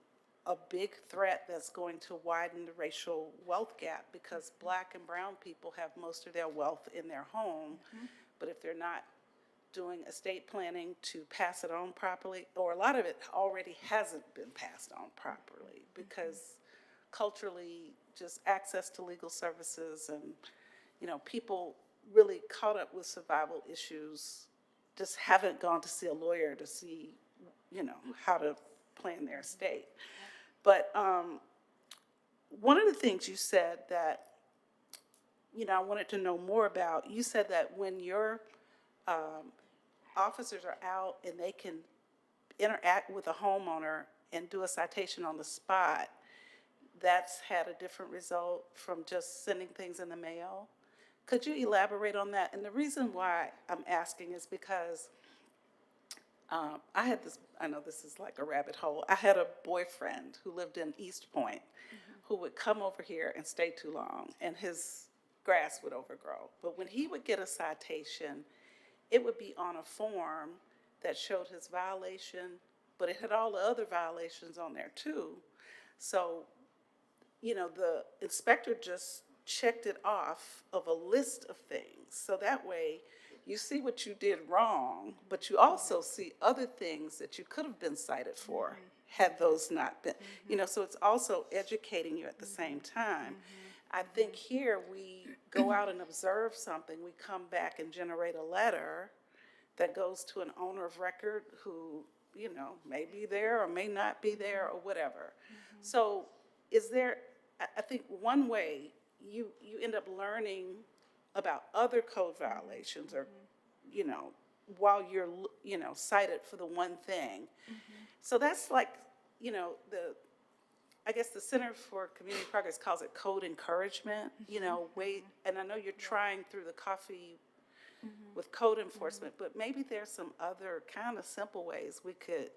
a big threat that's going to widen the racial wealth gap because Black and brown people have most of their wealth in their home. But if they're not doing estate planning to pass it on properly, or a lot of it already hasn't been passed on properly because culturally just access to legal services and, people really caught up with survival issues just haven't gone to see a lawyer to see, how to plan their estate. But one of the things you said that, I wanted to know more about, you said that when your officers are out and they can interact with a homeowner and do a citation on the spot, that's had a different result from just sending things in the mail. Could you elaborate on that? And the reason why I'm asking is because I know this is like a rabbit hole. I had a boyfriend who lived in East Point who would come over here and stay too long and his grass would overgrow. But when he would get a citation, it would be on a form that showed his violation, but it had all the other violations on there too. So, the inspector just checked it off of a list of things. So that way you see what you did wrong, but you also see other things that you could have been cited for had those not been, so it's also educating you at the same time. I think here we go out and observe something, we come back and generate a letter that goes to an owner of record who, may be there or may not be there or whatever. So is there, I think one way you end up learning about other code violations or, while you're, cited for the one thing. So that's like, I guess the Center for Community Progress calls it code encouragement, and I know you're trying through the coffee with code enforcement, but maybe there's some other kind of simple ways we could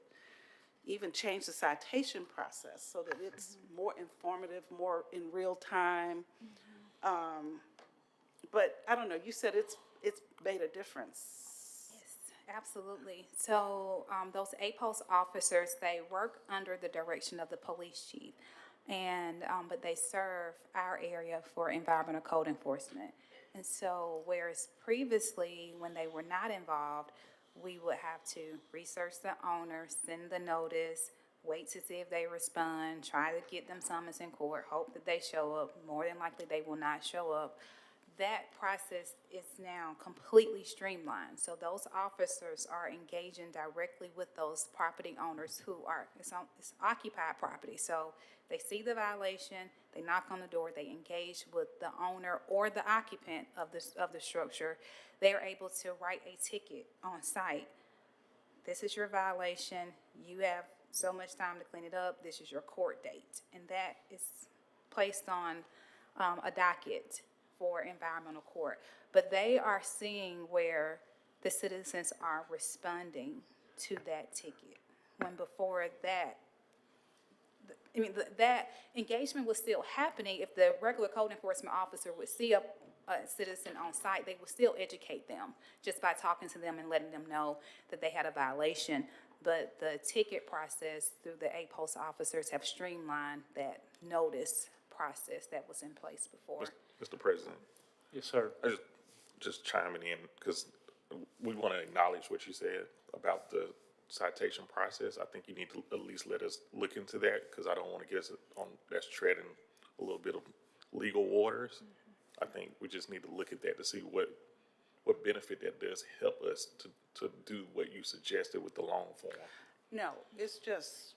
even change the citation process so that it's more informative, more in real time. But I don't know, you said it's made a difference. Absolutely. So those APOS officers, they work under the direction of the police chief, and but they serve our area for environmental code enforcement. And so whereas previously, when they were not involved, we would have to research the owner, send the notice, wait to see if they respond, try to get them summons in court, hope that they show up. More than likely, they will not show up. That process is now completely streamlined. So those officers are engaging directly with those property owners who are, it's occupied property. So they see the violation, they knock on the door, they engage with the owner or the occupant of the structure. They're able to write a ticket on site. This is your violation. You have so much time to clean it up. This is your court date. And that is placed on a docket for environmental court. But they are seeing where the citizens are responding to that ticket. When before that, that engagement was still happening. If the regular code enforcement officer would see a citizen on site, they would still educate them just by talking to them and letting them know that they had a violation. But the ticket process through the 8 post officers have streamlined that notice process that was in place before. Mr. President, Yes, sir. I just chiming in, because we want to acknowledge what you said about the citation process. I think you need to at least let us look into that, because I don't want to get us on, that's treading a little bit of legal waters. I think we just need to look at that to see what benefit that does help us to do what you suggested with the long form. No, it's just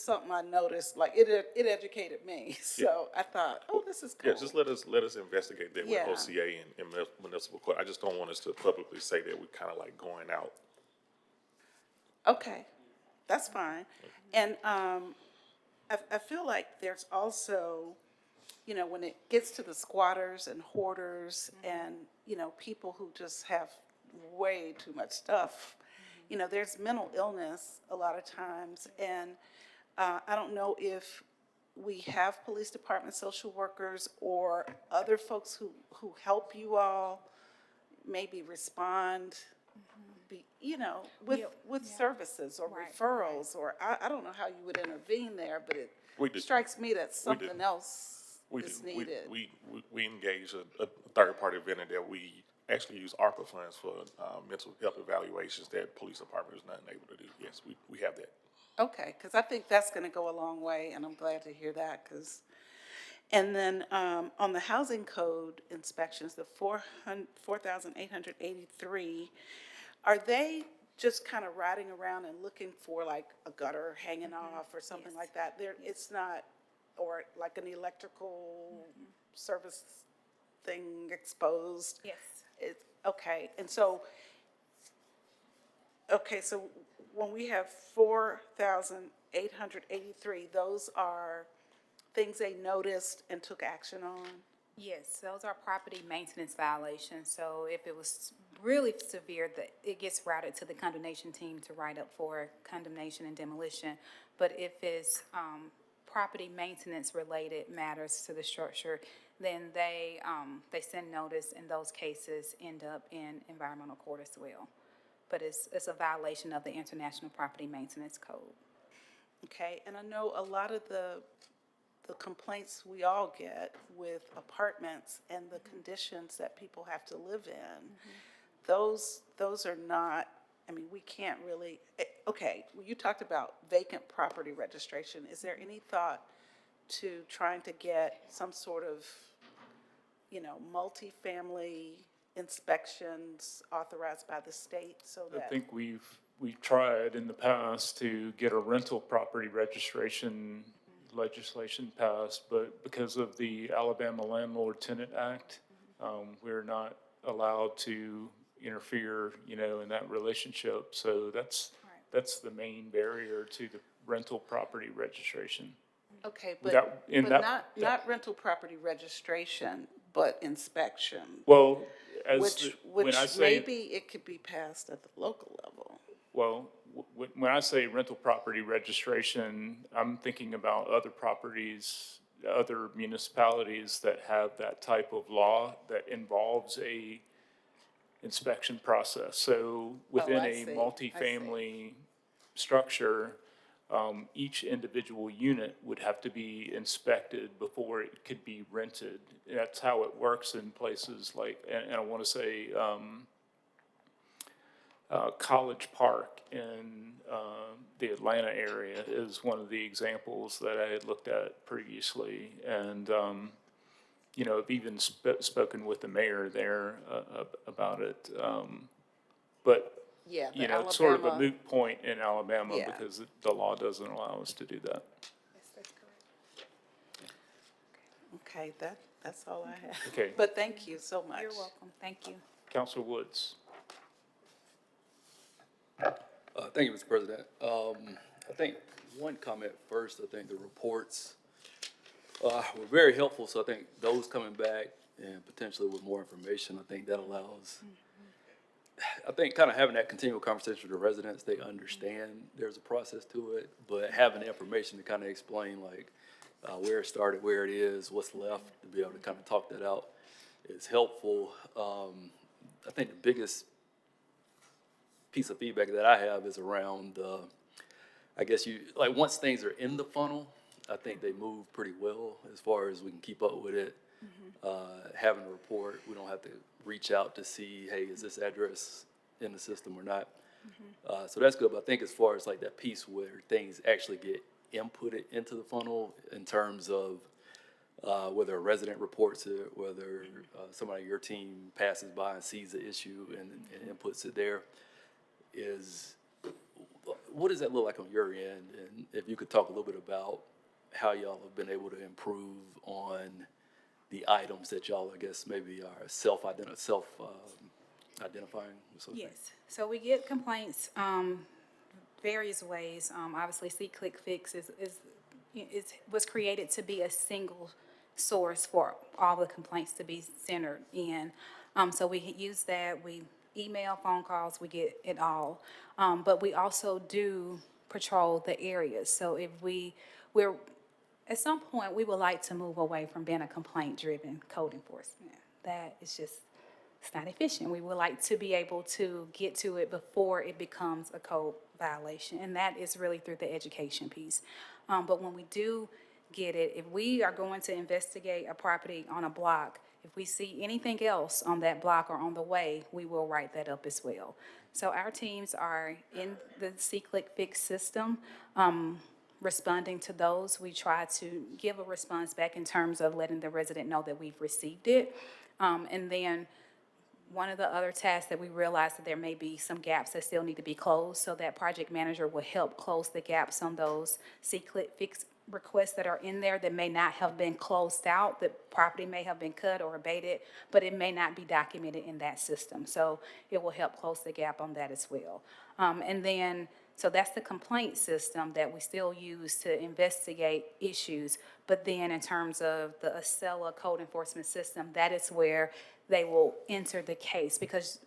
something I noticed, like, it educated me, so I thought, oh, this is cool. Yeah, just let us investigate that with Yeah. OCA and municipal court. I just don't want us to publicly say that we're kind of like going out. Okay, that's fine. And I feel like there's also, when it gets to the squatters and hoarders and, people who just have way too much stuff, there's mental illness a lot of times. And I don't know if we have police department social workers or other folks who help you all maybe respond, with services or referrals, or I don't know how you would intervene there, but We do. it strikes me that something else We do. is needed. We engage a third-party vendor that we actually use ARPA funds for mental health evaluations that police department is not able to do. Yes, we have that. Okay, because I think that's going to go a long way, and I'm glad to hear that, and then on the housing code inspections, the 4,883, are they just kind of riding around and looking for like a gutter hanging off or something like that? It's not, or like an electrical service thing exposed? Yes. It's, okay, and so, when we have 4,883, those are things they noticed and took action on? Yes, those are property maintenance violations. So if it was really severe, it gets routed to the condemnation team to write up for condemnation and demolition. But if it's property maintenance related matters to the structure, then they send notice, and those cases end up in environmental court as well. But it's a violation of the International Property Maintenance Code. Okay, and I know a lot of the complaints we all get with apartments and the conditions that people have to live in, those are not, we can't really, okay, you talked about vacant property registration. Is there any thought to trying to get some sort of, multifamily inspections authorized by the state so I that? think we've tried in the past to get a rental property registration legislation passed, but because of the Alabama Landlord Tenant Act, we're not allowed to interfere, in that relationship. So that's the main barrier to the rental property registration. Okay, Without- in that- not rental property registration, but inspection. Well, as Which when I say maybe it could be passed at the local level. Well, when I say rental property registration, I'm thinking about other properties, other municipalities that have that type of law that involves a inspection process. So within I a see. multifamily structure, each individual unit would have to be inspected before it could be rented. That's how it works in places like, and I want to say, College Park in the Atlanta area is one of the examples that I had looked at previously. And, I've even spoken with the mayor there about it. But, Yeah, it's sort of a Alabama- moot point in Alabama Yeah. because the law doesn't allow us to do that. Yes, that's correct. Okay, that's all I have. Okay. But thank you so much. You're welcome. Thank you. Counselor Woods. Thank you, Mr. President. I think one comment first, I think the reports were very helpful, so I think those coming back and potentially with more information, I think that allows I think kind of having that continual conversation with the residents, they understand there's a process to it, but having the information to kind of explain like where it started, where it is, what's left, to be able to kind of talk that out is helpful. I think the biggest piece of feedback that I have is around, I guess once things are in the funnel, I think they move pretty well as far as we can keep up with it. Having a report, we don't have to reach out to see, hey, is this address in the system or not? So that's good, but I think as far as like that piece where things actually get inputted into the funnel in terms of whether a resident reports it, whether somebody on your team passes by and sees the issue and inputs it there, what does that look like on your end? And if you could talk a little bit about how y'all have been able to improve on the items that y'all, I guess, maybe are self-identifying. Yes, so we get complaints various ways. Obviously, SeeClickFix was created to be a single source for all the complaints to be centered in. So we use that, we email, phone calls, we get it all. But we also do patrol the areas. So if we're at some point, we would like to move away from being a complaint-driven code enforcement. That is just, it's not efficient. We would like to be able to get to it before it becomes a code violation, and that is really through the education piece. But when we do get it, if we are going to investigate a property on a block, if we see anything else on that block or on the way, we will write that up as well. So our teams are in the SeeClickFix system, responding to those. We try to give a response back in terms of letting the resident know that we've received it. And then one of the other tasks that we realized that there may be some gaps that still need to be closed, so that project manager will help close the gaps on those SeeClickFix requests that are in there that may not have been closed out. The property may have been cut or abated, but it may not be documented in that system. So it will help close the gap on that as well. So that's the complaint system that we still use to investigate issues. But then in terms of the Acela code enforcement system, that is where they will enter the case, because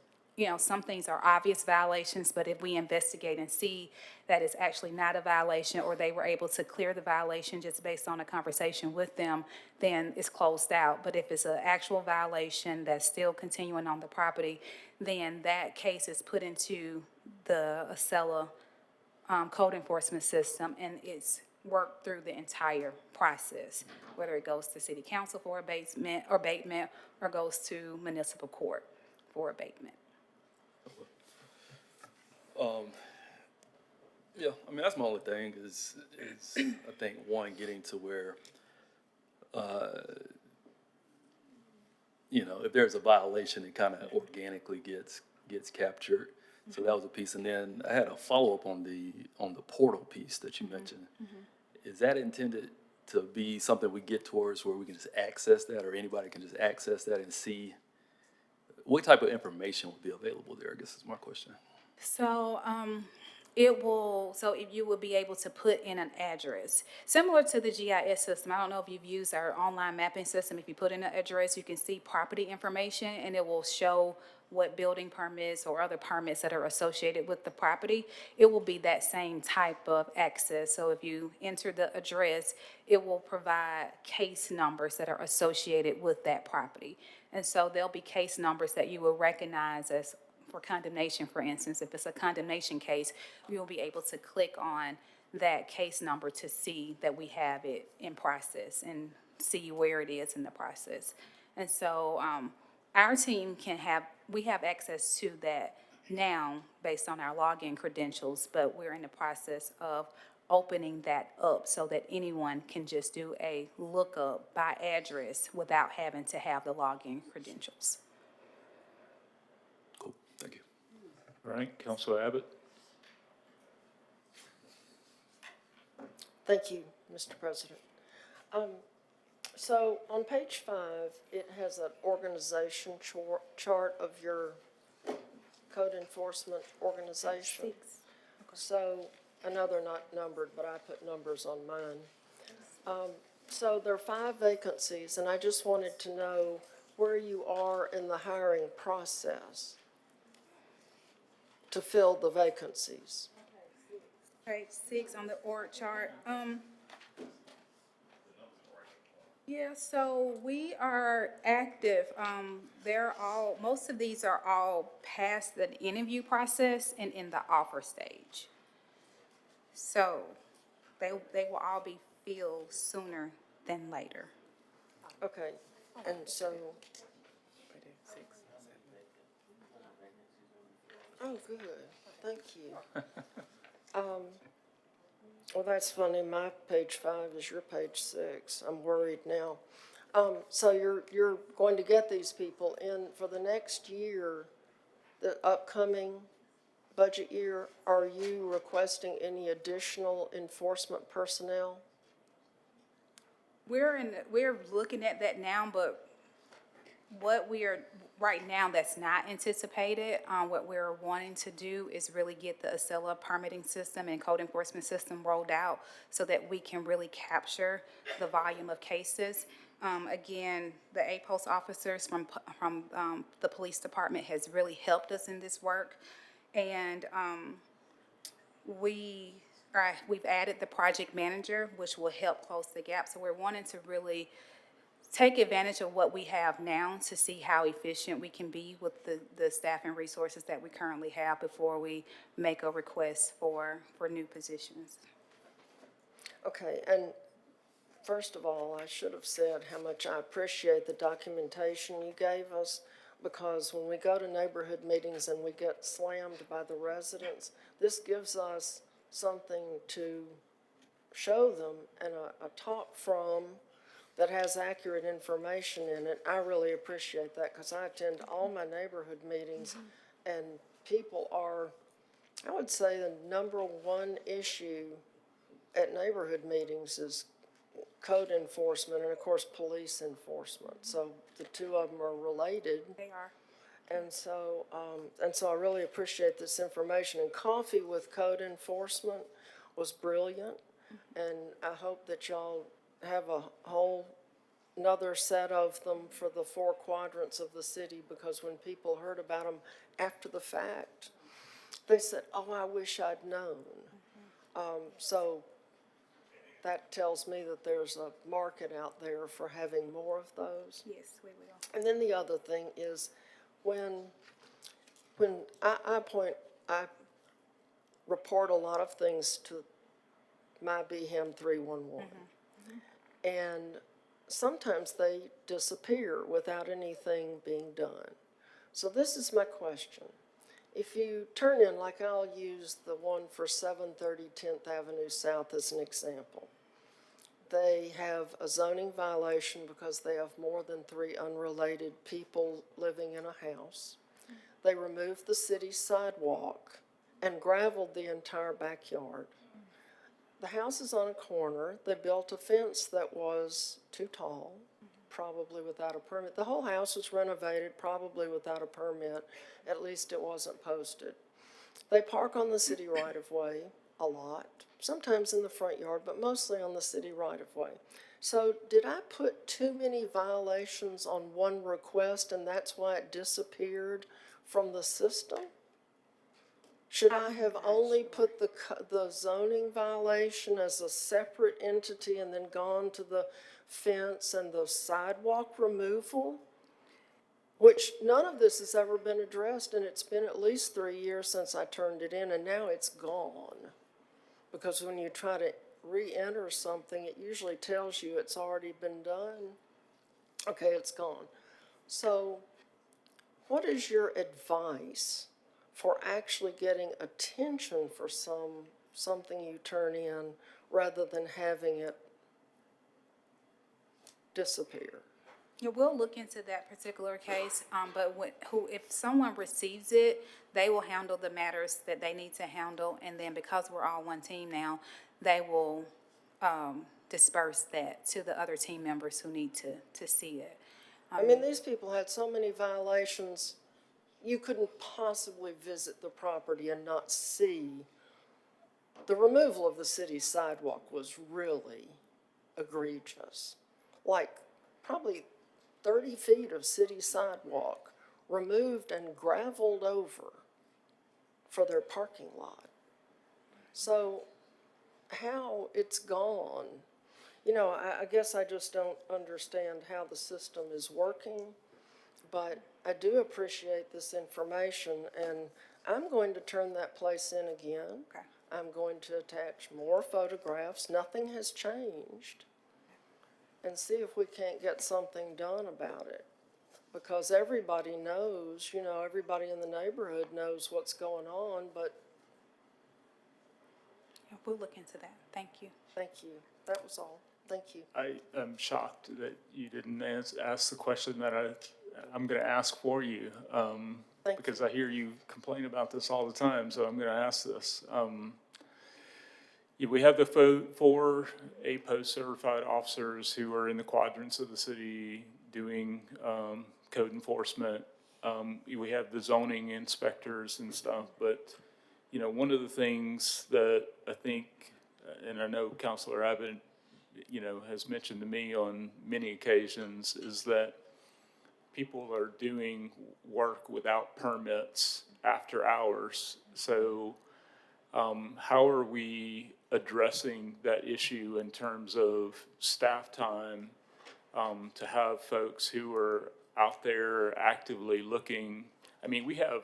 some things are obvious violations, but if we investigate and see that it's actually not a violation, or they were able to clear the violation just based on a conversation with them, then it's closed out. But if it's an actual violation that's still continuing on the property, then that case is put into the Acela code enforcement system, and it's worked through the entire process, whether it goes to city council for abatement or goes to municipal court for abatement. Yeah, I mean, that's my only thing is I think, one, getting to where, if there's a violation, it kind of organically gets captured. So that was a piece. And then I had a follow-up on the portal piece that you mentioned. Is that intended to be something we get towards where we can just access that, or anybody can just access that and see what type of information will be available there, I guess is my question. So if you will be able to put in an address, similar to the GIS system. I don't know if you've used our online mapping system. If you put in an address, you can see property information, and it will show what building permits or other permits that are associated with the property. It will be that same type of access. So if you enter the address, it will provide case numbers that are associated with that property. And so there'll be case numbers that you will recognize as for condemnation. For instance, if it's a condemnation case, you'll be able to click on that case number to see that we have it in process and see where it is in the process. And so our team we have access to that now based on our login credentials, but we're in the process of opening that up so that anyone can just do a lookup by address without having to have the login credentials. Cool, thank you. All right, Councilor Abbott. Thank you, Mr. President. So on page 5, it has an organization chart of your code enforcement organization. 6. So I know they're not numbered, but I put numbers on mine. So there are 5 vacancies, and I just wanted to know where you are in the hiring process. to fill the vacancies? Page 6 on the org chart. Yeah, so we are active. Most of these are all past the interview process and in the offer stage. So they will all be filled sooner than later. Okay, and so. Oh, good, thank you. Well, that's funny, my page 5 is your page 6, I'm worried now. So you're going to get these people in for the next year, the upcoming budget year. Are you requesting any additional enforcement personnel? We're looking at that now, but what we are, right now, that's not anticipated. What we're wanting to do is really get the Acela permitting system and code enforcement system rolled out so that we can really capture the volume of cases. Again, the APOS officers from the police department has really helped us in this work. And we've added the project manager, which will help close the gap. So we're wanting to really take advantage of what we have now to see how efficient we can be with the staff and resources that we currently have before we make a request for new positions. Okay, and first of all, I should have said how much I appreciate the documentation you gave us, because when we go to neighborhood meetings and we get slammed by the residents, this gives us something to show them and a talk from that has accurate information in it. I really appreciate that, because I attend all my neighborhood meetings, and people are, I would say the number one issue at neighborhood meetings is code enforcement and, of course, police enforcement. So the two of them are related. They are. And so I really appreciate this information. And Coffee with Code Enforcement was brilliant, and I hope that y'all have a whole another set of them for the 4 quadrants of the city, because when people heard about them after the fact, they said, oh, I wish I'd known. So that tells me that there's a market out there for having more of those. Yes, we will. And then the other thing is, when I report a lot of things to my BHAM 311. And sometimes they disappear without anything being done. So this is my question. If you turn in, like I'll use the one for 730 10th Avenue South as an example. They have a zoning violation because they have more than 3 unrelated people living in a house. They removed the city sidewalk and graveled the entire backyard. The house is on a corner. They built a fence that was too tall, probably without a permit. The whole house was renovated, probably without a permit. At least it wasn't posted. They park on the city right-of-way a lot, sometimes in the front yard, but mostly on the city right-of-way. So did I put too many violations on one request, and that's why it disappeared from the system? Should I have only put the zoning violation as a separate entity and then gone to the fence and the sidewalk removal? Which none of this has ever been addressed, and it's been at least 3 years since I turned it in, and now it's gone. Because when you try to re-enter something, it usually tells you it's already been done. Okay, it's gone. So what is your advice for actually getting attention for something you turn in rather than having it disappear? Yeah, we'll look into that particular case, but if someone receives it, they will handle the matters that they need to handle, and then because we're all one team now, they will disperse that to the other team members who need to see it. I mean, these people had so many violations, you couldn't possibly visit the property and not see. The removal of the city sidewalk was really egregious. Like, probably 30 feet of city sidewalk removed and gravelled over. for their parking lot. So how it's gone, you know, I guess I just don't understand how the system is working, but I do appreciate this information, and I'm going to turn that place in again. Okay. I'm going to attach more photographs. Nothing has changed. And see if we can't get something done about it. Because everybody knows, you know, everybody in the neighborhood knows what's going on, but We'll look into that. Thank you. thank you. That was all. Thank you. I am shocked that you didn't ask the question that I'm going to ask for you, because I hear you complain about this all the time, so I'm going to ask this. Yeah, we have the 4 APOS certified officers who are in the quadrants of the city doing code enforcement. We have the zoning inspectors and stuff, but, you know, one of the things that I think, and I know Councilor Abbott, you know, has mentioned to me on many occasions, is that people are doing work without permits after hours. So how are we addressing that issue in terms of staff time to have folks who are out there actively looking? I mean, we have,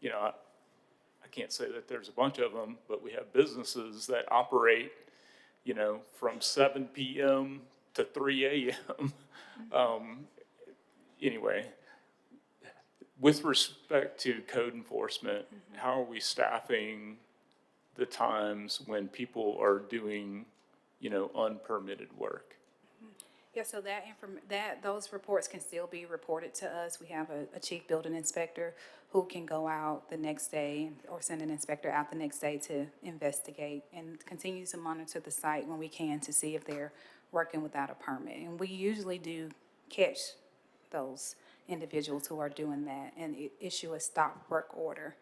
you know, I can't say that there's a bunch of them, but we have businesses that operate, you know, from 7 p.m. to 3 a.m. Anyway, with respect to code enforcement, how are we staffing the times when people are doing, you know, unpermitted work? Yeah, so those reports can still be reported to us. We have a chief building inspector who can go out the next day or send an inspector out the next day to investigate and continue to monitor the site when we can to see if they're working without a permit. And we usually do catch those individuals who are doing that and issue a stop work order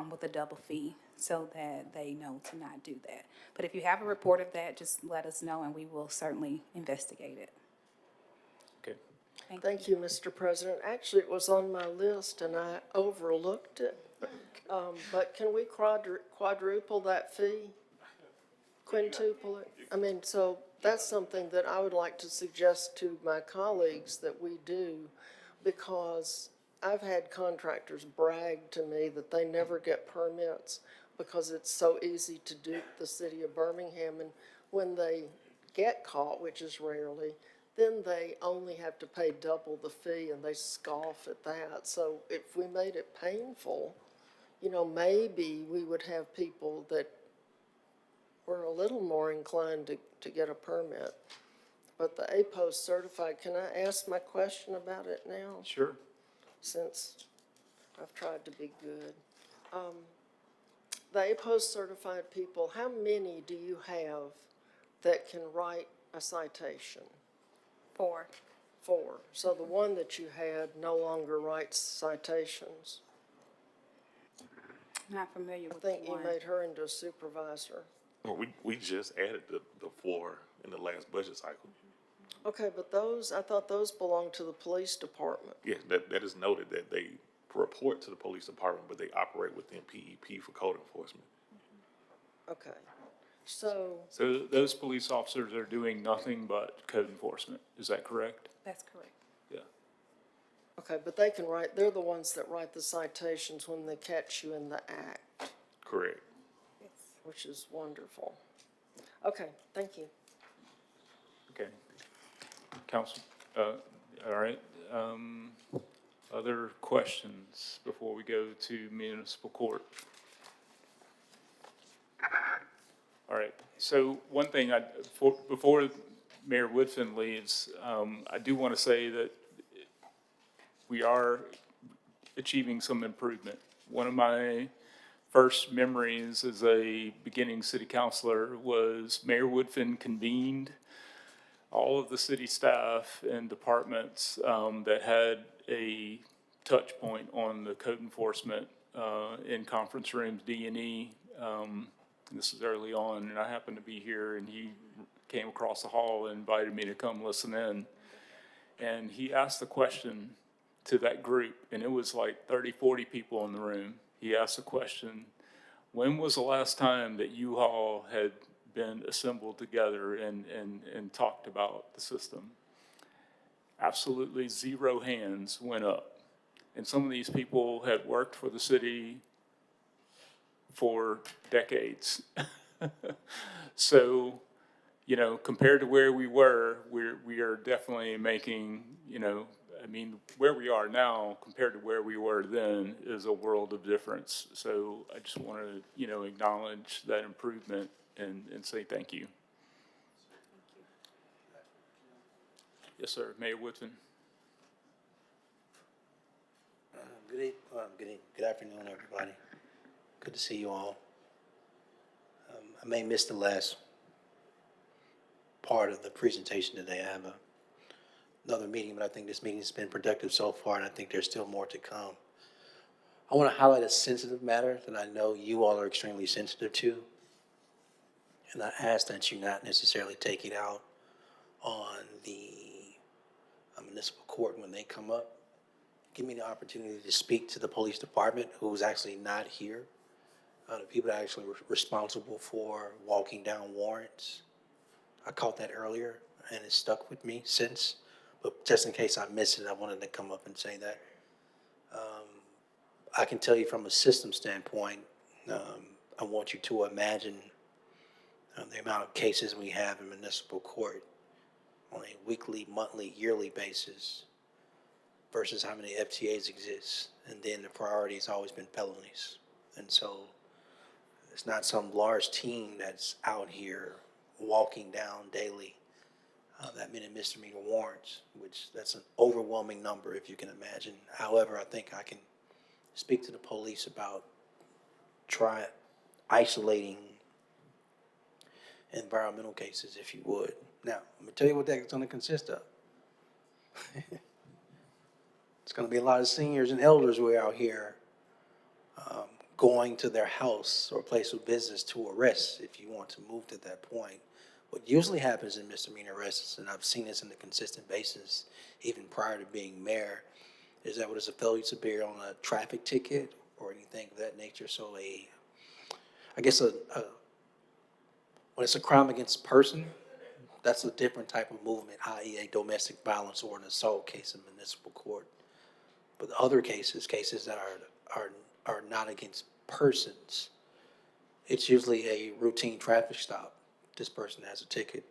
with a double fee so that they know to not do that. But if you have a report of that, just let us know and we will certainly investigate it. Okay. Thank you, Mr. President. Actually, it was on my list and I overlooked it. But can we quadruple that fee? Quintuple it? I mean, so that's something that I would like to suggest to my colleagues that we do, because I've had contractors brag to me that they never get permits because it's so easy to dupe the city of Birmingham, and when they get caught, which is rarely, then they only have to pay double the fee and they scoff at that. So if we made it painful, you know, maybe we would have people that were a little more inclined to get a permit. But the APOS certified, can I ask my question about it now? Sure. Since I've tried to be good. The APOS certified people, how many do you have that can write a citation? 4. 4. So the one that you had no longer writes citations. Not familiar with I think you one. made her into a supervisor. Well, we just added the 4 in the last budget cycle. Okay, but those, I thought those belonged to the police department. Yeah, that is noted that they report to the police department, but they operate within PEP for code enforcement. Okay, so, So those police officers are doing nothing but code enforcement, is that correct? That's correct. Yeah. okay, but they can write, they're the ones that write the citations when they catch you in the act, Correct. which is wonderful. Okay, thank you. Okay. Council, all right. Other questions before we go to municipal court? All right, so one thing before Mayor Woodfin leaves, I do want to say that we are achieving some improvement. One of my first memories as a beginning city councilor was Mayor Woodfin convened all of the city staff and departments that had a touch point on the code enforcement in conference rooms, D&E. This is early on, and I happened to be here, and he came across the hall and invited me to come listen in. And he asked the question to that group, and it was like 30, 40 people in the room. He asked the question, when was the last time that you all had been assembled together and talked about the system? Absolutely zero hands went up. And some of these people had worked for the city for decades. So, you know, compared to where we were, we are definitely making, you know, I mean, where we are now compared to where we were then is a world of difference. So I just want to, you know, acknowledge that improvement and say thank you. Yes, sir. Mayor Woodson. Good afternoon, everybody. Good to see you all. I may miss the last part of the presentation today. I have another meeting, but I think this meeting has been productive so far, and I think there's still more to come. I want to highlight a sensitive matter that I know you all are extremely sensitive to, and I ask that you not necessarily take it out on the municipal court when they come up. Give me the opportunity to speak to the police department, who's actually not here, the people that are actually responsible for walking down warrants. I caught that earlier, and it stuck with me since. But just in case I missed it, I wanted to come up and say that. I can tell you from a system standpoint, I want you to imagine the amount of cases we have in municipal court on a weekly, monthly, yearly basis versus how many FTAs exist. And then the priority has always been felonies. And so it's not some large team that's out here walking down daily that many misdemeanor warrants, which that's an overwhelming number if you can imagine. However, I think I can speak to the police about try isolating environmental cases, if you would. Now, I'm gonna tell you what that's gonna consist of. It's gonna be a lot of seniors and elders who are out here going to their house or place of business to arrest, if you want to move to that point. What usually happens in misdemeanor arrests, and I've seen this on a consistent basis, even prior to being mayor, is that when there's a failure to bear on a traffic ticket or anything of that nature, so when it's a crime against person, that's a different type of movement, i.e. a domestic violence or an assault case in municipal court. But the other cases that are not against persons, it's usually a routine traffic stop. This person has a ticket.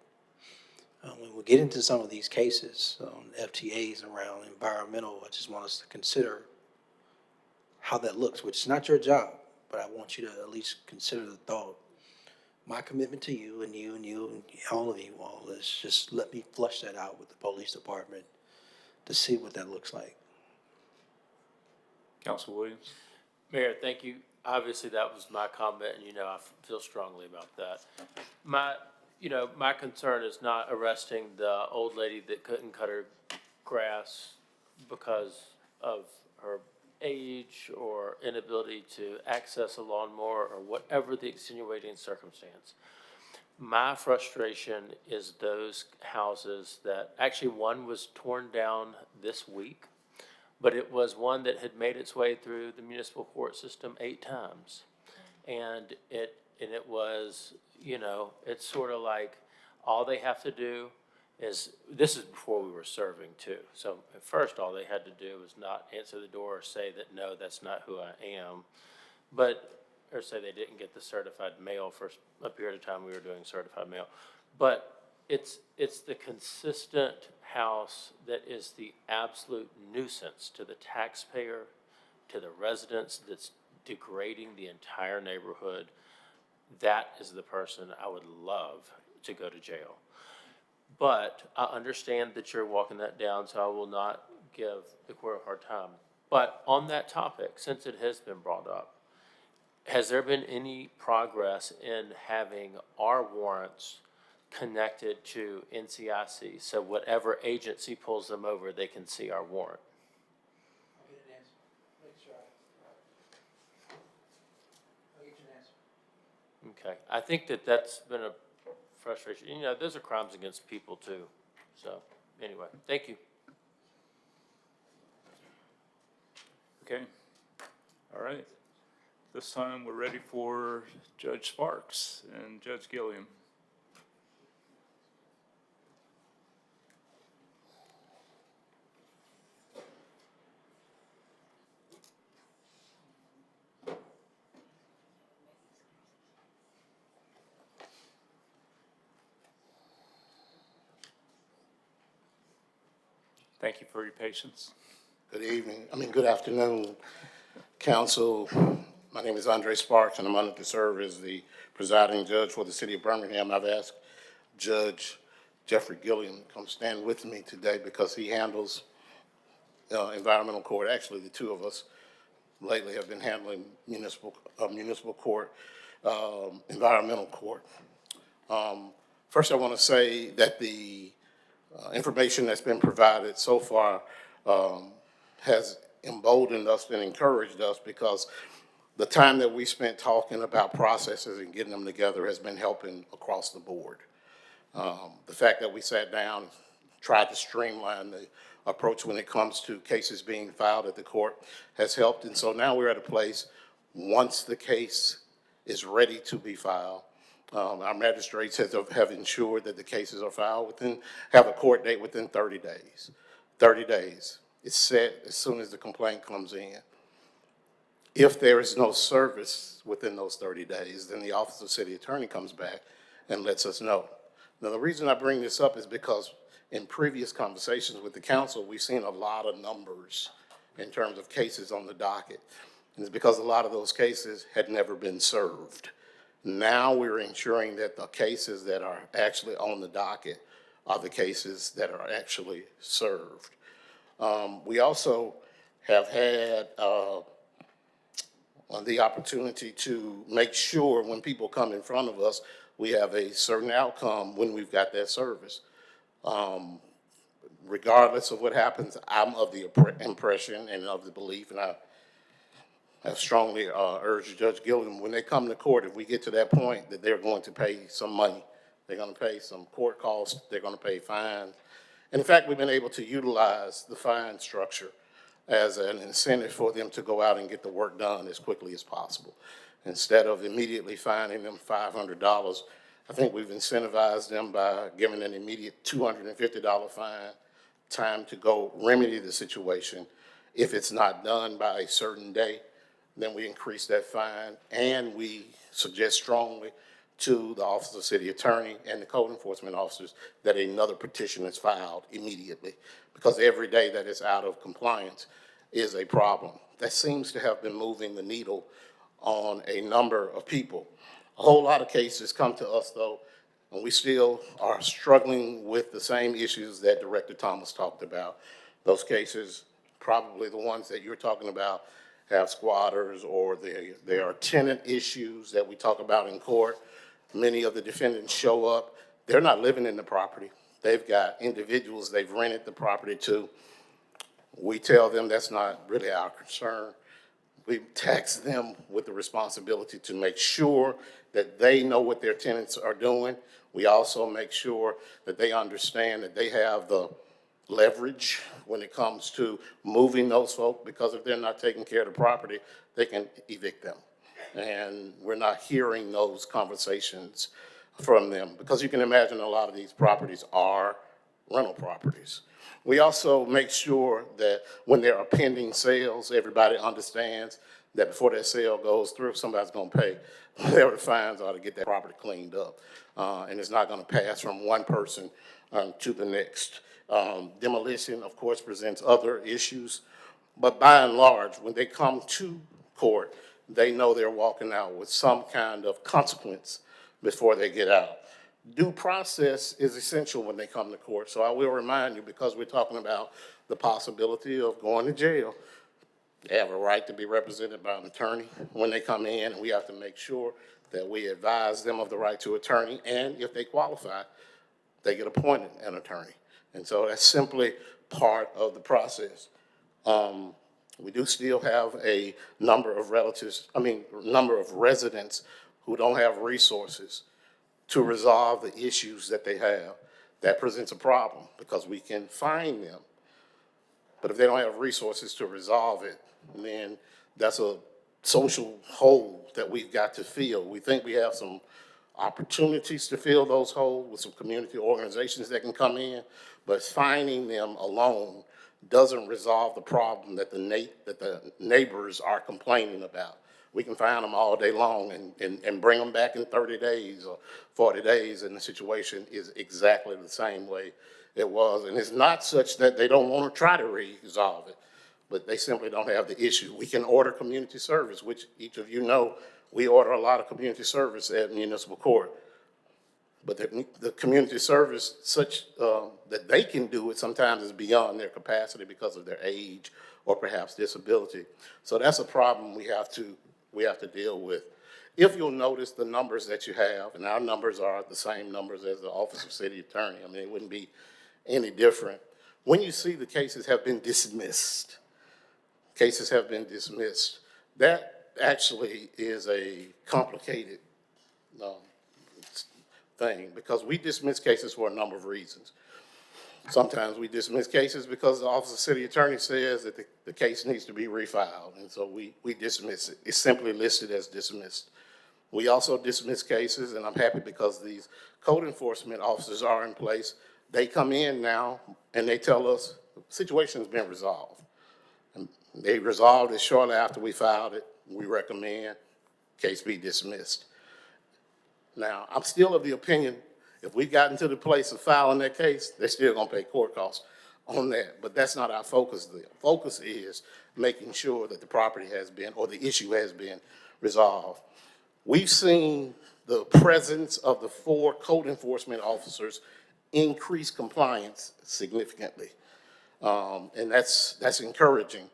When we get into some of these cases on FTAs around environmental, I just want us to consider how that looks, which is not your job, but I want you to at least consider the thought. My commitment to you and all of you all is just let me flush that out with the police department to see what that looks like. Council Williams. Mayor, thank you. Obviously, that was my comment, and I feel strongly about that. My concern is not arresting the old lady that couldn't cut her grass because of her age or inability to access a lawnmower or whatever the extenuating circumstance. My frustration is those houses that, actually one was torn down this week, but it was one that had made its way through the municipal court system 8 times. And it was, it's sort of like all they have to do is, this is before we were serving too. So at first, all they had to do was not answer the door or say that, no, that's not who I am. Or say they didn't get the certified mail for a period of time we were doing certified mail. But it's the consistent house that is the absolute nuisance to the taxpayer, to the residents, that's degrading the entire neighborhood. That is the person I would love to go to jail. But I understand that you're walking that down, so I will not give the court a hard time. But on that topic, since it has been brought up, has there been any progress in having our warrants connected to NCIC, so whatever agency pulls them over, they can see our warrant? Okay, I think that's been a frustration. Those are crimes against people too. So anyway, thank you. Okay. All right. This time, we're ready for Judge Sparks and Judge Gilliam. Thank you for your patience. Good evening, good afternoon, council. My name is Andre Sparks, and I'm honored to serve as the presiding judge for the city of Birmingham. I've asked Judge Jeffrey Gilliam to come stand with me today because he handles environmental court. Actually, the two of us lately have been handling municipal court, environmental court. First, I want to say that the information that's been provided so far has emboldened us and encouraged us, because the time that we spent talking about processes and getting them together has been helping across the board. The fact that we sat down, tried to streamline the approach when it comes to cases being filed at the court has helped. And so now we're at a place, once the case is ready to be filed, our magistrates have ensured that the cases are filed have a court date within 30 days. 30 days. It's set as soon as the complaint comes in. If there is no service within those 30 days, then the Office of City Attorney comes back and lets us know. Now, the reason I bring this up is because in previous conversations with the council, we've seen a lot of numbers in terms of cases on the docket. And it's because a lot of those cases had never been served. Now we're ensuring that the cases that are actually on the docket are the cases that are actually served. We also have had the opportunity to make sure when people come in front of us, we have a certain outcome when we've got that service. Regardless of what happens, I'm of the impression and of the belief, and I have strongly urged Judge Gilliam, when they come to court, if we get to that point, that they're going to pay some money. They're going to pay some court costs. They're going to pay fines. And in fact, we've been able to utilize the fine structure as an incentive for them to go out and get the work done as quickly as possible. Instead of immediately fining them $500, I think we've incentivized them by giving an immediate $250 fine, time to go remedy the situation. If it's not done by a certain day, then we increase that fine, and we suggest strongly to the Office of City Attorney and the code enforcement officers that another petition is filed immediately, because every day that is out of compliance is a problem. That seems to have been moving the needle on a number of people. A whole lot of cases come to us, though, and we still are struggling with the same issues that Director Thomas talked about. Those cases, probably the ones that you're talking about, have squatters, or there are tenant issues that we talk about in court. Many of the defendants show up. They're not living in the property. They've got individuals they've rented the property to. We tell them that's not really our concern. We tax them with the responsibility to make sure that they know what their tenants are doing. We also make sure that they understand that they have the leverage when it comes to moving those folk, because if they're not taking care of the property, they can evict them. And we're not hearing those conversations from them, because you can imagine a lot of these properties are rental properties. We also make sure that when there are pending sales, everybody understands that before that sale goes through, somebody's going to pay whatever the fines are to get that property cleaned up. And it's not going to pass from one person to the next. Demolition, of course, presents other issues, but by and large, when they come to court, they know they're walking out with some kind of consequence before they get out. Due process is essential when they come to court, so I will remind you, because we're talking about the possibility of going to jail, they have a right to be represented by an attorney when they come in, and we have to make sure that we advise them of the right to attorney, and if they qualify, they get appointed an attorney. And so that's simply part of the process. We do still have a number of residents who don't have resources to resolve the issues that they have. That presents a problem, because we can fine them, but if they don't have resources to resolve it, then that's a social hole that we've got to fill. We think we have some opportunities to fill those holes with some community organizations that can come in, but finding them alone doesn't resolve the problem that the neighbors are complaining about. We can find them all day long and bring them back in 30 days or 40 days, and the situation is exactly the same way it was. And it's not such that they don't want to try to resolve it, but they simply don't have the issue. We can order community service, which each of you know, we order a lot of community service at municipal court. But the community service, such that they can do it, sometimes is beyond their capacity because of their age or perhaps disability. So that's a problem we have to deal with. If you'll notice the numbers that you have, and our numbers are the same numbers as the Office of City Attorney, I mean, it wouldn't be any different. When you see the cases have been dismissed, that actually is a complicated thing, because we dismiss cases for a number of reasons. Sometimes we dismiss cases because the Office of City Attorney says that the case needs to be refiled, and so we dismiss it. It's simply listed as dismissed. We also dismiss cases, and I'm happy because these code enforcement officers are in place. They come in now and they tell us the situation's been resolved. And they resolved it shortly after we filed it. We recommend case be dismissed. Now, I'm still of the opinion, if we got into the place of filing that case, they're still gonna pay court costs on that, but that's not our focus there. Focus is making sure that the property has been, or the issue has been resolved. We've seen the presence of the 4 code enforcement officers increase compliance significantly. And that's encouraging.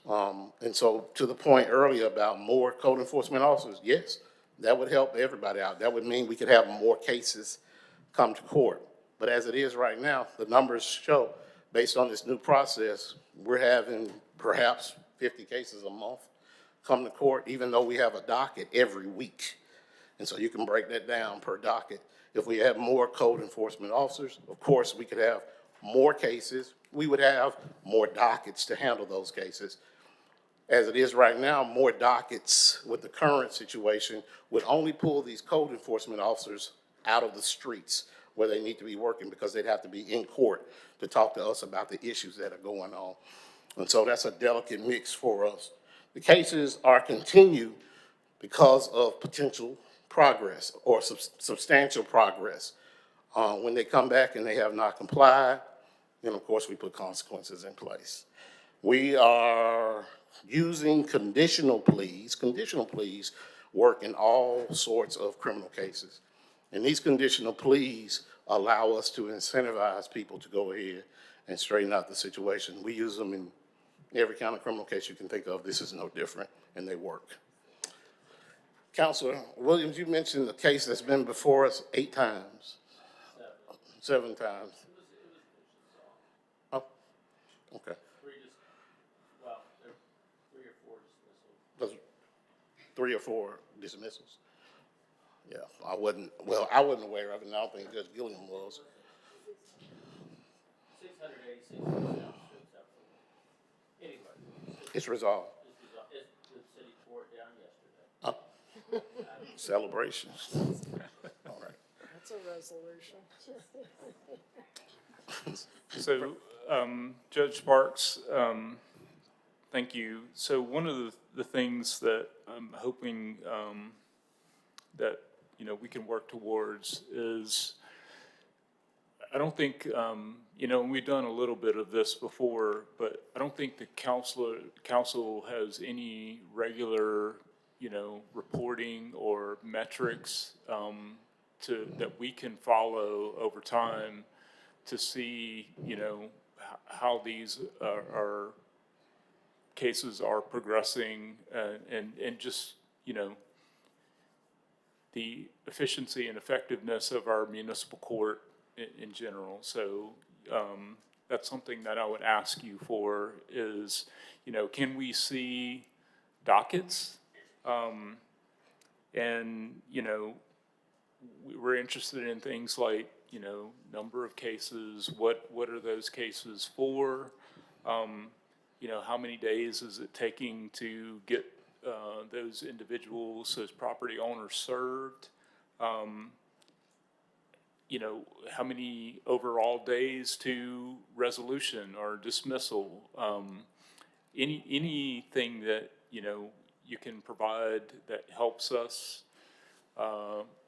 And so to the point earlier about more code enforcement officers, yes, that would help everybody out. That would mean we could have more cases come to court. But as it is right now, the numbers show, based on this new process, we're having perhaps 50 cases a month come to court, even though we have a docket every week. And so you can break that down per docket. If we have more code enforcement officers, of course, we could have more cases. We would have more dockets to handle those cases. As it is right now, more dockets with the current situation would only pull these code enforcement officers out of the streets where they need to be working, because they'd have to be in court to talk to us about the issues that are going on. And so that's a delicate mix for us. The cases are continued because of potential progress or substantial progress. When they come back and they have not complied, then of course we put consequences in place. We are using conditional pleas. Conditional pleas work in all sorts of criminal cases. And these conditional pleas allow us to incentivize people to go ahead and straighten out the situation. We use them in every kind of criminal case you can think of. This is no different, and they work. Counselor Williams, you mentioned a case that's been before us 8 times. 7 times. Oh, okay. 3 or 4 dismissals. Yeah, I wasn't aware of it, and I don't think Judge Gilliam was. 686. Anyway. It's resolved. It's the city court down yesterday. Celebrations. All right. That's a resolution. So, Judge Sparks, thank you. So one of the things that I'm hoping that, you know, we can work towards is, I don't think, you know, we've done a little bit of this before, but I don't think the council has any regular, you know, reporting or metrics that we can follow over time to see, you know, how these are cases are progressing, and just, you know, the efficiency and effectiveness of our municipal court in general. So that's something that I would ask you for is, you know, can we see dockets? And, you know, we're interested in things like, you know, number of cases, what are those cases for? You know, how many days is it taking to get those individuals, those property owners served. You know, how many overall days to resolution or dismissal? Anything that, you know, you can provide that helps us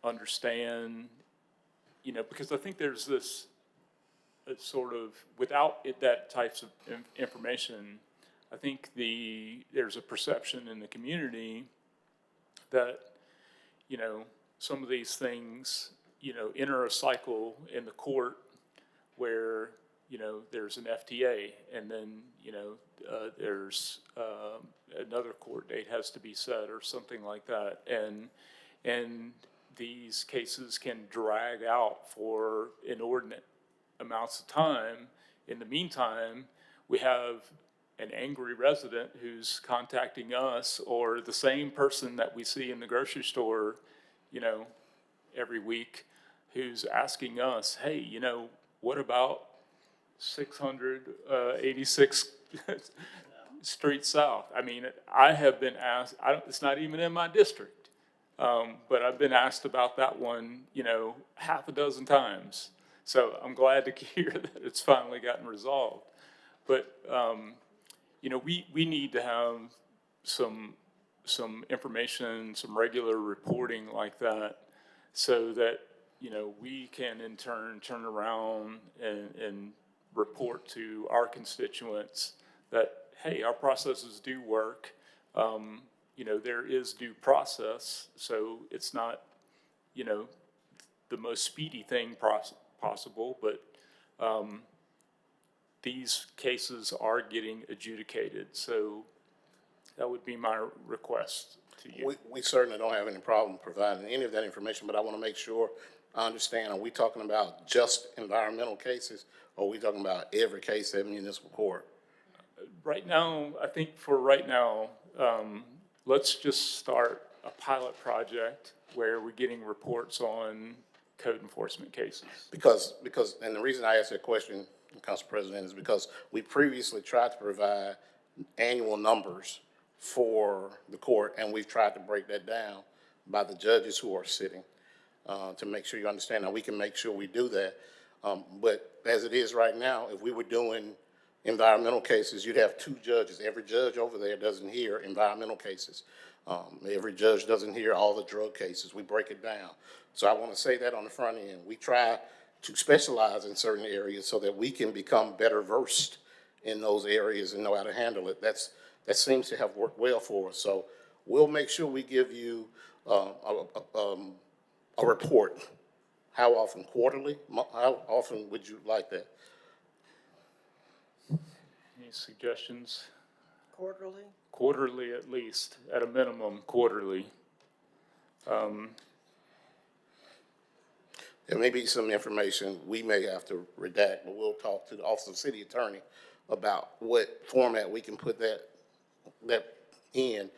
understand, you know, because I think there's this sort of, without that types of information, I think there's a perception in the community that, you know, some of these things, you know, enter a cycle in the court where, you know, there's an FTA and then, you know, there's another court date has to be set or something like that. And these cases can drag out for inordinate amounts of time. In the meantime, we have an angry resident who's contacting us, or the same person that we see in the grocery store, you know, every week, who's asking us, hey, you know, what about 686 Street South? I mean, I have been asked, it's not even in my district, but I've been asked about that one, you know, half a dozen times. So I'm glad to hear that it's finally gotten resolved. But, you know, we need to have some information, some regular reporting like that, so that, you know, we can in turn turn around and report to our constituents that, hey, our processes do work. You know, there is due process, so it's not, you know, the most speedy thing possible, but these cases are getting adjudicated. So that would be my request to you. We certainly don't have any problem providing any of that information, but I want to make sure I understand, are we talking about just environmental cases, or are we talking about every case at municipal court? Right now, I think for right now, let's just start a pilot project where we're getting reports on code enforcement cases. Because, and the reason I asked that question, Council President, is because we previously tried to provide annual numbers for the court, and we've tried to break that down by the judges who are sitting, to make sure you understand. Now, we can make sure we do that, but as it is right now, if we were doing environmental cases, you'd have two judges. Every judge over there doesn't hear environmental cases. Every judge doesn't hear all the drug cases. We break it down. So I want to say that on the front end. We try to specialize in certain areas so that we can become better versed in those areas and know how to handle it. That seems to have worked well for us. So we'll make sure we give you a report. How often? Quarterly? How often would you like that? Any suggestions? Quarterly? Quarterly at least, at a minimum, quarterly. There may be some information we may have to redact, but we'll talk to the Office of City Attorney about what format we can put that in.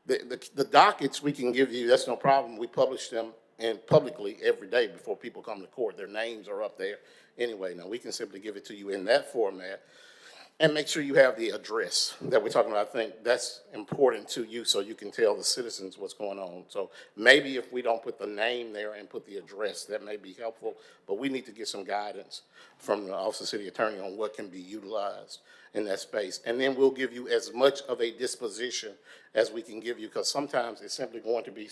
The dockets we can give you, that's no problem. We publish them publicly every day before people come to court. Their names are up there anyway. Now, we can simply give it to you in that format. And make sure you have the address that we're talking about. I think that's important to you so you can tell the citizens what's going on. So maybe if we don't put the name there and put the address, that may be helpful. But we need to get some guidance from the Office of City Attorney on what can be utilized in that space. And then we'll give you as much of a disposition as we can give you, because sometimes it's simply going to be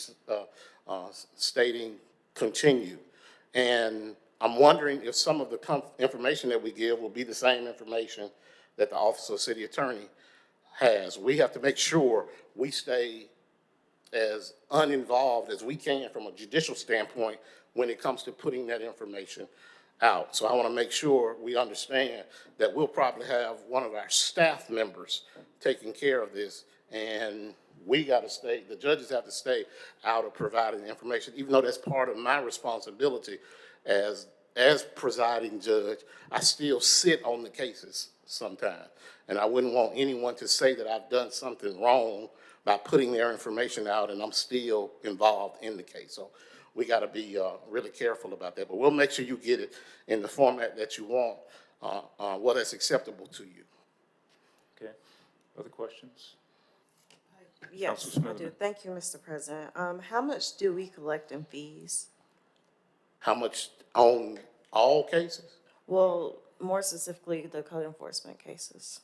stating continue. And I'm wondering if some of the information that we give will be the same information that the Office of City Attorney has. We have to make sure we stay as uninvolved as we can from a judicial standpoint when it comes to putting that information out. So I want to make sure we understand that we'll probably have one of our staff members taking care of this, and we got to stay, the judges have to stay out of providing information, even though that's part of my responsibility as presiding judge. I still sit on the cases sometimes, and I wouldn't want anyone to say that I've done something wrong by putting their information out and I'm still involved in the case. So we got to be really careful about that, but we'll make sure you get it in the format that you want, what is acceptable to you. Okay, other questions? Yes, Councilman I do. Smithman. Thank you, Mr. President. How much do we collect in fees? How much on all cases? Well, more specifically, the code enforcement cases.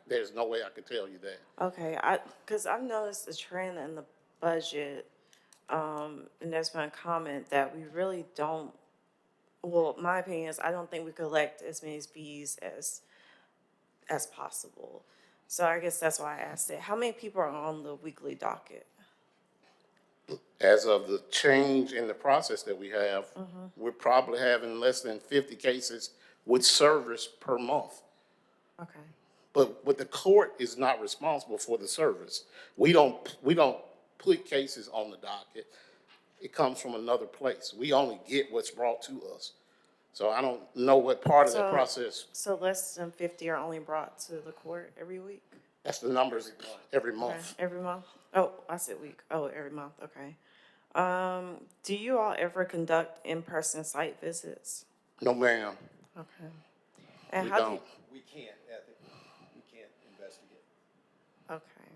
There's no way I could tell you that. Okay, because I've noticed a trend in the budget, and there's been a comment that we really don't, well, my opinion is I don't think we collect as many fees as possible. So I guess that's why I asked it. How many people are on the weekly docket? As of the change in the process that we have, we're probably having less than 50 cases with service per month. Okay. But the court is not responsible for the service. We don't put cases on the docket. It comes from another place. We only get what's brought to us. So I don't know what part of that process, So less than 50 are only brought to the court every week? that's the numbers every Okay, month. every month? Oh, I said week. Oh, every month, okay. Do you all ever conduct in-person site visits? No, ma'am. Okay. And We how do don't. you, We can't, we can't investigate. okay.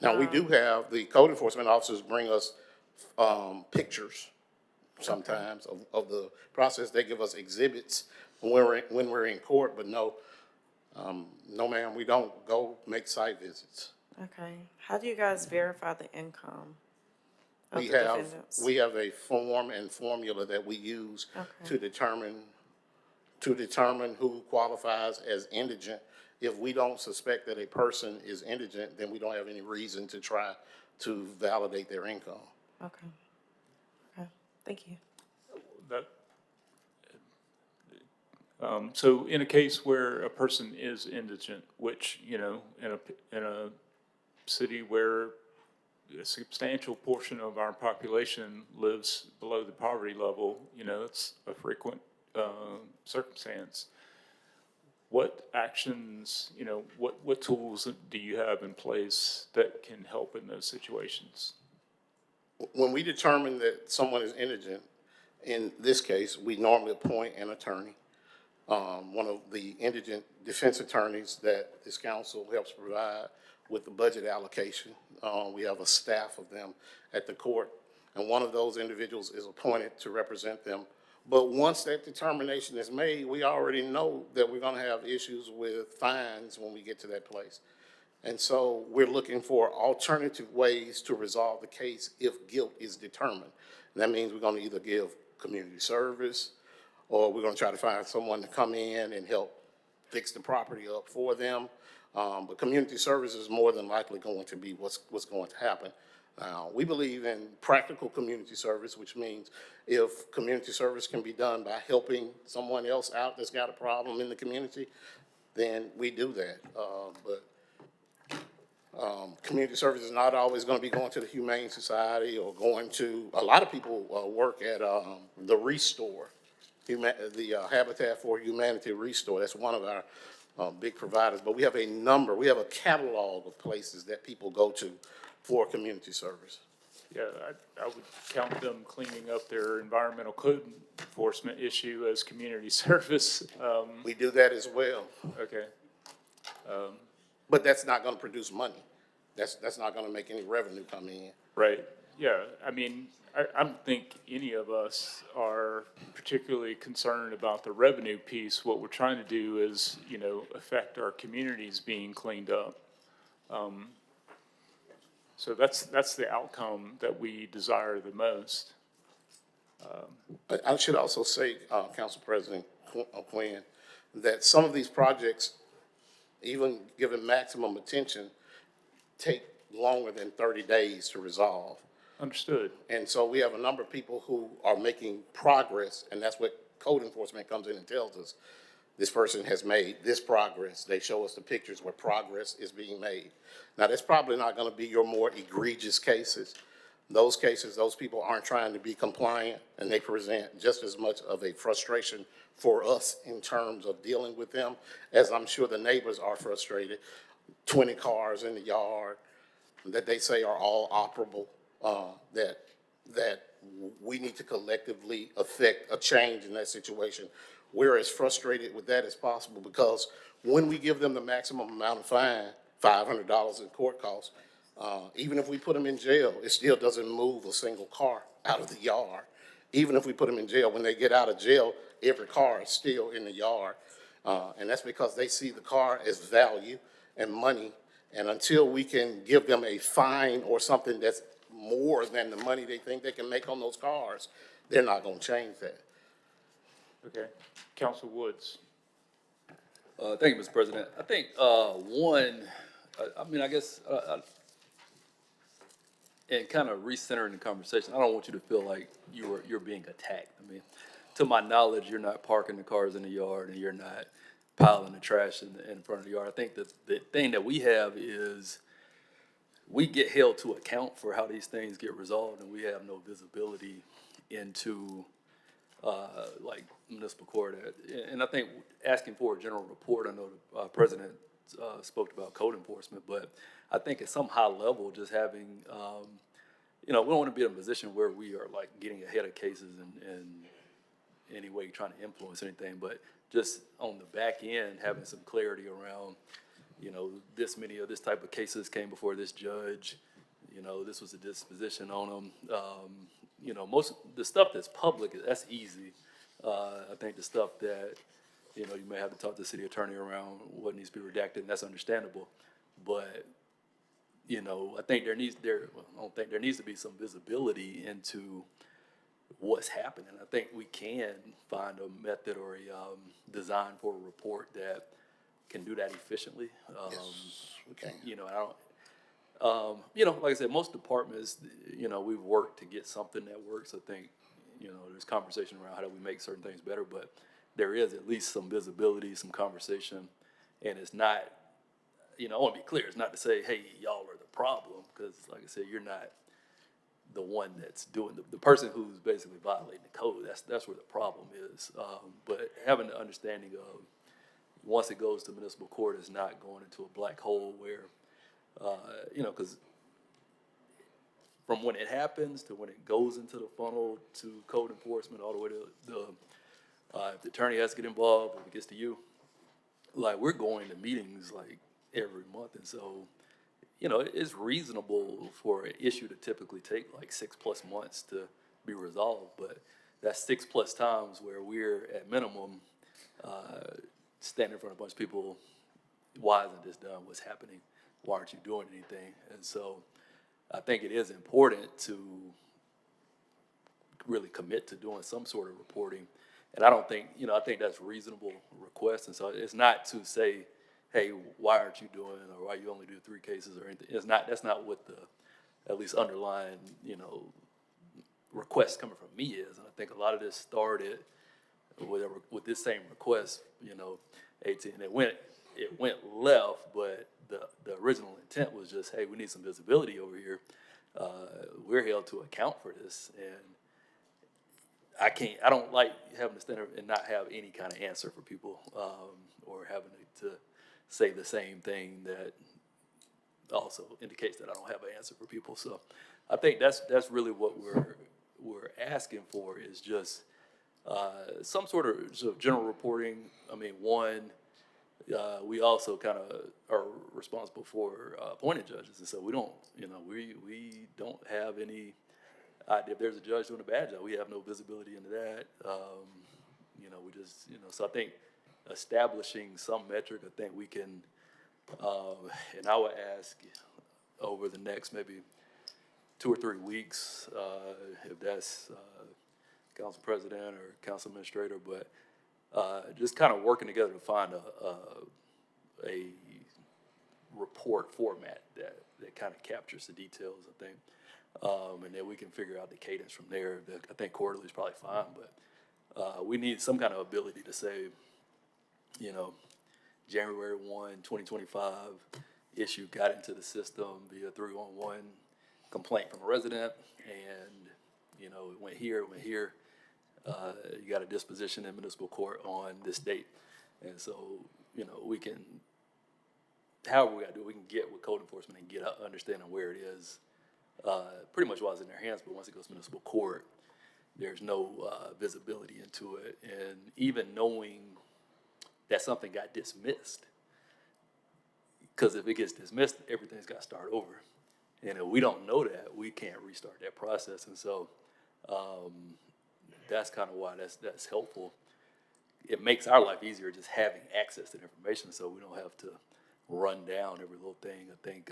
Now, we do have, the code enforcement officers bring us pictures sometimes of the process. They give us exhibits when we're in court, but no, no, ma'am, we don't go make site visits. Okay. How do you guys verify the income of We the have, defendants? we have a form and formula that we use Okay. to determine who qualifies as indigent. If we don't suspect that a person is indigent, then we don't have any reason to try to validate their income. Okay. Okay, thank you. That, so in a case where a person is indigent, which, you know, in a city where a substantial portion of our population lives below the poverty level, you know, it's a frequent circumstance. What actions, you know, what tools do you have in place that can help in those situations? When we determine that someone is indigent, in this case, we normally appoint an attorney. One of the indigent defense attorneys that this council helps provide with the budget allocation. We have a staff of them at the court, and one of those individuals is appointed to represent them. But once that determination is made, we already know that we're gonna have issues with fines when we get to that place. And so we're looking for alternative ways to resolve the case if guilt is determined. And that means we're gonna either give community service, or we're gonna try to find someone to come in and help fix the property up for them. But community service is more than likely going to be what's going to happen. We believe in practical community service, which means if community service can be done by helping someone else out that's got a problem in the community, then we do that. Community service is not always going to be going to the Humane Society or going to, a lot of people work at the Restore, the Habitat for Humanity Restore. That's one of our big providers. But we have a catalog of places that people go to for community service. Yeah, I would count them cleaning up their environmental code enforcement issue as community service. We do that as well. Okay. But that's not gonna produce money. That's not gonna make any revenue come in. Right, yeah, I mean, I don't think any of us are particularly concerned about the revenue piece. What we're trying to do is, you know, affect our communities being cleaned up. So that's the outcome that we desire the most. I should also say, Council President Quinn, that some of these projects, even given maximum attention, take longer than 30 days to resolve. Understood. And so we have a number of people who are making progress, and that's what code enforcement comes in and tells us. This person has made this progress. They show us the pictures where progress is being made. Now, that's probably not gonna be your more egregious cases. Those cases, those people aren't trying to be compliant, and they present just as much of a frustration for us in terms of dealing with them, as I'm sure the neighbors are frustrated. 20 cars in the yard that they say are all operable, that we need to collectively affect a change in that situation. We're as frustrated with that as possible, because when we give them the maximum amount of fine, $500 in court costs, Even if we put them in jail, it still doesn't move a single car out of the yard. Even if we put them in jail, when they get out of jail, every car is still in the yard. And that's because they see the car as value and money. And until we can give them a fine or something that's more than the money they think they can make on those cars, they're not gonna change that. Okay. Council Woods. Thank you, Mr. President. I think, I guess, and kind of recentering the conversation, I don't want you to feel like you're being attacked. I mean, to my knowledge, you're not parking the cars in the yard and you're not piling the trash in front of the yard. I think that the thing that we have is we get held to account for how these things get resolved, and we have no visibility into like municipal court. And I think asking for a general report, I know the president spoke about code enforcement, but I think at some high level, just having, we don't want to be in a position where we are like getting ahead of cases and any way trying to influence anything, but just on the back end, having some clarity around, this many of this type of cases came before this judge, this was a disposition on them. Most the stuff that's public, that's easy. I think the stuff that, you may have to talk to the city attorney around what needs to be redacted, and that's understandable. But, I think there needs to be some visibility into what's happening. I think we can find a method or a design for a report that can do that efficiently. Yes, we can. Like I said, most departments, we've worked to get something that works. I think, there's conversation around how do we make certain things better, but there is at least some visibility, some conversation, and it's not, I want to be clear, it's not to say, hey, y'all are the problem, because like I said, you're not the one that's doing the person who's basically violating the code. That's where the problem is. But having the understanding of once it goes to municipal court, it's not going into a black hole where, because from when it happens to when it goes into the funnel to code enforcement, all the way to if the attorney has to get involved, if it gets to you, like we're going to meetings like every month, and so it's reasonable for an issue to typically take like 6+ months to be resolved, but that's 6+ times where we're at minimum standing in front of a bunch of people. Why isn't this done? What's happening? Why aren't you doing anything? And so I think it is important to really commit to doing some sort of reporting. And I think that's a reasonable request. And so it's not to say, hey, why aren't you doing, or why you only do 3 cases or anything. That's not what the, at least underlying, request coming from me is. And I think a lot of this started with this same request, 18, it went left, but the original intent was just, hey, we need some visibility over here. We're held to account for this, and I don't like having to stand there and not have any kind of answer for people, or having to say the same thing that also indicates that I don't have an answer for people. So I think that's really what we're asking for, is just some sort of general reporting. I mean, we also kind of are responsible for appointed judges, and so we don't, we don't have any idea if there's a judge doing a bad job. We have no visibility into that. We just, so I think establishing some metric, I think we can, and I would ask over the next maybe 2 or 3 weeks, if that's council president or council administrator, but just kind of working together to find a report format that kind of captures the details, I think. And then we can figure out the cadence from there. I think quarterly is probably fine, but we need some kind of ability to say, January 1, 2025, issue got into the system via 311 complaint from a resident, and, it went here. You got a disposition in municipal court on this date. And so, we can, however we got to do it, we can get with code enforcement and get an understanding where it is, pretty much while it's in their hands. But once it goes to municipal court, there's no visibility into it. And even knowing that something got dismissed, because if it gets dismissed, everything's got to start over. And if we don't know that, we can't restart that process. And so, that's kind of why that's helpful. It makes our life easier just having access to the information, so we don't have to run down every little thing. I think,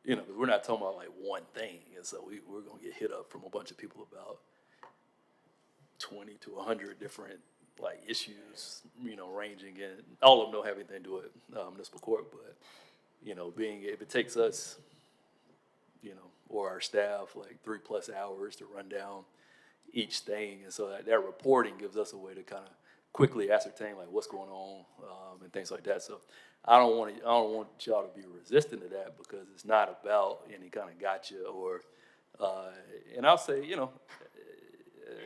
you know, 'cause we're not talking about like one thing, and so we're gonna get hit up from a bunch of people about 20 to 100 different like issues, you know, ranging in, all of them don't have anything to do with municipal court, but, you know, if it takes us, you know, or our staff like 3+ hours to run down each thing, and so that reporting gives us a way to kind of quickly ascertain like what's going on, and things like that. So I don't want y'all to be resistant to that, because it's not about any kind of gotcha or, and I'll say, you know,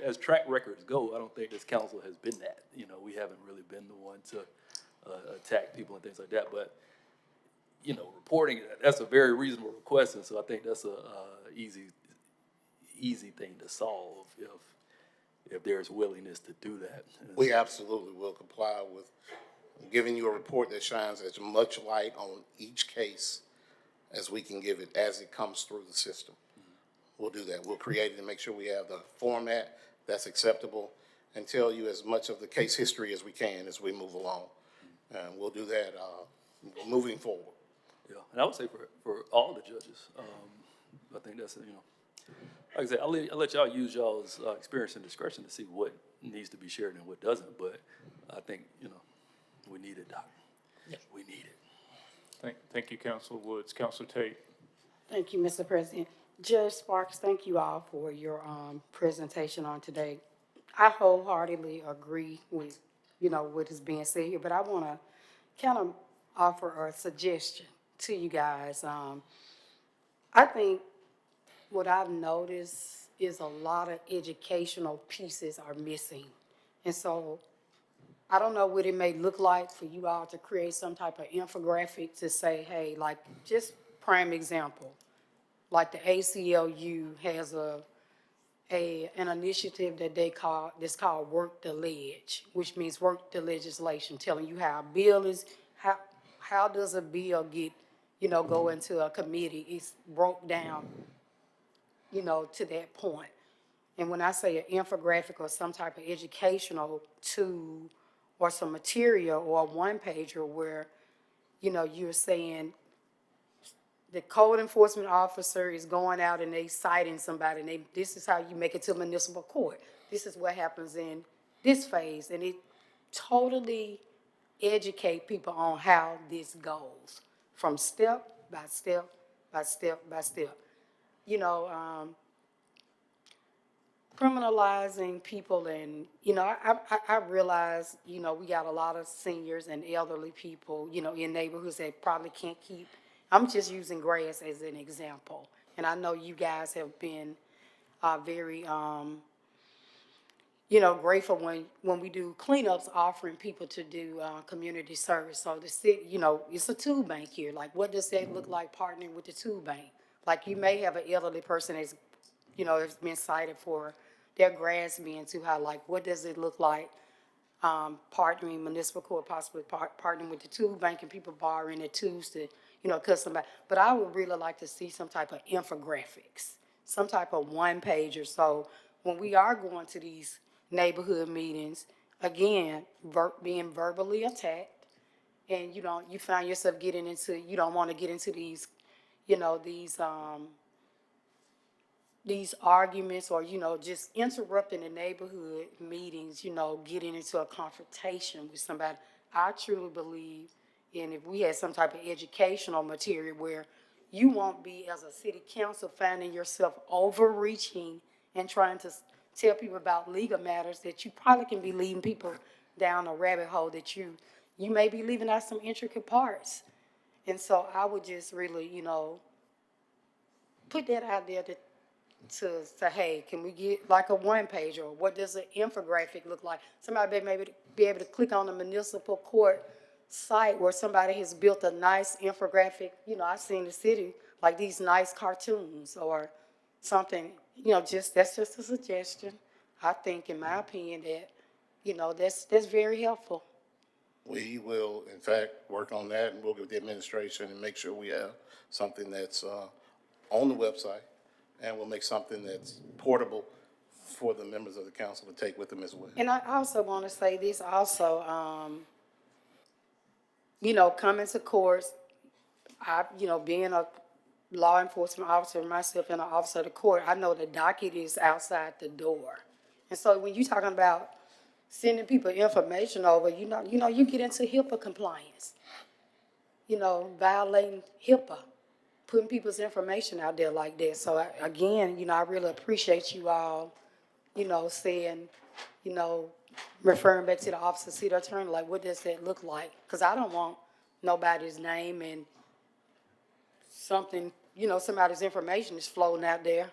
as track records go, I don't think this council has been that. You know, we haven't really been the one to attack people and things like that. But, you know, reporting, that's a very reasonable request, and so I think that's a easy thing to solve if there's willingness to do that. We absolutely will comply with giving you a report that shines as much light on each case as we can give it as it comes through the system. We'll do that. We'll create it and make sure we have the format that's acceptable, and tell you as much of the case history as we can as we move along. And we'll do that moving forward. Yeah, and I would say for all the judges, I think that's, you know, like I said, I'll let y'all use y'all's experience and discretion to see what needs to be shared and what doesn't, but I think, you know, we need it, Doc. Yeah. We need it. Thank you, Councilor Woods. Councilor Tate. Thank you, Mr. President. Judge Sparks, thank you all for your presentation on today. I wholeheartedly agree with, you know, what is being said here, but I want to kind of offer a suggestion to you guys. I think what I've noticed is a lot of educational pieces are missing. And so I don't know what it may look like for you all to create some type of infographic to say, hey, like, just prime example, like the ACLU has an initiative that that's called Work the Ledge, which means work the legislation, telling you how a bill is, how does a bill get, you know, go into a committee. It's broke down, you know, to that point. And when I say an infographic or some type of educational tool or some material or a one-pager where, you know, you're saying the code enforcement officer is going out and they citing somebody, and this is how you make it to municipal court. This is what happens in this phase, and it totally educate people on how this goes from step by step by step by step. You know, criminalizing people, and, you know, I realize, you know, we got a lot of seniors and elderly people, you know, in neighborhoods that probably can't keep. I'm just using Grass as an example, and I know you guys have been very, you know, grateful when we do cleanups, offering people to do community service. So the city, you know, it's a tool bank here. Like, what does that look like partnering with the tool bank? Like, you may have an elderly person that's, you know, has been cited for their grass being too high. Like, what does it look like partnering municipal court, possibly partnering with the tool bank and people borrowing the tools to, you know, cut somebody. But I would really like to see some type of infographics, some type of one-pager. So when we are going to these neighborhood meetings, again, being verbally attacked, and, you know, you find yourself getting into, you don't want to get into these, you know, these arguments, or, you know, just interrupting the neighborhood meetings, you know, getting into a confrontation with somebody. I truly believe, and if we had some type of educational material where you won't be, as a city council, finding yourself overreaching and trying to tell people about legal matters, that you probably can be leading people down a rabbit hole that you may be leaving out some intricate parts. And so I would just really, you know, put that out there to say, hey, can we get like a one-page, or what does an infographic look like? Somebody may maybe be able to click on the municipal court site where somebody has built a nice infographic. You know, I've seen the city, like these nice cartoons or something, you know, that's just a suggestion. I think, in my opinion, that, you know, that's very helpful. We will, in fact, work on that, and we'll get with the administration and make sure we have something that's on the website, and we'll make something that's portable for the members of the council to take with them as well. And I also want to say this also, coming to court, being a law enforcement officer myself and an officer of the court, I know the docket is outside the door. And so when you're talking about sending people information over, you get into HIPAA compliance, violating HIPAA, putting people's information out there like that. So again, I really appreciate you all, saying, referring back to the office of city attorney, like, what does that look like? Because I don't want nobody's name and something, somebody's information is floating out there,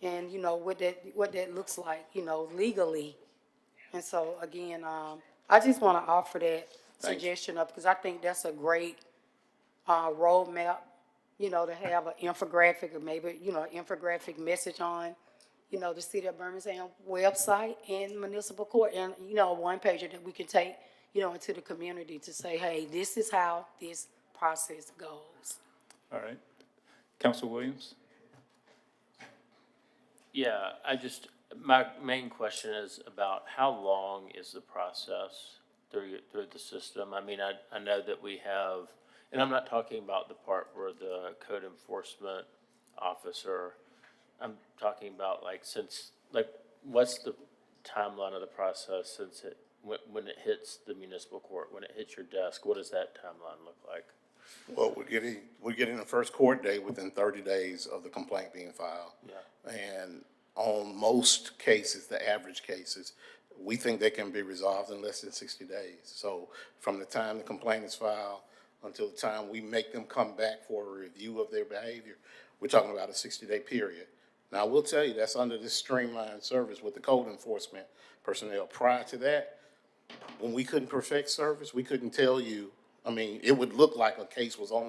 and, what that looks like, legally. And so, again, I just want to offer that suggestion up, because I think that's a great roadmap, to have an infographic, or maybe, an infographic message on, the City of Birmingham website and municipal court, and, a one-pager that we can take, into the community to say, hey, this is how this process goes. All right. Council Williams? Yeah, my main question is about how long is the process through the system? I mean, I know that we have, and I'm not talking about the part where the code enforcement officer, I'm talking about what's the timeline of the process since when it hits the municipal court, when it hits your desk, what does that timeline look like? Well, we're getting the first court date within 30 days of the complaint being filed. Yeah. And on most cases, the average cases, we think they can be resolved in less than 60 days. So from the time the complaint is filed until the time we make them come back for a review of their behavior, we're talking about a 60-day period. Now, I will tell you, that's under this streamlined service with the code enforcement personnel. Prior to that, when we couldn't perfect service, we couldn't tell you. I mean, it would look like a case was on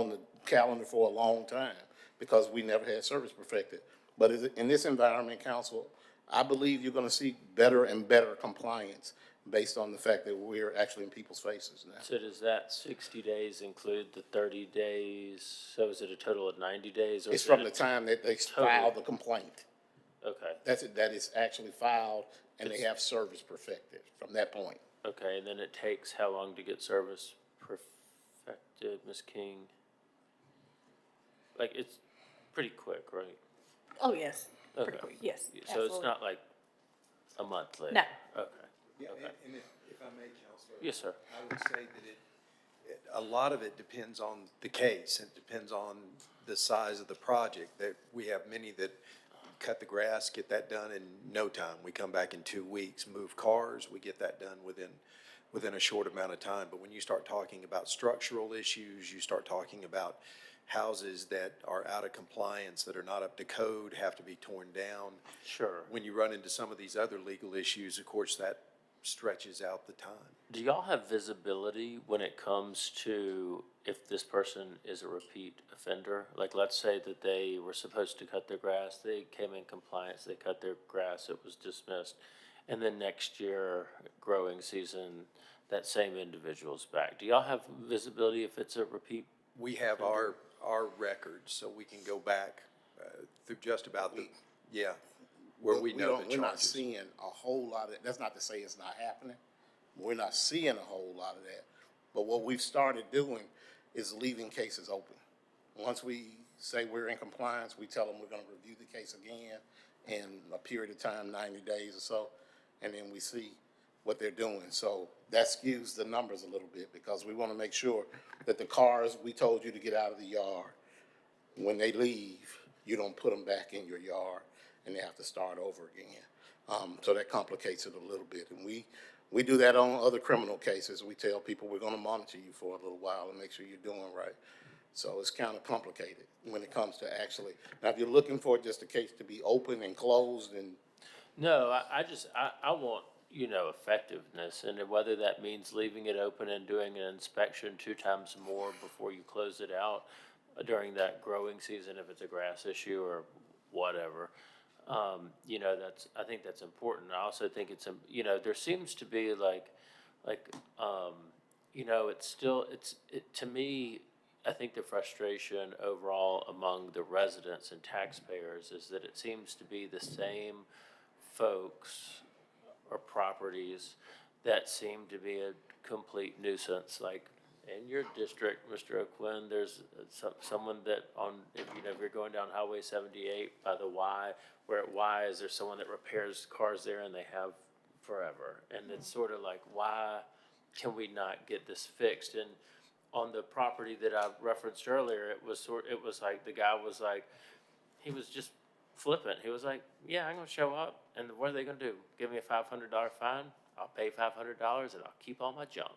the calendar for a long time because we never had service perfected. But in this environment, council, I believe you're going to see better and better compliance based on the fact that we're actually in people's faces now. So does that 60 days include the 30 days? So is it a total of 90 days? Or It's from the time that they file the complaint. Okay. That is actually filed and they have service perfected from that point. Okay, and then it takes how long to get service perfected, Ms. King? Like, it's pretty quick, right? Oh, yes. Okay. Pretty quick. Yes, So it's absolutely. not like a month later? No. Okay. Yeah, Okay. and if I may, Counselor. Yes, sir. I would say that a lot of it depends on the case, and it depends on the size of the project. That we have many that cut the grass, get that done in no time. We come back in 2 weeks, move cars, we get that done within a short amount of time. But when you start talking about structural issues, you start talking about houses that are out of compliance, that are not up to code, have to be torn down. Sure. When you run into some of these other legal issues, of course, that stretches out the time. Do y'all have visibility when it comes to if this person is a repeat offender? Like, let's say that they were supposed to cut their grass, they came in compliance, they cut their grass, it was dismissed. And then next year, growing season, that same individual's back. Do y'all have visibility if it's a repeat? We have our records, so we can go back through just about where we know the charges. We're not seeing a whole lot of, that's not to say it's not happening. We're not seeing a whole lot of that. But what we've started doing is leaving cases open. Once we say we're in compliance, we tell them we're gonna review the case again in a period of time, 90 days or so, and then we see what they're doing. So that skews the numbers a little bit because we wanna make sure that the cars we told you to get out of the yard, when they leave, you don't put them back in your yard and they have to start over again. So that complicates it a little bit. And we do that on other criminal cases. We tell people we're gonna monitor you for a little while and make sure you're doing right. So it's kind of complicated when it comes to actually, now if you're looking for just a case to be open and closed and. No, I want, effectiveness, and whether that means leaving it open and doing an inspection 2 times more before you close it out during that growing season, if it's a grass issue or whatever. I think that's important. I also think it's, there seems to be like Like, you know, it's still, to me, I think the frustration overall among the residents and taxpayers is that it seems to be the same folks or properties that seem to be a complete nuisance. Like in your district, Mr. O'Quinn, there's someone that if you're going down Highway 78 by the Y, where at Y is there someone that repairs cars there and they have forever. And it's sort of like, why can we not get this fixed? And on the property that I referenced earlier, it was like, the guy was like, he was just flippant. He was like, yeah, I'm gonna show up, and what are they gonna do? Give me a $500 fine? I'll pay $500 and I'll keep all my junk.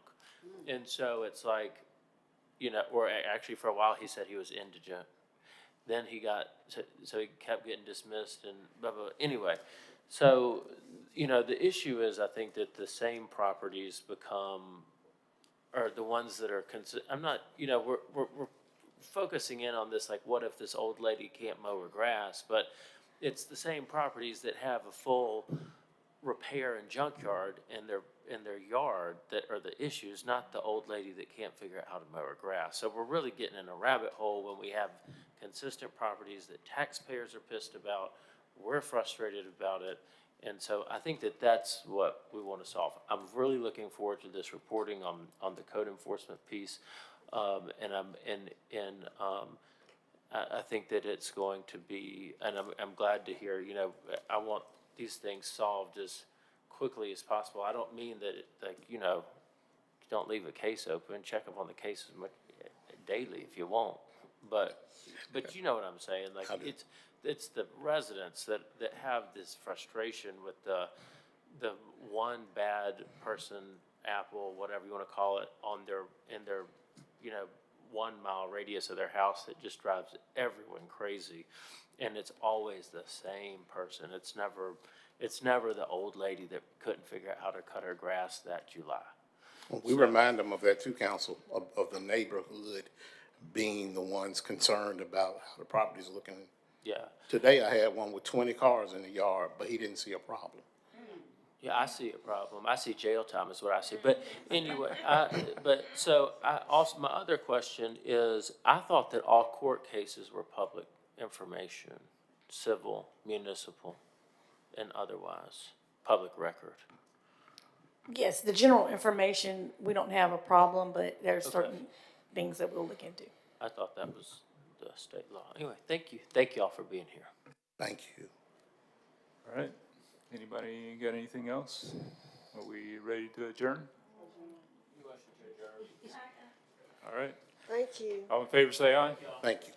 And so it's like, you know, or actually for a while he said he was indigent. Then he got, so he kept getting dismissed and blah, blah. Anyway, so, you know, the issue is, I think that the same properties are the ones that are, I'm not, you know, we're focusing in on this, like, what if this old lady can't mow her grass? But it's the same properties that have a full repair and junkyard in their yard that are the issues, not the old lady that can't figure out how to mow her grass. So we're really getting in a rabbit hole when we have consistent properties that taxpayers are pissed about, we're frustrated about it, and so I think that that's what we want to solve. I'm really looking forward to this reporting on the code enforcement piece, and I think that it's going to be, and I'm glad to hear, you know, I want these things solved as quickly as possible. I don't mean that, like, you know, don't leave a case open, check up on the cases daily if you want, but you know what I'm saying, like, it's the residents that have this frustration with the one bad person, apple, whatever you want to call it, in their, you know, 1 mile radius of their house that just drives everyone crazy. And it's always the same person. It's never the old lady that couldn't figure out how to cut her grass that July. Well, we remind them of that too, council, of the neighborhood being the ones concerned about how the property's looking. Yeah. Today I had one with 20 cars in the yard, but he didn't see a problem. Yeah, I see a problem. I see jail time is what I see. But anyway, my other question is, I thought that all court cases were public information, civil, municipal, and otherwise, public record. Yes, the general information, we don't have a problem, but there are certain things that we'll look into. I thought that was the state law. Anyway, thank you. Thank you all for being here. Thank you. All right. Anybody got anything else? Are we ready to adjourn? All right. Thank you. All in favor, say aye. Thank you.